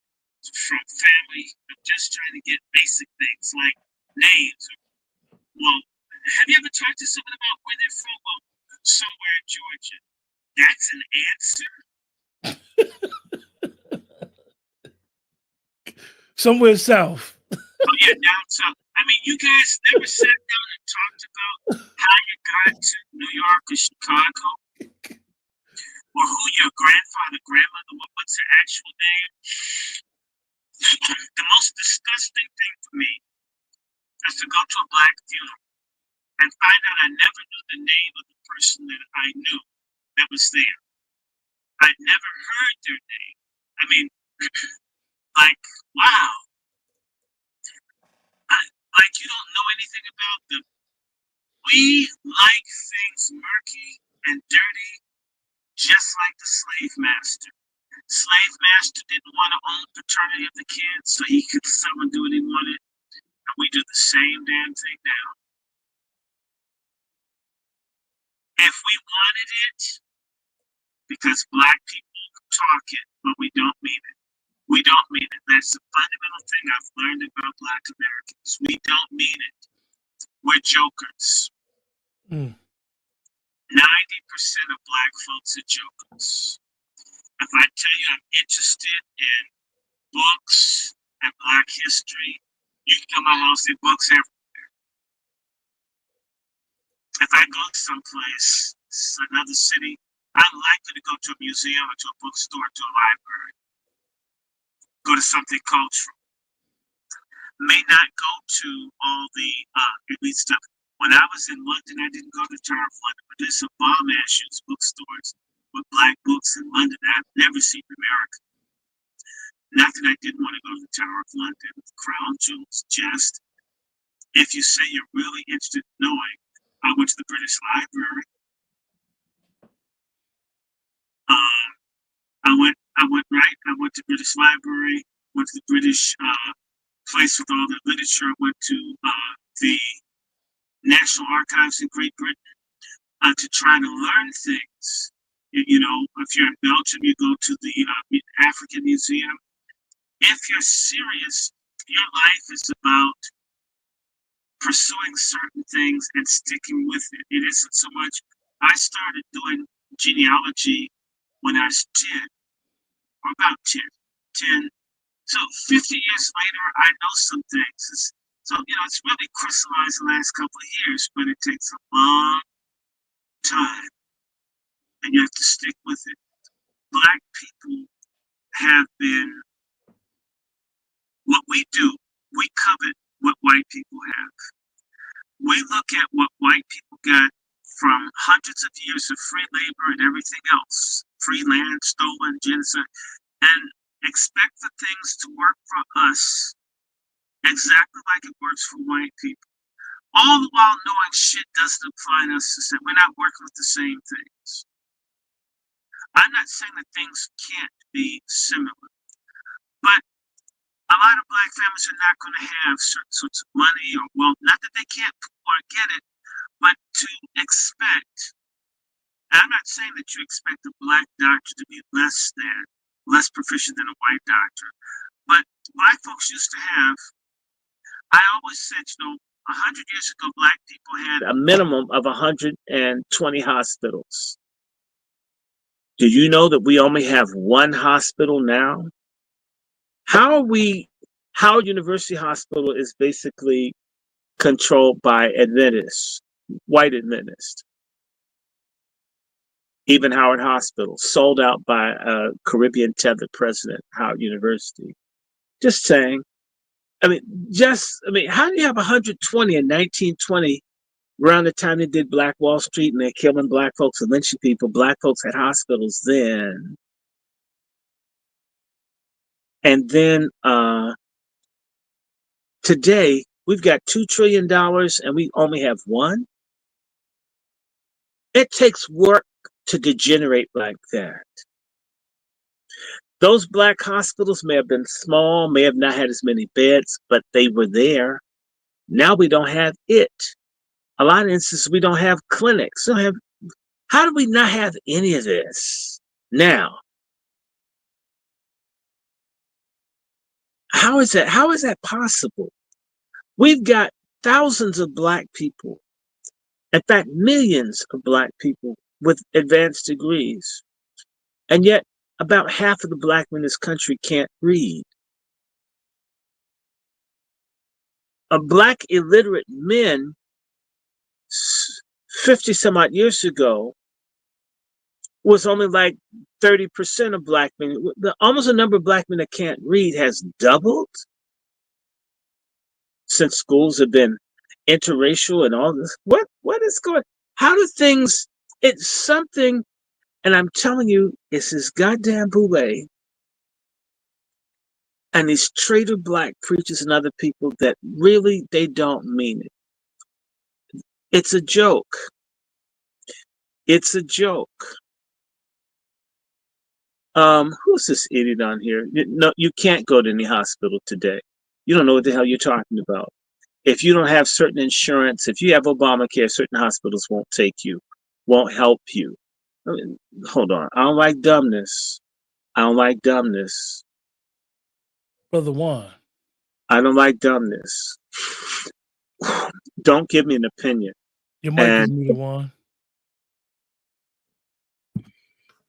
from family, of just trying to get basic things like names. Well, have you ever talked to someone about where they're from? Well, somewhere in Georgia. That's an answer. Somewhere south. Oh yeah, down south. I mean, you guys never sat down and talked about how you got to New York or Chicago, or who your grandfather, grandmother, what's their actual name. The most disgusting thing for me is to go to a Black funeral and find out I never knew the name of the person that I knew that was there. I'd never heard their name. I mean, like, wow. Like you don't know anything about them. We like things murky and dirty, just like the slave master. Slave master didn't want to own paternity of the kids, so he could sell and do what he wanted. And we do the same damn thing now. If we wanted it, because Black people talk it, but we don't mean it. We don't mean it. That's the fundamental thing I've learned about Black Americans. We don't mean it. We're jokers. 90% of Black folks are jokers. If I tell you I'm interested in books and Black history, you can come to my house and books everywhere. If I go someplace, another city, I'm likely to go to a museum or to a bookstore, to a library, go to something cultural. may not go to all the elite stuff. When I was in London, I didn't go to the Tower of London, but there's some bomb-ass bookstores with black books in London that I've never seen in America. Not that I didn't want to go to the Tower of London, Crown Jewels, just if you say you're really interested in knowing, I went to the British Library. I went to British Library, went to the British place with all the literature. I went to the National Archives in Great Britain to try to learn things. You know, if you're in Belgium, you go to the African Museum. If you're serious, your life is about pursuing certain things and sticking with it. It isn't so much. I started doing genealogy when I was 10, or about 10. So 50 years later, I know some things. So, you know, it's really crystallized the last couple of years, but it takes a long time, and you have to stick with it. Black people have been, what we do, we covet what white people have. We look at what white people got from hundreds of years of free labor and everything else, free land, stolen, genocide, and expect the things to work for us exactly like it works for white people. All the while knowing shit doesn't apply to us the same. We're not working with the same things. I'm not saying that things can't be similar, but a lot of black families are not going to have certain sorts of money or wealth. Not that they can't or get it, but to expect. And I'm not saying that you expect a black doctor to be less proficient than a white doctor, but black folks used to have. I always said, you know, 100 years ago, black people had a minimum of 120 hospitals. Do you know that we only have one hospital now? Howard University Hospital is basically controlled by Adventists, white Adventists. Even Howard Hospital, sold out by a Caribbean tethered president, Howard University. Just saying. How do you have 120 in 1920, around the time they did Black Wall Street and they're killing black folks and lynching people? Black folks had hospitals then. And then today, we've got $2 trillion and we only have one. It takes work to degenerate like that. Those black hospitals may have been small, may have not had as many beds, but they were there. Now we don't have it. A lot of instances, we don't have clinics. How do we not have any of this now? How is that possible? We've got thousands of black people, in fact, millions of black people with advanced degrees. And yet, about half of the black men in this country can't read. Black illiterate men, 50 some odd years ago, was only like 30% of black men. Almost the number of black men that can't read has doubled since schools have been interracial and all this. What is going? How do things? It's something, and I'm telling you, it's this goddamn Boulee and these traitor black preachers and other people that really they don't mean it. It's a joke. It's a joke. Who's this idiot on here? No, you can't go to any hospital today. You don't know what the hell you're talking about. If you don't have certain insurance, if you have Obamacare, certain hospitals won't take you, won't help you. I mean, hold on. I don't like dumbness. I don't like dumbness. Brother Juan. I don't like dumbness. Don't give me an opinion. Your mic is muted, Juan.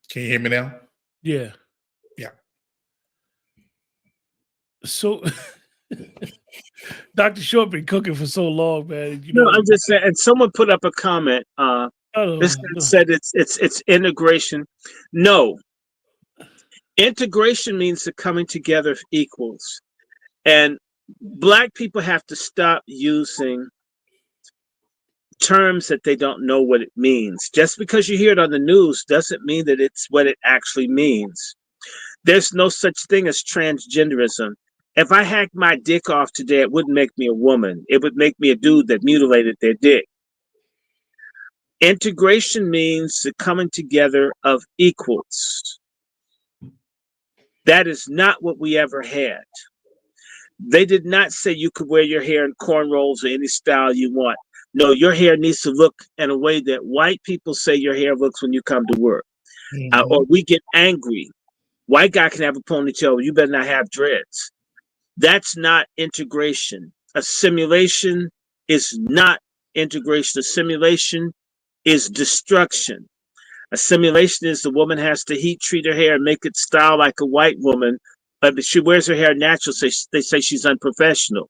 Can you hear me now? Yeah. Yeah. So, Dr. Short been cooking for so long, man. You know, No, I'm just saying. And someone put up a comment. This said it's integration. No, integration means the coming together of equals. And Black people have to stop using terms that they don't know what it means. Just because you hear it on the news doesn't mean that it's what it actually means. There's no such thing as transgenderism. If I hacked my dick off today, it wouldn't make me a woman. It would make me a dude that mutilated their dick. Integration means the coming together of equals. That is not what we ever had. They did not say you could wear your hair in cornrows or any style you want. No, your hair needs to look in a way that white people say your hair looks when you come to work. Or we get angry. White guy can have a ponytail, you better not have dreads. That's not integration. Assimilation is not integration. Assimilation is destruction. Assimilation is the woman has to heat treat her hair and make it style like a white woman, but if she wears her hair natural, they say she's unprofessional.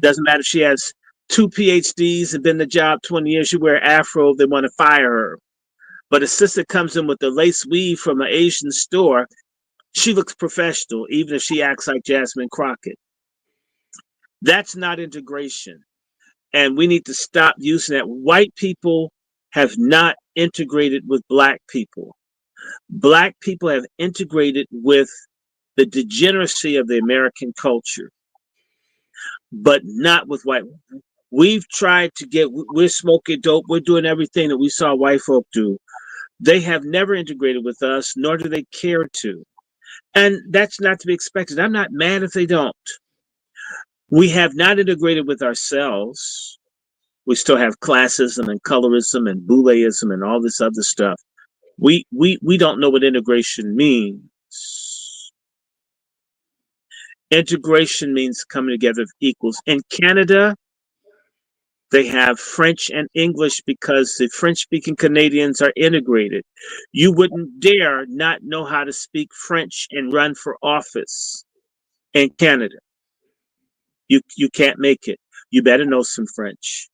Doesn't matter if she has 2 PhDs and been in the job 20 years, she wear afro, they want to fire her. But a sister comes in with the lace weave from an Asian store, she looks professional, even if she acts like Jasmine Crockett. That's not integration. And we need to stop using that. White people have not integrated with black people. Black people have integrated with the degeneracy of the American culture, but not with white. We've tried to we're smoking dope, we're doing everything that we saw white folk do. They have never integrated with us, nor do they care to. And that's not to be expected. I'm not mad if they don't. We have not integrated with ourselves. We still have classism and colorism and Bouleeism and all this other stuff. We don't know what integration means. Integration means coming together of equals. In Canada, they have French and English because the French-speaking Canadians are integrated. You wouldn't dare not know how to speak French and run for office in Canada. You can't make it. You better know some French.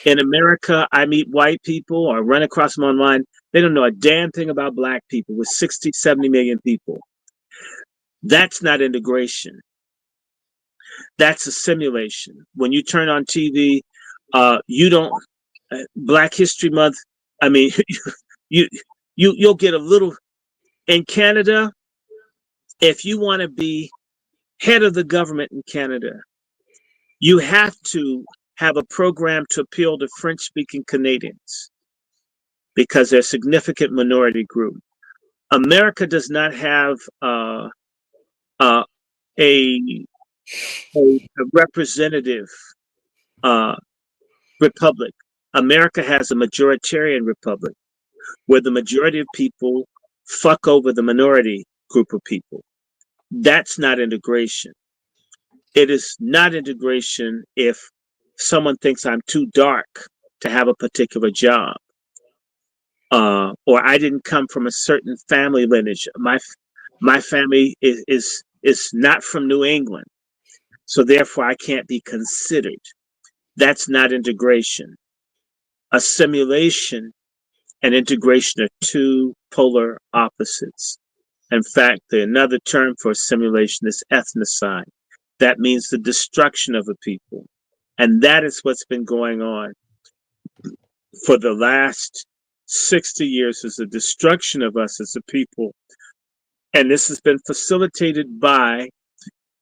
In America, I meet white people or run across them online. They don't know a damn thing about black people with 60, 70 million people. That's not integration. That's assimilation. When you turn on TV, you don't, Black History Month, I mean, you'll get a little, in Canada, if you want to be head of the government in Canada, you have to have a program to appeal to French-speaking Canadians because they're a significant minority group. America does not have a representative republic. America has a majoritarian republic where the majority of people fuck over the minority group of people. That's not integration. It is not integration if someone thinks I'm too dark to have a particular job, or I didn't come from a certain family lineage. My family is not from New England, so therefore I can't be considered. That's not integration. Assimilation and integration are two polar opposites. In fact, another term for assimilation is ethnocide. That means the destruction of a people. And that is what's been going on for the last 60 years, is the destruction of us as a people. And this has been facilitated by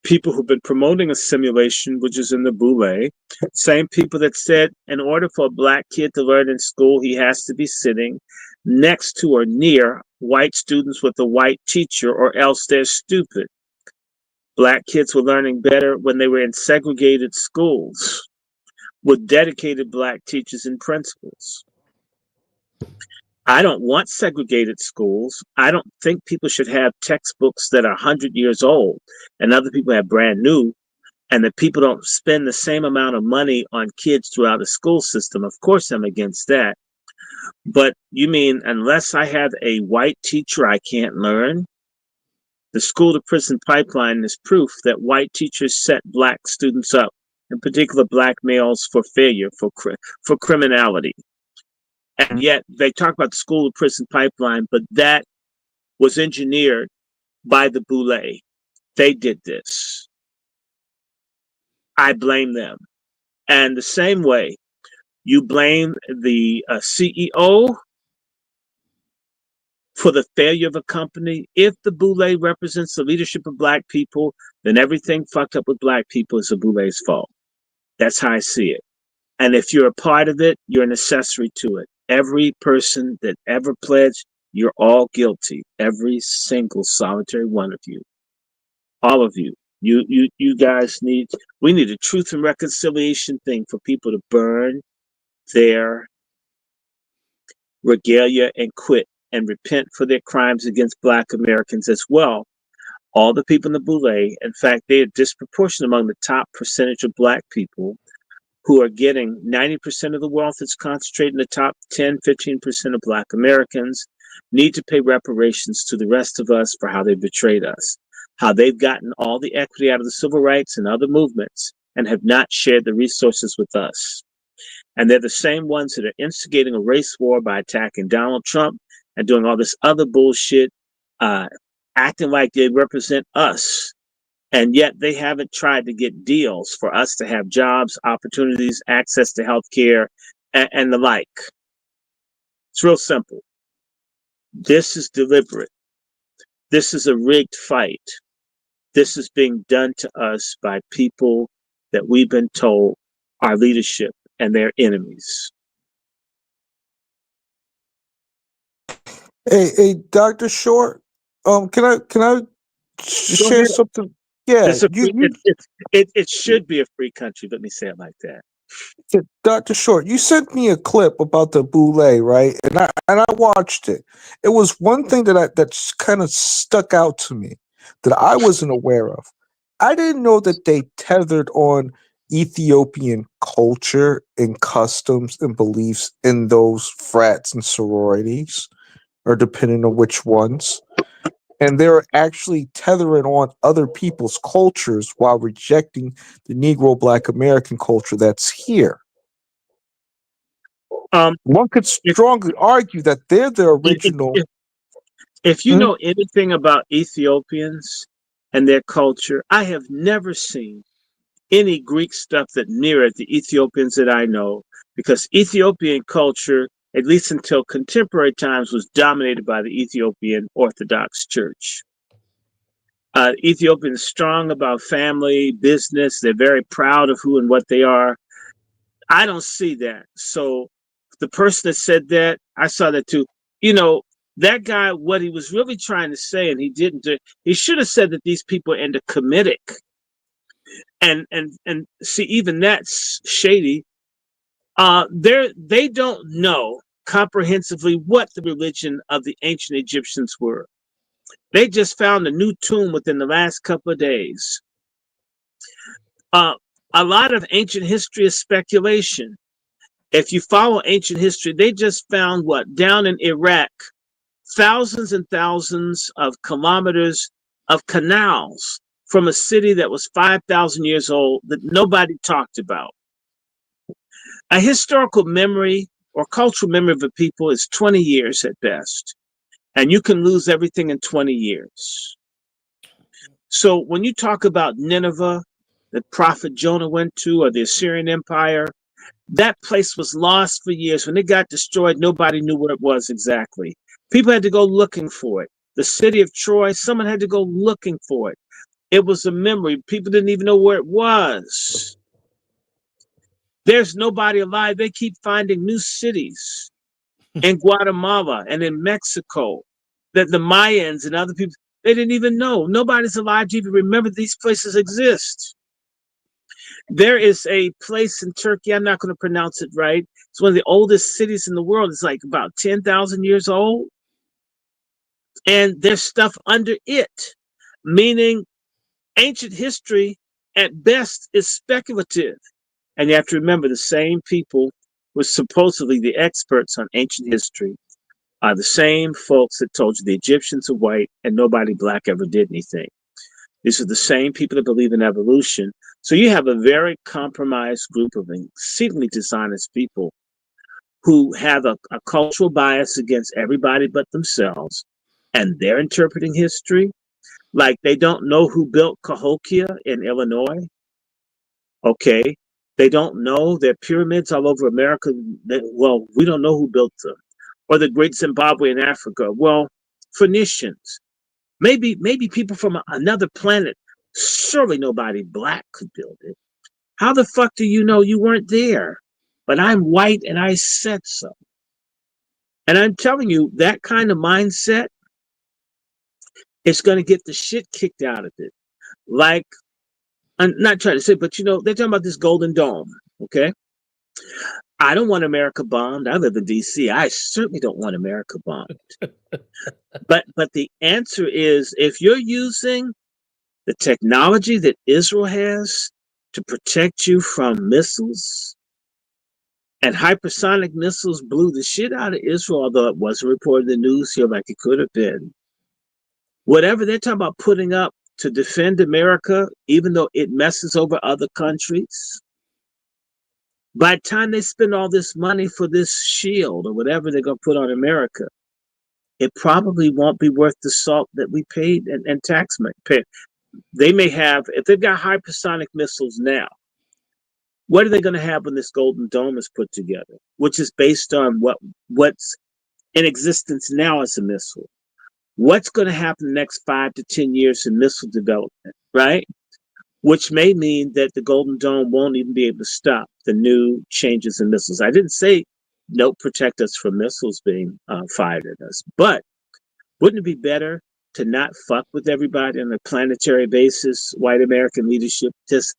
people who've been promoting assimilation, which is in the Boulee. Same people that said in order for a black kid to learn in school, he has to be sitting next to or near white students with a white teacher, or else they're stupid. Black kids were learning better when they were in segregated schools with dedicated black teachers and principals. I don't want segregated schools. I don't think people should have textbooks that are 100 years old and other people have brand new, and that people don't spend the same amount of money on kids throughout the school system. Of course, I'm against that. But you mean unless I have a white teacher, I can't learn? The school to prison pipeline is proof that white teachers set black students up, in particular black males, for failure, for criminality. And yet they talk about the school to prison pipeline, but that was engineered by the Boulee. They did this. I blame them. And the same way, you blame the CEO for the failure of a company. If the Boulee represents the leadership of black people, then everything fucked up with black people is the Boulee's fault. That's how I see it. And if you're a part of it, you're an accessory to it. Every person that ever pledged, you're all guilty. Every single solitary one of you. All of you. You guys we need a truth and reconciliation thing for people to burn their regalia and quit and repent for their crimes against black Americans as well. All the people in the Boulee, in fact, they are disproportionate among the top percentage of black people who are getting 90% of the wealth that's concentrated in the top 10, 15% of black Americans, need to pay reparations to the rest of us for how they betrayed us, how they've gotten all the equity out of the civil rights and other movements and have not shared the resources with us. And they're the same ones that are instigating a race war by attacking Donald Trump and doing all this other bullshit, acting like they represent us. And yet they haven't tried to get deals for us to have jobs, opportunities, access to health care, and the like. It's real simple. This is deliberate. This is a rigged fight. This is being done to us by people that we've been told are leadership and their enemies. Hey, Dr. Short, can I share something? Yeah, It should be a free country. Let me say it like that. Dr. Short, you sent me a clip about the Boulee, right? And I watched it. It was one thing that kind of stuck out to me that I wasn't aware of. I didn't know that they tethered on Ethiopian culture and customs and beliefs in those frats and sororities, or depending on which ones. And they're actually tethering on other people's cultures while rejecting the Negro Black American culture that's here. One could strongly argue that they're the original. If you know anything about Ethiopians and their culture, I have never seen any Greek stuff that mirrored the Ethiopians that I know, because Ethiopian culture, at least until contemporary times, was dominated by the Ethiopian Orthodox Church. Ethiopians strong about family, business. They're very proud of who and what they are. I don't see that. So the person that said that, I saw that too. You know, that guy, what he was really trying to say, and he didn't do, he should have said that these people are endocomitic. And see, even that's shady. They don't know comprehensively what the religion of the ancient Egyptians were. They just found a new tomb within the last couple of days. A lot of ancient history is speculation. If you follow ancient history, they just found what down in Iraq, thousands and thousands of kilometers of canals from a city that was 5,000 years old that nobody talked about. A historical memory or cultural memory of a people is 20 years at best, and you can lose everything in 20 years. So when you talk about Nineveh, the prophet Jonah went to, or the Assyrian Empire, that place was lost for years. When it got destroyed, nobody knew where it was exactly. People had to go looking for it. The city of Troy, someone had to go looking for it. It was a memory. People didn't even know where it was. There's nobody alive. They keep finding new cities in Guatemala and in Mexico that the Mayans and other people, they didn't even know. Nobody's alive to even remember these places exist. There is a place in Turkey, I'm not going to pronounce it right. It's one of the oldest cities in the world. It's like about 10,000 years old. And there's stuff under it, meaning ancient history at best is speculative. And you have to remember the same people who were supposedly the experts on ancient history are the same folks that told you the Egyptians are white and nobody black ever did anything. These are the same people that believe in evolution. So you have a very compromised group of exceedingly dishonest people who have a cultural bias against everybody but themselves. And they're interpreting history like they don't know who built Cahokia in Illinois Okay. They don't know there are pyramids all over America. Well, we don't know who built them. Or the Great Zimbabwe in Africa. Well, Phoenicians. Maybe people from another planet. Surely nobody black could build it. How the fuck do you know you weren't there? But I'm white and I said so. And I'm telling you, that kind of mindset is going to get the shit kicked out of it. Like, I'm not trying to say, but they're talking about this Golden Dome. Okay. I don't want America bombed. I live in DC. I certainly don't want America bombed. But the answer is, if you're using the technology that Israel has to protect you from missiles, and hypersonic missiles blew the shit out of Israel, although it wasn't reported in the news here like it could have been. Whatever they're talking about putting up to defend America, even though it messes over other countries, by the time they spend all this money for this shield or whatever they're going to put on America, it probably won't be worth the salt that we paid and tax money. They may have, if they've got hypersonic missiles now, what are they going to have when this Golden Dome is put together, which is based on what's in existence now as a missile? What's going to happen in the next 5 to 10 years in missile development, right? Which may mean that the Golden Dome won't even be able to stop the new changes in missiles. I didn't say don't protect us from missiles being fired at us, but wouldn't it be better to not fuck with everybody on a planetary basis, white American leadership, just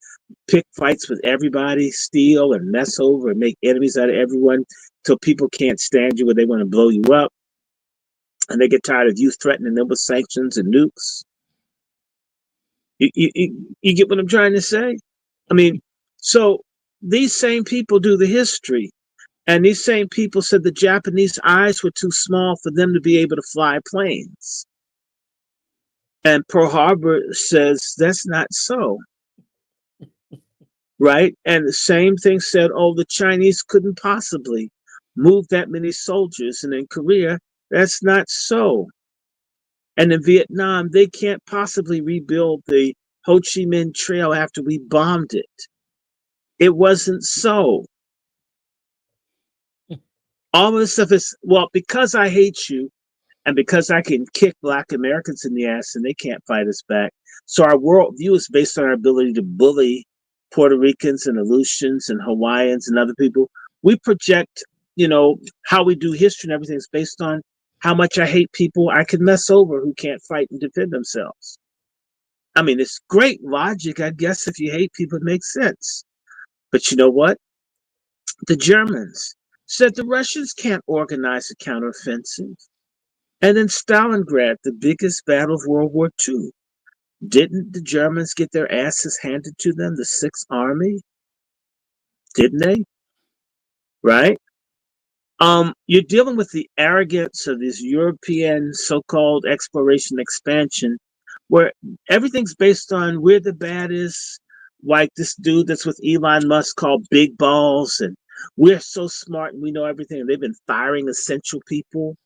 pick fights with everybody, steal and mess over and make enemies out of everyone till people can't stand you where they want to blow you up and they get tired of you threatening them with sanctions and nukes? You get what I'm trying to say? I mean, so these same people do the history, and these same people said the Japanese eyes were too small for them to be able to fly planes. And Pearl Harbor says that's not so, right? And the same thing said, oh, the Chinese couldn't possibly move that many soldiers. And in Korea, that's not so. And in Vietnam, they can't possibly rebuild the Ho Chi Minh Trail after we bombed it. It wasn't so. All of this stuff is, well, because I hate you and because I can kick Black Americans in the ass and they can't fight us back. So our worldview is based on our ability to bully Puerto Ricans and Aleutians and Hawaiians and other people. We project, how we do history and everything is based on how much I hate people I can mess over who can't fight and defend themselves. I mean, it's great logic, I guess. If you hate people, it makes sense. But you know what? The Germans said the Russians can't organize a counteroffensive. And then Stalingrad, the biggest battle of World War II. Didn't the Germans get their asses handed to them, the Sixth Army? Didn't they? Right? You're dealing with the arrogance of this European so-called exploration expansion, where everything's based on we're the baddest, like this dude that's with Elon Musk called Big Balls, and we're so smart and we know everything. And they've been firing essential people,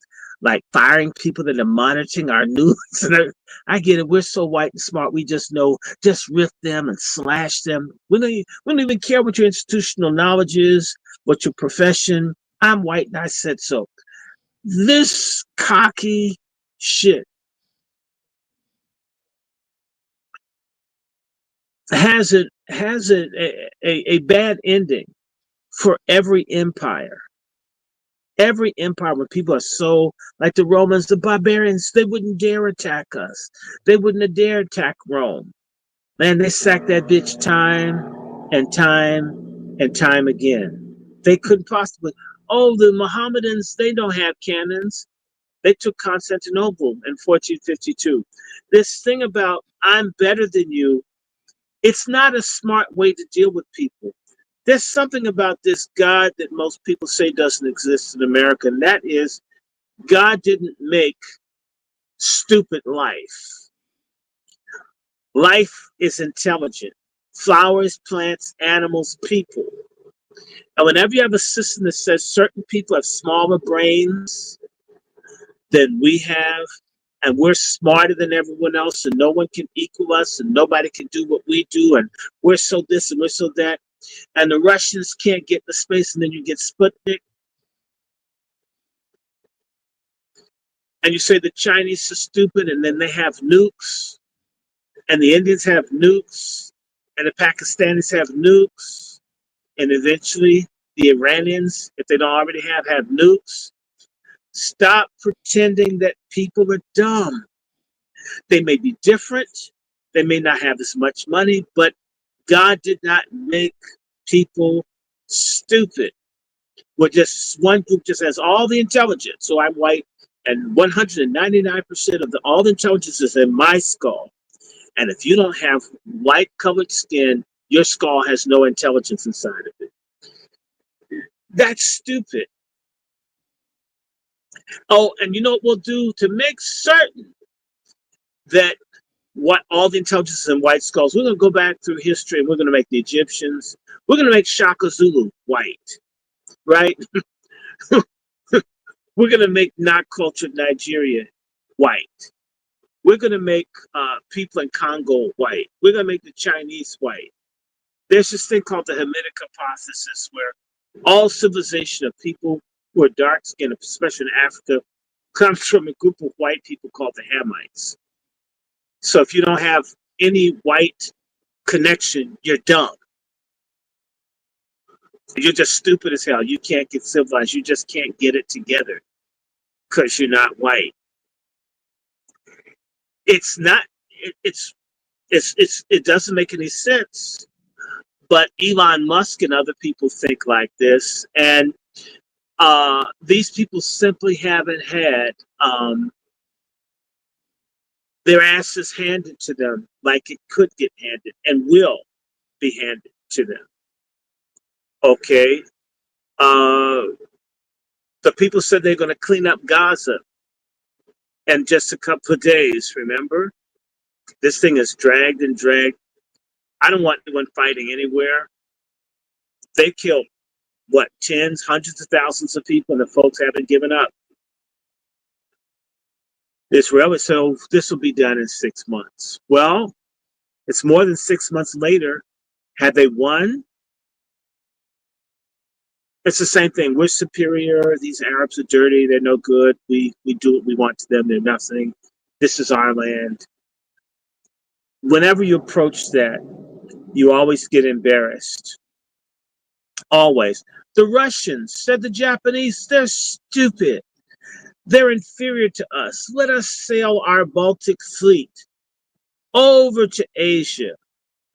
like firing people that are monitoring our news. And I get it. We're so white and smart. We just know, just rip them and slash them. We don't even care what your institutional knowledge is, what your profession. I'm white and I said so. This cocky shit has a bad ending for every empire. Every empire, when people are so like the Romans, the barbarians, they wouldn't dare attack us. They wouldn't have dared attack Rome. Man, they sacked that bitch time and time and time again. They couldn't possibly. Oh, the Mohammedans, they don't have cannons. They took Constantinople in 1452. This thing about I'm better than you, it's not a smart way to deal with people. There's something about this God that most people say doesn't exist in America, and that is God didn't make stupid life. Life is intelligent. Flowers, plants, animals, people. And whenever you have a system that says certain people have smaller brains than we have, and we're smarter than everyone else, and no one can equal us, and nobody can do what we do, and we're so this and we're so that, and the Russians can't get the space, and then you get Sputnik, and you say the Chinese are stupid, and then they have nukes, and the Indians have nukes, and the Pakistanis have nukes, and eventually the Iranians, if they don't already have nukes. Stop pretending that people are dumb. They may be different, they may not have as much money, but God did not make people stupid. We're just one group just has all the intelligence. So I'm white, and 199% of all the intelligence is in my skull. And if you don't have white colored skin, your skull has no intelligence inside of it. That's stupid. Oh, and you know what we'll do to make certain that what all the intelligence is in white skulls? We're going to go back through history, and we're going to make the Egyptians. We're going to make Shaka Zulu white, right? We're going to make not cultured Nigeria white. We're going to make people in Congo white. We're going to make the Chinese white. There's this thing called the Hamitic hypothesis, where all civilization of people who are dark skinned, especially in Africa, comes from a group of white people called the Hamites. So if you don't have any white connection, you're dumb. You're just stupid as hell. You can't get civilized. You just can't get it together because you're not white. It's not. It doesn't make any sense. But Elon Musk and other people think like this, and these people simply haven't had their asses handed to them like it could get handed and will be handed to them. Okay. The people said they're going to clean up Gaza in just a couple of days, remember? This thing is dragged and dragged. I don't want anyone fighting anywhere. They killed, what, tens, hundreds of thousands of people, and the folks haven't given up. Israel is so this will be done in 6 months. Well, it's more than 6 months later. Have they won? It's the same thing. We're superior. These Arabs are dirty. They're no good. We do what we want to them. They're nothing. This is our land. Whenever you approach that, you always get embarrassed. Always. The Russians said the Japanese, they're stupid. They're inferior to us. Let us sail our Baltic fleet over to Asia.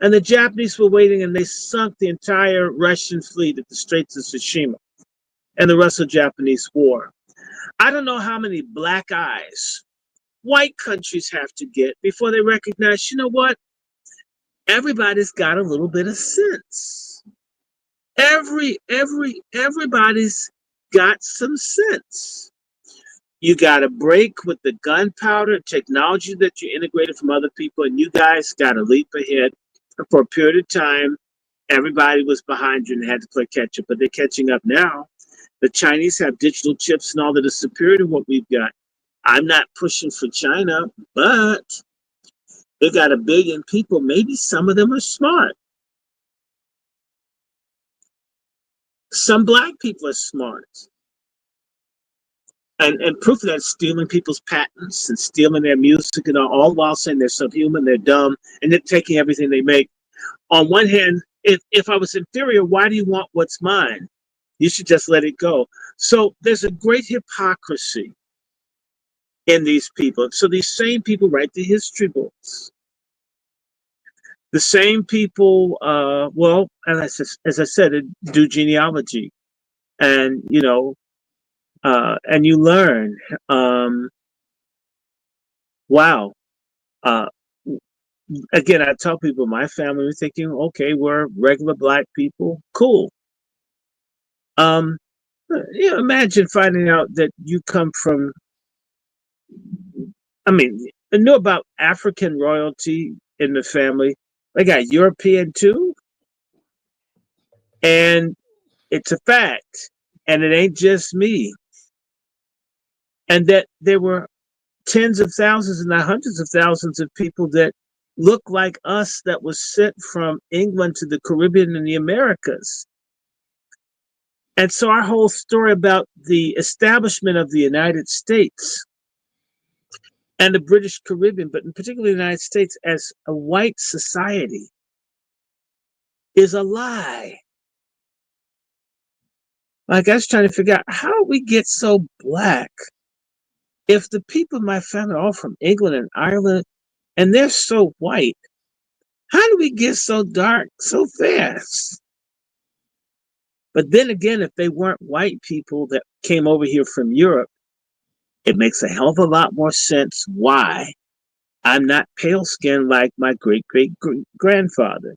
And the Japanese were waiting, and they sunk the entire Russian fleet at the Straits of Tsushima and the Russo-Japanese War. I don't know how many black eyes white countries have to get before they recognize, you know what? Everybody's got a little bit of sense. Everybody's got some sense. You got to break with the gunpowder technology that you integrated from other people, and you guys got to leap ahead. For a period of time, everybody was behind you and had to play catch up, but they're catching up now. The Chinese have digital chips and all that is superior to what we've got. I'm not pushing for China, but they got 1 billion people. Maybe some of them are smart. Some black people are smart. And proof of that is stealing people's patents and stealing their music and all while saying they're subhuman, they're dumb, and they're taking everything they make. On one hand, if I was inferior, why do you want what's mine? You should just let it go. So there's a great hypocrisy in these people. So these same people write the history books. The same people, well, as I said, do genealogy. And, you know, and you learn, wow. Again, I tell people, my family was thinking, okay, we're regular black people, cool. You know, imagine finding out that you come from, I mean, I knew about African royalty in the family. They got European too. And it's a fact. And it ain't just me. And that there were tens of thousands and not hundreds of thousands of people that look like us that was sent from England to the Caribbean and the Americas. And so our whole story about the establishment of the United States and the British Caribbean, but in particular the United States as a white society, is a lie. Like I was trying to figure out, how did we get so black? If the people in my family are all from England and Ireland and they're so white, how do we get so dark so fast? But then again, if they weren't white people that came over here from Europe, it makes a hell of a lot more sense why I'm not pale skinned like my great grandfather.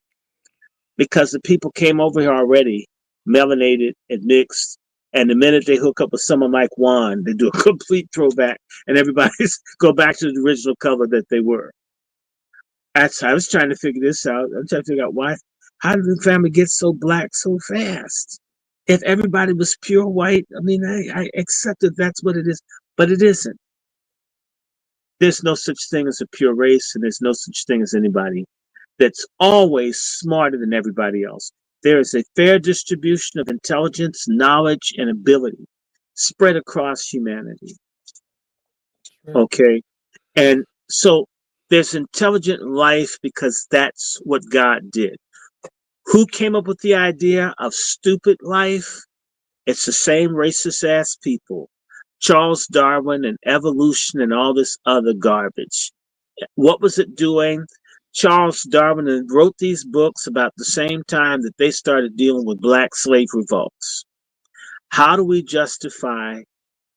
Because the people came over here already melanated and mixed. And the minute they hook up with someone like Juan, they do a complete throwback and everybody's go back to the original color that they were. I was trying to figure this out. I'm trying to figure out why, how did the family get so black so fast? If everybody was pure white, I mean, I accept that that's what it is, but it isn't. There's no such thing as a pure race, and there's no such thing as anybody that's always smarter than everybody else. There is a fair distribution of intelligence, knowledge, and ability spread across humanity. Right. Okay. And so there's intelligent life because that's what God did. Who came up with the idea of stupid life? It's the same racist ass people. Charles Darwin and evolution and all this other garbage. What was it doing? Charles Darwin wrote these books about the same time that they started dealing with black slave revolts. How do we justify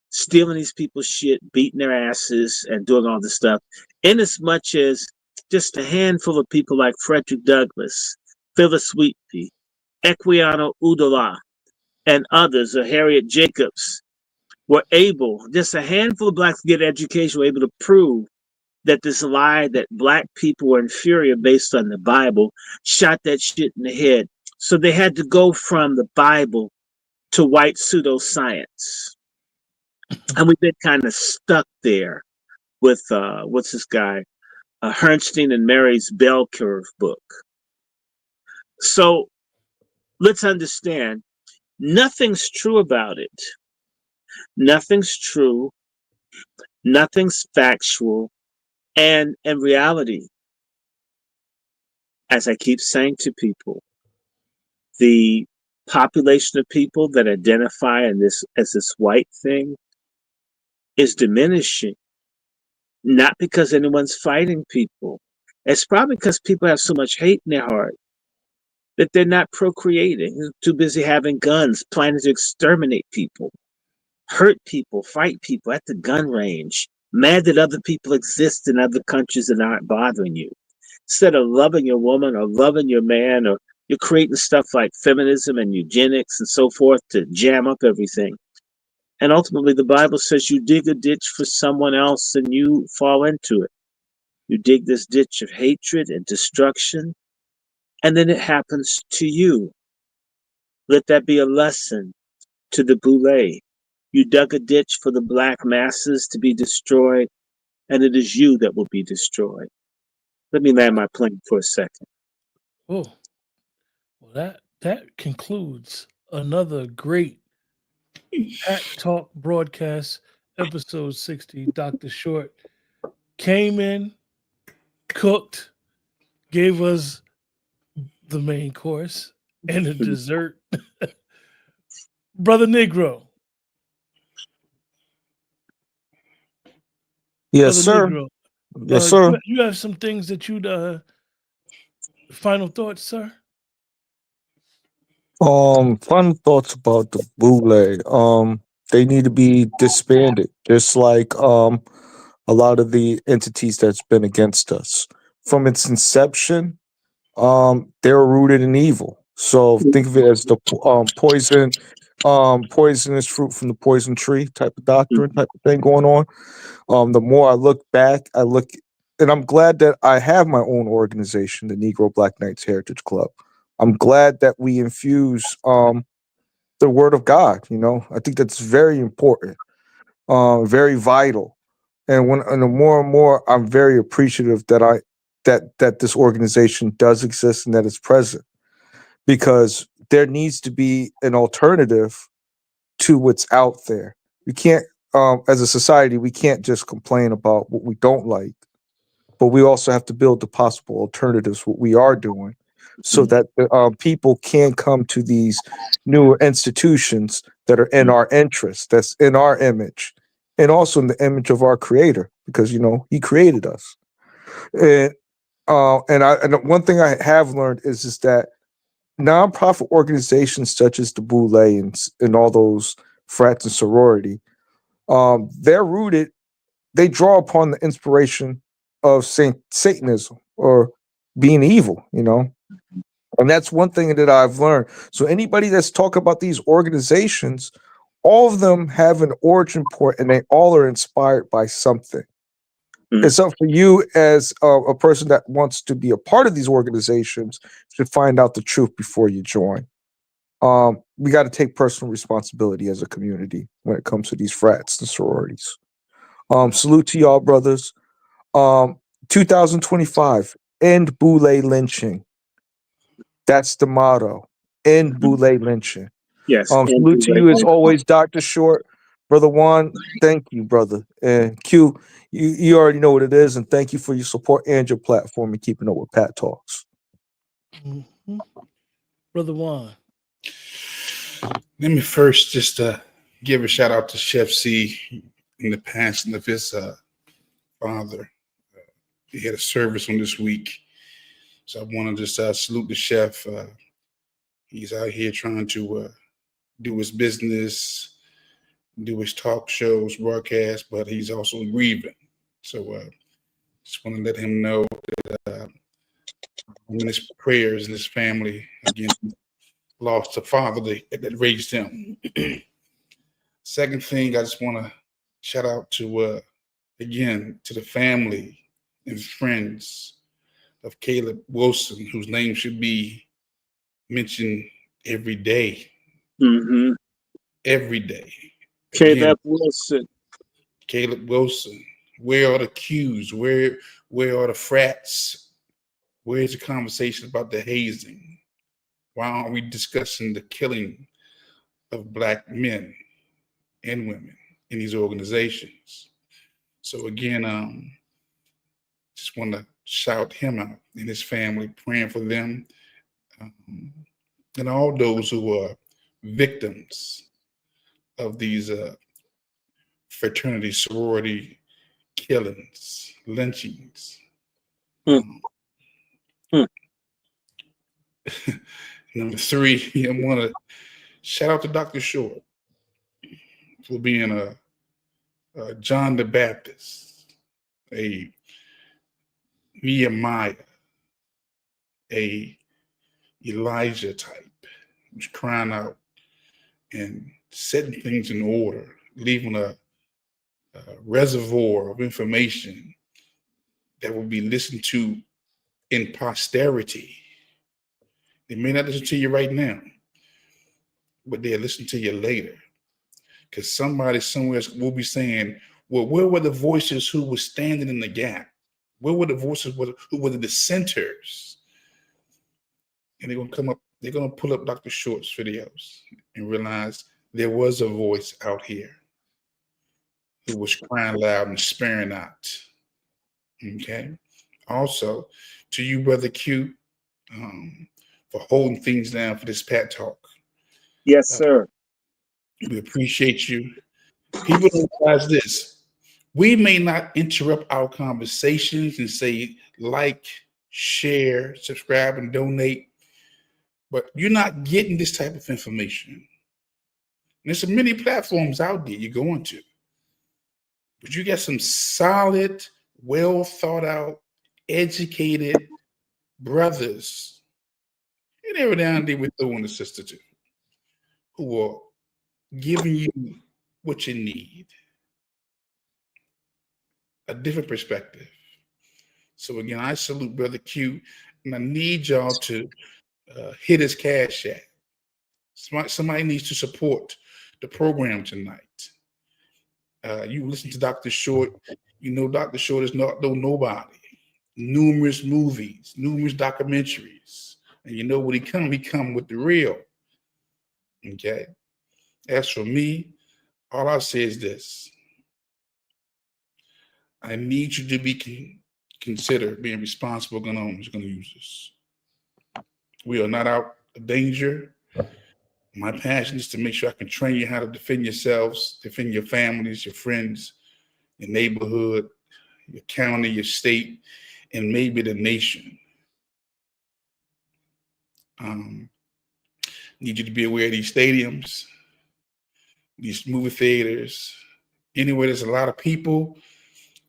stealing these people's shit, beating their asses, and doing all this stuff, inasmuch as just a handful of people like Frederick Douglass, Phyllis Wheatley, Equiano Udola, and others, or Harriet Jacobs, were able, just a handful of blacks to get education, were able to prove that this lie that black people were inferior based on the Bible shot that shit in the head. So they had to go from the Bible to white pseudoscience. And we've been kind of stuck there with, what's this guy? Herrnstein and Mary's Bell Curve book. So let's understand, nothing's true about it. Nothing's true. Nothing's factual. And in reality, as I keep saying to people, the population of people that identify in this as this white thing is diminishing. Not because anyone's fighting people. It's probably because people have so much hate in their heart that they're not procreating. They're too busy having guns, planning to exterminate people, hurt people, fight people at the gun range, mad that other people exist in other countries and aren't bothering you. Instead of loving your woman or loving your man, or you're creating stuff like feminism and eugenics and so forth to jam up everything. And ultimately, the Bible says you dig a ditch for someone else and you fall into it. You dig this ditch of hatred and destruction, and then it happens to you. Let that be a lesson to the Boulee. You dug a ditch for the black masses to be destroyed, and it is you that will be destroyed. Let me land my plane for a second. Oh, well, that concludes another great Pat Talk broadcast, episode 60. Dr. Short came in, cooked, gave us the main course and the dessert. Brother Negro. Yes, Brother sir. Negro. Yes, sir. You have some things that you'd final thoughts, sir? Fun thoughts about the Boulee. They need to be disbanded, just like a lot of the entities that's been against us. From its inception, they're rooted in evil. So think of it as the poisonous fruit from the poison tree type of doctrine type of thing going on. The more I look back, and I'm glad that I have my own organization, the Negro Black Knights Heritage Club. I'm glad that we infuse the word of God. I think that's very important, very vital. And the more and more, I'm very appreciative that this organization does exist and that it's present, because there needs to be an alternative to what's out there. You can't, as a society, we can't just complain about what we don't like, but we also have to build the possible alternatives, what we are doing, so that people can come to these newer institutions that are in our interest, that's in our image, and also in the image of our creator, because, he created us. And, and one thing I have learned is that nonprofit organizations such as the Boulee and all those frats and sorority, they're rooted. They draw upon the inspiration of Satanism or being evil, and that's one thing that I've learned. So anybody that's talking about these organizations, all of them have an origin point, and they all are inspired by something. Mm. It's up for you as a person that wants to be a part of these organizations to find out the truth before you join. We got to take personal responsibility as a community when it comes to these frats and sororities. Salute to y'all, brothers. 2025, end Boulee lynching. That's the motto. End Boulee lynching. Yes. Salute to you as always, Dr. Short. Brother Juan, thank you, brother. And Q, you already know what it is, and thank you for your support and your platform and keeping up with Pat Talks. Mhm. Brother Juan. Let me first just give a shout out to Chef C in the passing of his father. He had a service on this week. So I want to just salute the chef. He's out here trying to do his business, do his talk shows, broadcast, but he's also grieving. So just want to let him know that in his prayers and his family, again, lost a father that raised him. Second thing, I just want to shout out to, again, to the family and friends of Caleb Wilson, whose name should be mentioned every day. Mm-hmm. Every day. Caleb Wilson. Caleb Wilson. Where are the Qs? Where are the frats? Where's the conversation about the hazing? Why aren't we discussing the killing of Black men and women in these organizations? So again, just want to shout him out and his family, praying for them, and all those who are victims of these fraternity, sorority killings, lynchings. Number three, I want to shout out to Dr. Short for being a John the Baptist, a Nehemiah, a Elijah type, who's crying out and setting things in order, leaving a reservoir of information that will be listened to in posterity. They may not listen to you right now, but they'll listen to you later. Because somebody somewhere will be saying, well, where were the voices who were standing in the gap? Where were the voices who were the dissenters? And they're going to come up, they're going to pull up Dr. Short's videos and realize there was a voice out here who was crying loud and sparing not. Okay? Also, to you, Brother Q, for holding things down for this Pat Talk. Yes, sir. We appreciate you. People don't realize this. We may not interrupt our conversations and say like, share, subscribe, and donate, but you're not getting this type of information. And there's many platforms out there you're going to, but you got some solid, well thought out, educated brothers, and every now and then we throw in a sister too, who are giving you what you need, a different perspective. So again, I salute Brother Q, and I need y'all to hit his cash app. Somebody needs to support the program tonight. You listen to Dr. Short, Dr. Short is not no nobody. Numerous movies, numerous documentaries. And when he come with the real. Okay. As for me, all I say is this. I need you to be consider being responsible gun owners, gun users. We are not out of danger. My passion is to make sure I can train you how to defend yourselves, defend your families, your friends, your neighborhood, your county, your state, and maybe the nation. Need you to be aware of these stadiums, these movie theaters, anywhere there's a lot of people.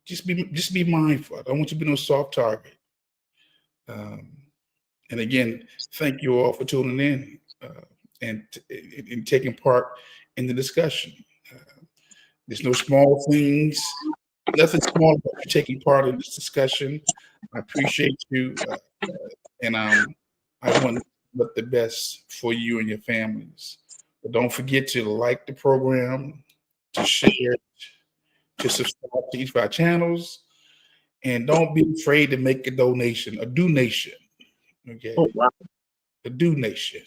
Just be mindful. I don't want you to be no soft target. And again, thank you all for tuning in and taking part in the discussion. There's no small things, nothing small about you taking part in this discussion. I appreciate you, and I want the best for you and your families. But don't forget to like the program, to share it, to subscribe to each of our channels, and don't be afraid to make a donation, a donation. Okay. Oh, wow. A donation.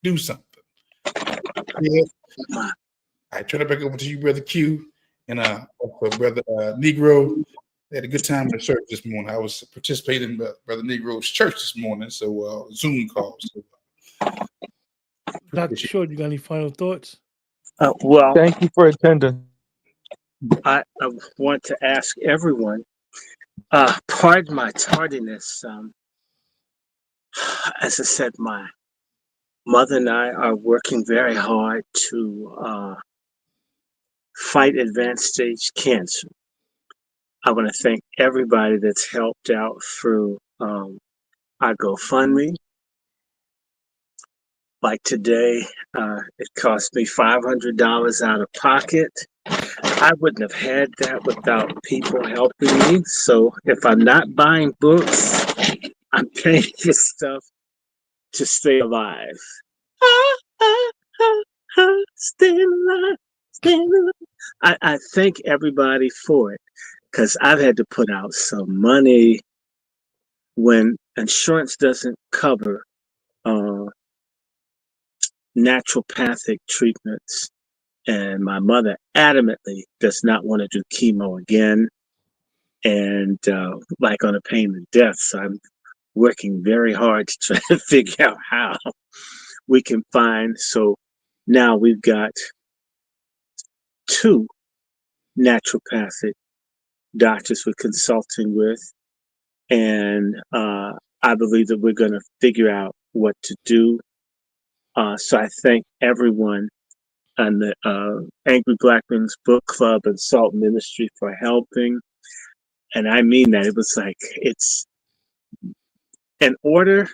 Do something. Yeah. I turn it back over to you, Brother Q, and also Brother Negro. They had a good time in the church this morning. I was participating in Brother Negro's church this morning, so Zoom calls. Dr. Short, you got any final thoughts? Well, Thank you for attending. I want to ask everyone, pardon my tardiness. As I said, my mother and I are working very hard to fight advanced stage cancer. I want to thank everybody that's helped out through our GoFundMe. Like today, it cost me $500 out of pocket. I wouldn't have had that without people helping me. So if I'm not buying books, I'm paying for stuff to stay alive. Stay alive, stay alive. I thank everybody for it because I've had to put out some money when insurance doesn't cover naturopathic treatments. And my mother adamantly does not want to do chemo again. And like on a pain of death, so I'm working very hard to try to figure out how we can find. So now we've got 2 naturopathic doctors we're consulting with. And I believe that we're going to figure out what to do. So I thank everyone and the Angry Black Men's Book Club and Salt Ministry for helping. And I mean that. It was like, it's an order.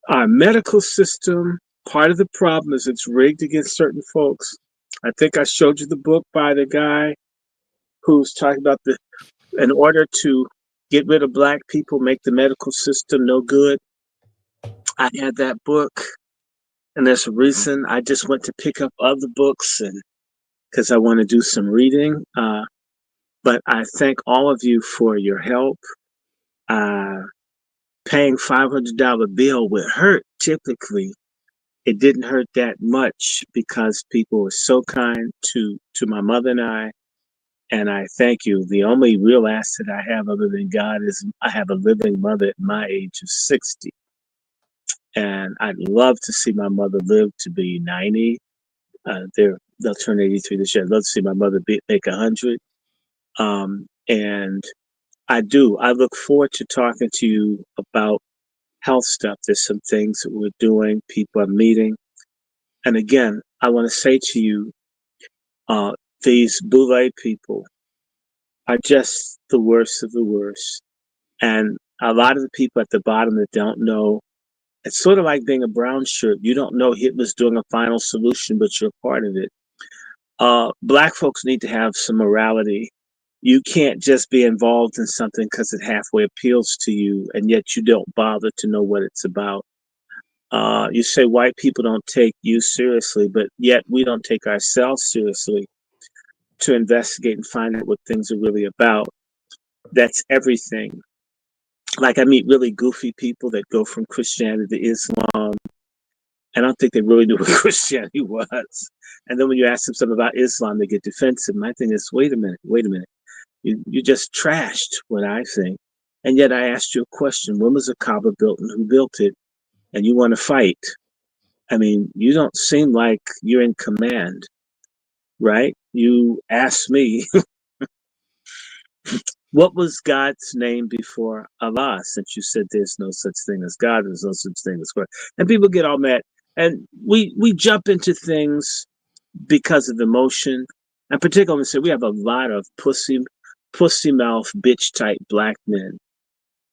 Our medical system, part of the problem is it's rigged against certain folks. I think I showed you the book by the guy who's talking about in order to get rid of Black people, make the medical system no good. I had that book. And there's a reason I just went to pick up other books and because I want to do some reading. But I thank all of you for your help. Paying $500 bill would hurt typically. It didn't hurt that much because people were so kind to my mother and I. And I thank you. The only real asset I have other than God is I have a living mother at my age of 60. And I'd love to see my mother live to be 90. They'll turn 83 this year. I'd love to see my mother make 100. And I do. I look forward to talking to you about health stuff. There's some things that we're doing, people are meeting. And again, I want to say to you, these Boulee people are just the worst of the worst. And a lot of the people at the bottom that don't know, it's sort of like being a brown shirt. You don't know Hitler's doing a final solution, but you're a part of it. Black folks need to have some morality. You can't just be involved in something because it halfway appeals to you, and yet you don't bother to know what it's about. You say white people don't take you seriously, but yet we don't take ourselves seriously to investigate and find out what things are really about. That's everything. Like I meet really goofy people that go from Christianity to Islam. I don't think they really knew what Christianity was. And then when you ask them something about Islam, they get defensive. My thing is, wait a minute. You just trashed what I think. And yet I asked you a question. When was the Kaaba built and who built it? And you want to fight. I mean, you don't seem like you're in command, right? You asked me, what was God's name before Allah? Since you said there's no such thing as God, there's no such thing as God. And people get all mad. And we jump into things because of emotion. And particularly, say we have a lot of pussy mouth, bitch type black men.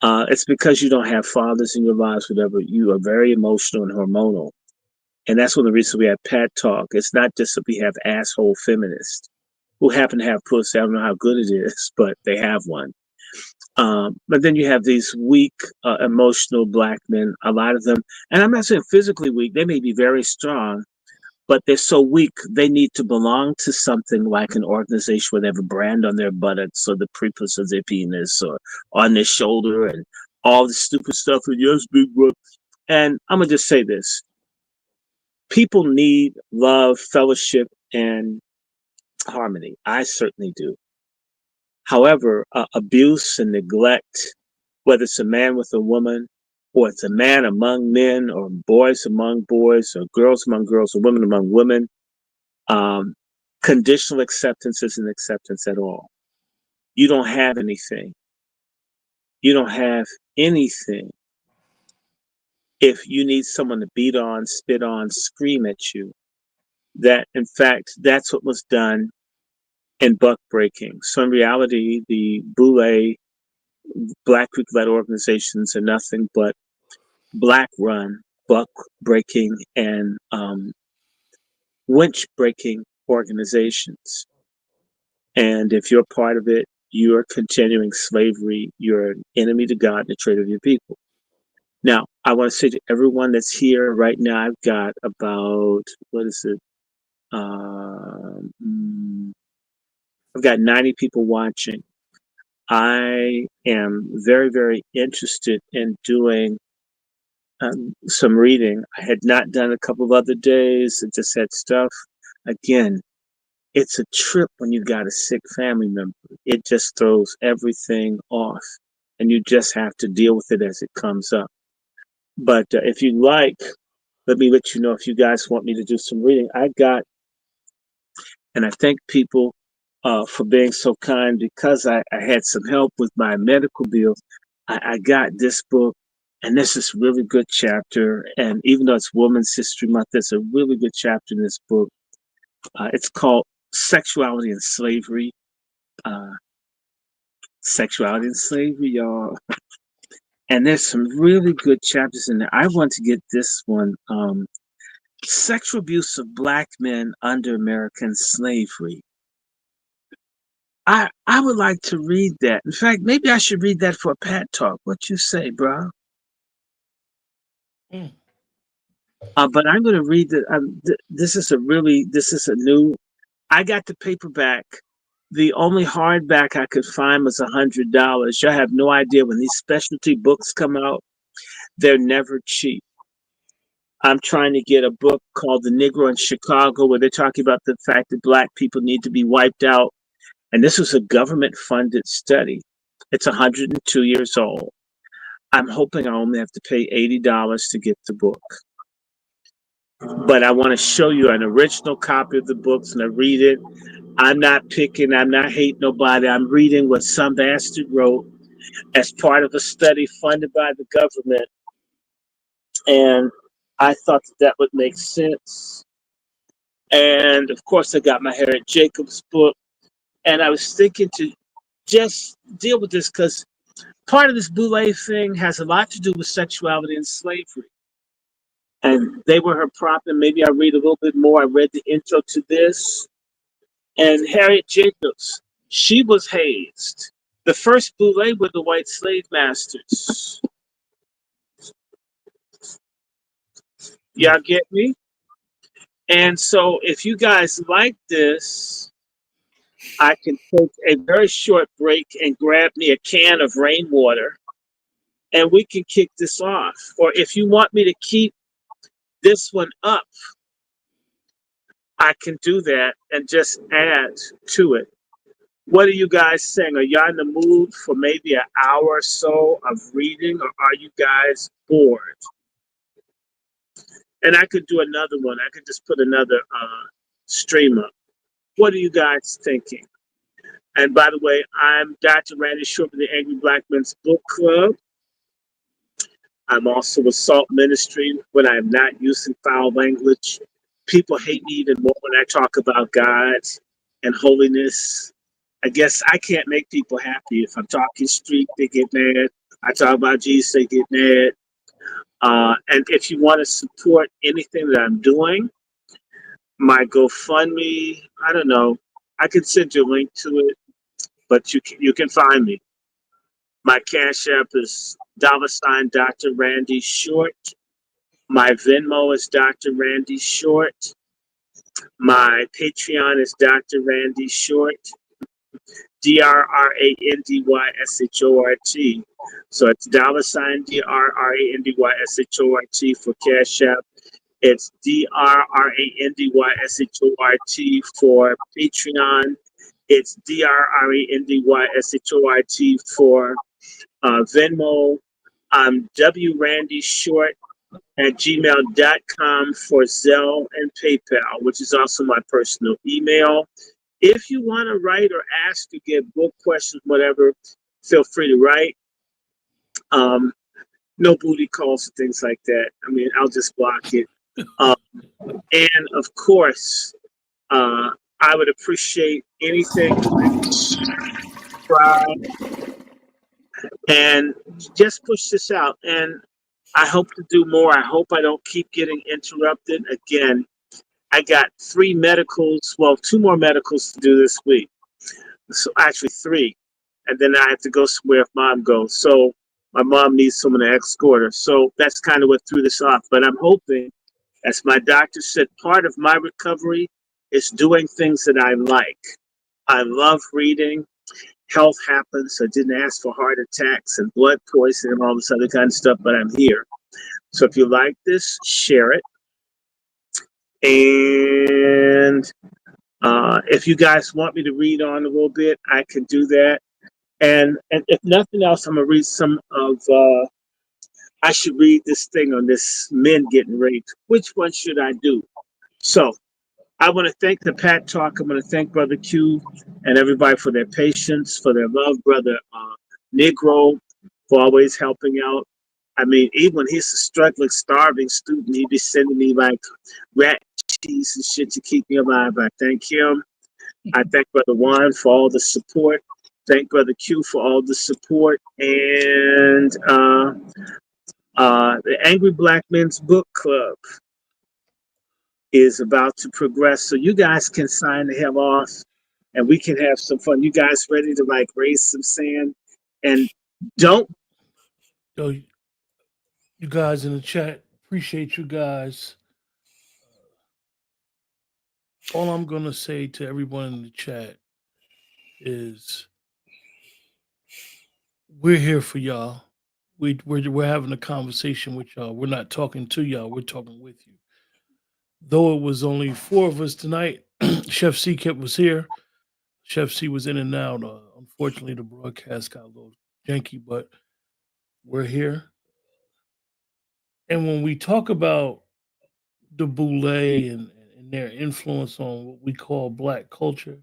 It's because you don't have fathers in your lives, whatever. You are very emotional and hormonal. And that's one of the reasons we have Pat Talk. It's not just that we have asshole feminists who happen to have pussy. I don't know how good it is, but they have one. But then you have these weak, emotional black men, a lot of them. And I'm not saying physically weak. They may be very strong, but they're so weak, they need to belong to something like an organization where they have a brand on their buttocks or the prepuce of their penis or on their shoulder and all the stupid stuff. And yes, big bro. And I'm going to just say this. People need love, fellowship, and harmony. I certainly do. However, abuse and neglect, whether it's a man with a woman, or it's a man among men, or boys among boys, or girls among girls, or women among women, conditional acceptance isn't acceptance at all. You don't have anything. You don't have anything if you need someone to beat on, spit on, scream at you. That, in fact, that's what was done in buck breaking. So in reality, the Boulee Black Creek led organizations are nothing but black run buck breaking and winch breaking organizations. And if you're part of it, you're continuing slavery. You're an enemy to God and a traitor to your people. Now, I want to say to everyone that's here right now, I've got about, what is it? I've got 90 people watching. I am very, very interested in doing some reading. I had not done a couple of other days. I just had stuff. Again, it's a trip when you got a sick family member. It just throws everything off, and you just have to deal with it as it comes up. But if you like, let me let you know if you guys want me to do some reading. I got, and I thank people for being so kind because I had some help with my medical bills. I got this book, and this is really good chapter. And even though it's Women's History Month, there's a really good chapter in this book. It's called Sexuality and Slavery. Sexuality and Slavery, y'all. And there's some really good chapters in there. I want to get this one. Sexual abuse of black men under American slavery. I would like to read that. In fact, maybe I should read that for a Pat Talk. What you say, bro? Mm. But I'm going to read the. This is a new. I got the paperback. The only hardback I could find was $100. Y'all have no idea when these specialty books come out, they're never cheap. I'm trying to get a book called The Negro in Chicago, where they're talking about the fact that black people need to be wiped out. And this was a government funded study. It's 102 years old. I'm hoping I only have to pay $80 to get the book. But I want to show you an original copy of the books and I read it. I'm not picking, I'm not hating nobody. I'm reading what some bastard wrote as part of a study funded by the government. And I thought that would make sense. And of course, I got my Harriet Jacobs book. And I was thinking to just deal with this because part of this Boulee thing has a lot to do with sexuality and slavery. And they were her prop, and maybe I read a little bit more. I read the intro to this. And Harriet Jacobs, she was hazed. The first Boulee were the white slave masters. Y'all get me? And so if you guys like this, I can take a very short break and grab me a can of rainwater, and we can kick this off. Or if you want me to keep this one up, I can do that and just add to it. What are you guys saying? Are y'all in the mood for maybe an hour or so of reading, or are you guys bored? And I could do another one. I could just put another stream up. What are you guys thinking? And by the way, I'm Dr. Randy Short of the Angry Black Men's Book Club. I'm also with Salt Ministry when I'm not using foul language. People hate me even more when I talk about God and holiness. I guess I can't make people happy. If I'm talking street, they get mad. I talk about Jesus, they get mad. And if you want to support anything that I'm doing, my GoFundMe, I don't know. I can send you a link to it, but you can find me. My Cash App is $ Dr. Randy Short. My Venmo is Dr. Randy Short. My Patreon is Dr. Randy Short. DRRANDYSHORT. So it's $DRRANDYSHORT for Cash App. It's DRRANDYSHORT for Patreon. It's DRRANDYSHORT for Venmo. I'm WRandyShort at gmail.com for Zelle and PayPal, which is also my personal email. If you want to write or ask to get book questions, whatever, feel free to write. No booty calls and things like that. I mean, I'll just block it. And of course, I would appreciate anything like subscribe and just push this out. And I hope to do more. I hope I don't keep getting interrupted. Again, I got 3 medicals, well, 2 more medicals to do this week. So actually 3. And then I have to go somewhere if mom goes. So my mom needs someone to escort her. So that's kind of what threw this off. But I'm hoping, as my doctor said, part of my recovery is doing things that I like. I love reading. Health happens. I didn't ask for heart attacks and blood poisoning and all this other kind of stuff, but I'm here. So if you like this, share it. And if you guys want me to read on a little bit, I can do that. And if nothing else, I'm gonna read some of. I should read this thing on this men getting raped. Which one should I do? So I want to thank the Pat Talk. I'm going to thank Brother Q and everybody for their patience, for their love. Brother Negro for always helping out. I mean, even when he's a struggling, starving student, he'd be sending me like rat cheese and shit to keep me alive. I thank him. I thank Brother Juan for all the support. Thank Brother Q for all the support. And the Angry Black Men's Book Club is about to progress. So you guys can sign the hell off and we can have some fun. You guys ready to like raise some sand? And don't. Yo, you guys in the chat, appreciate you guys. All I'm going to say to everyone in the chat is we're here for y'all. We're having a conversation with y'all. We're not talking to y'all. We're talking with you. Though it was only 4 of us tonight, Chef C was here. Chef C was in and out. Unfortunately, the broadcast got a little janky, but we're here. And when we talk about the Boulee and their influence on what we call Black culture,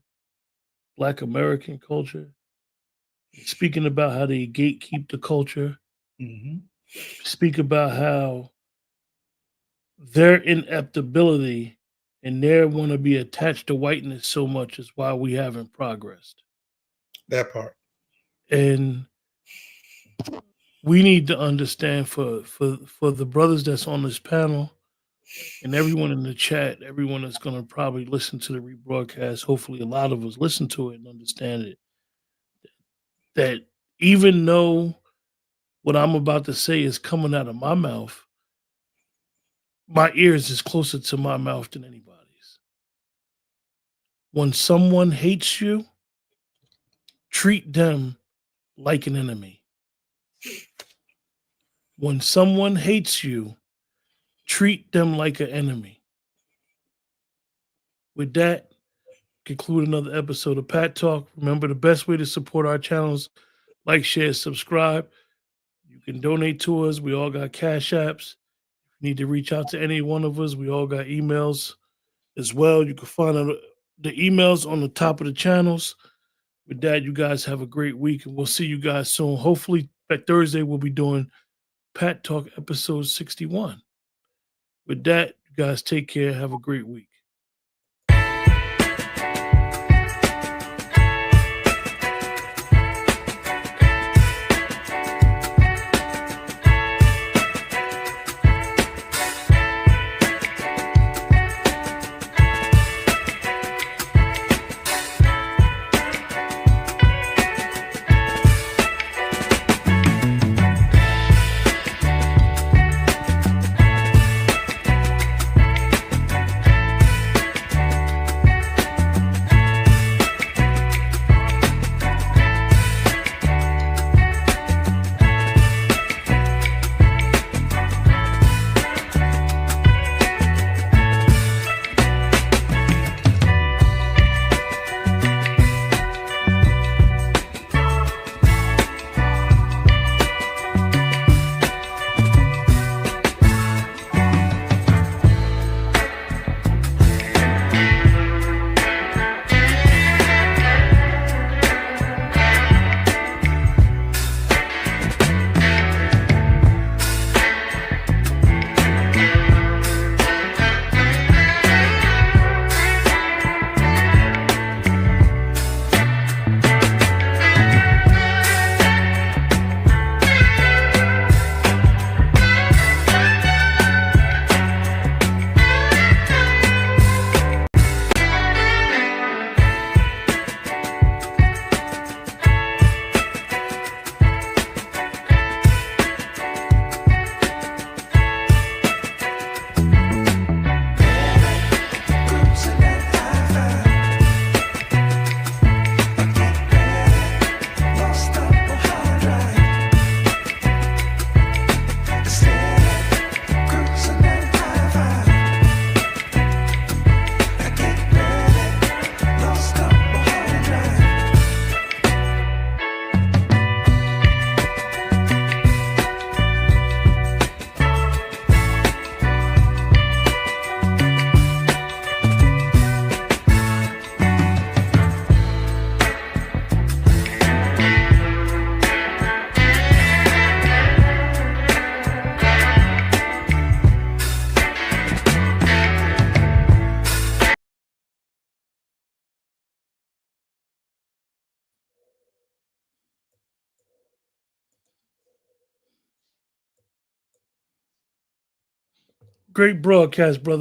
Black American culture, speaking about how they gatekeep the culture, speak about how their ineptability and their want to be attached to whiteness so much is why we haven't progressed. That part. And we need to understand for the brothers that's on this panel and everyone in the chat, everyone that's going to probably listen to the rebroadcast, hopefully a lot of us listen to it and understand it, that even though what I'm about to say is coming out of my mouth, my ears is closer to my mouth than anybody's. When someone hates you, treat them like an enemy. When someone hates you, treat them like an enemy. With that, conclude another episode of Pat Talk. Remember, the best way to support our channels, like, share, subscribe. You can donate to us. We all got cash apps. If you need to reach out to any one of us, we all got emails as well. You can find the emails on the top of the channels. With that, you guys have a great week, and we'll see you guys soon. Hopefully, by Thursday, we'll be doing Pat Talk episode 61. With that, you guys take care. Have a great week. Great broadcast, brother.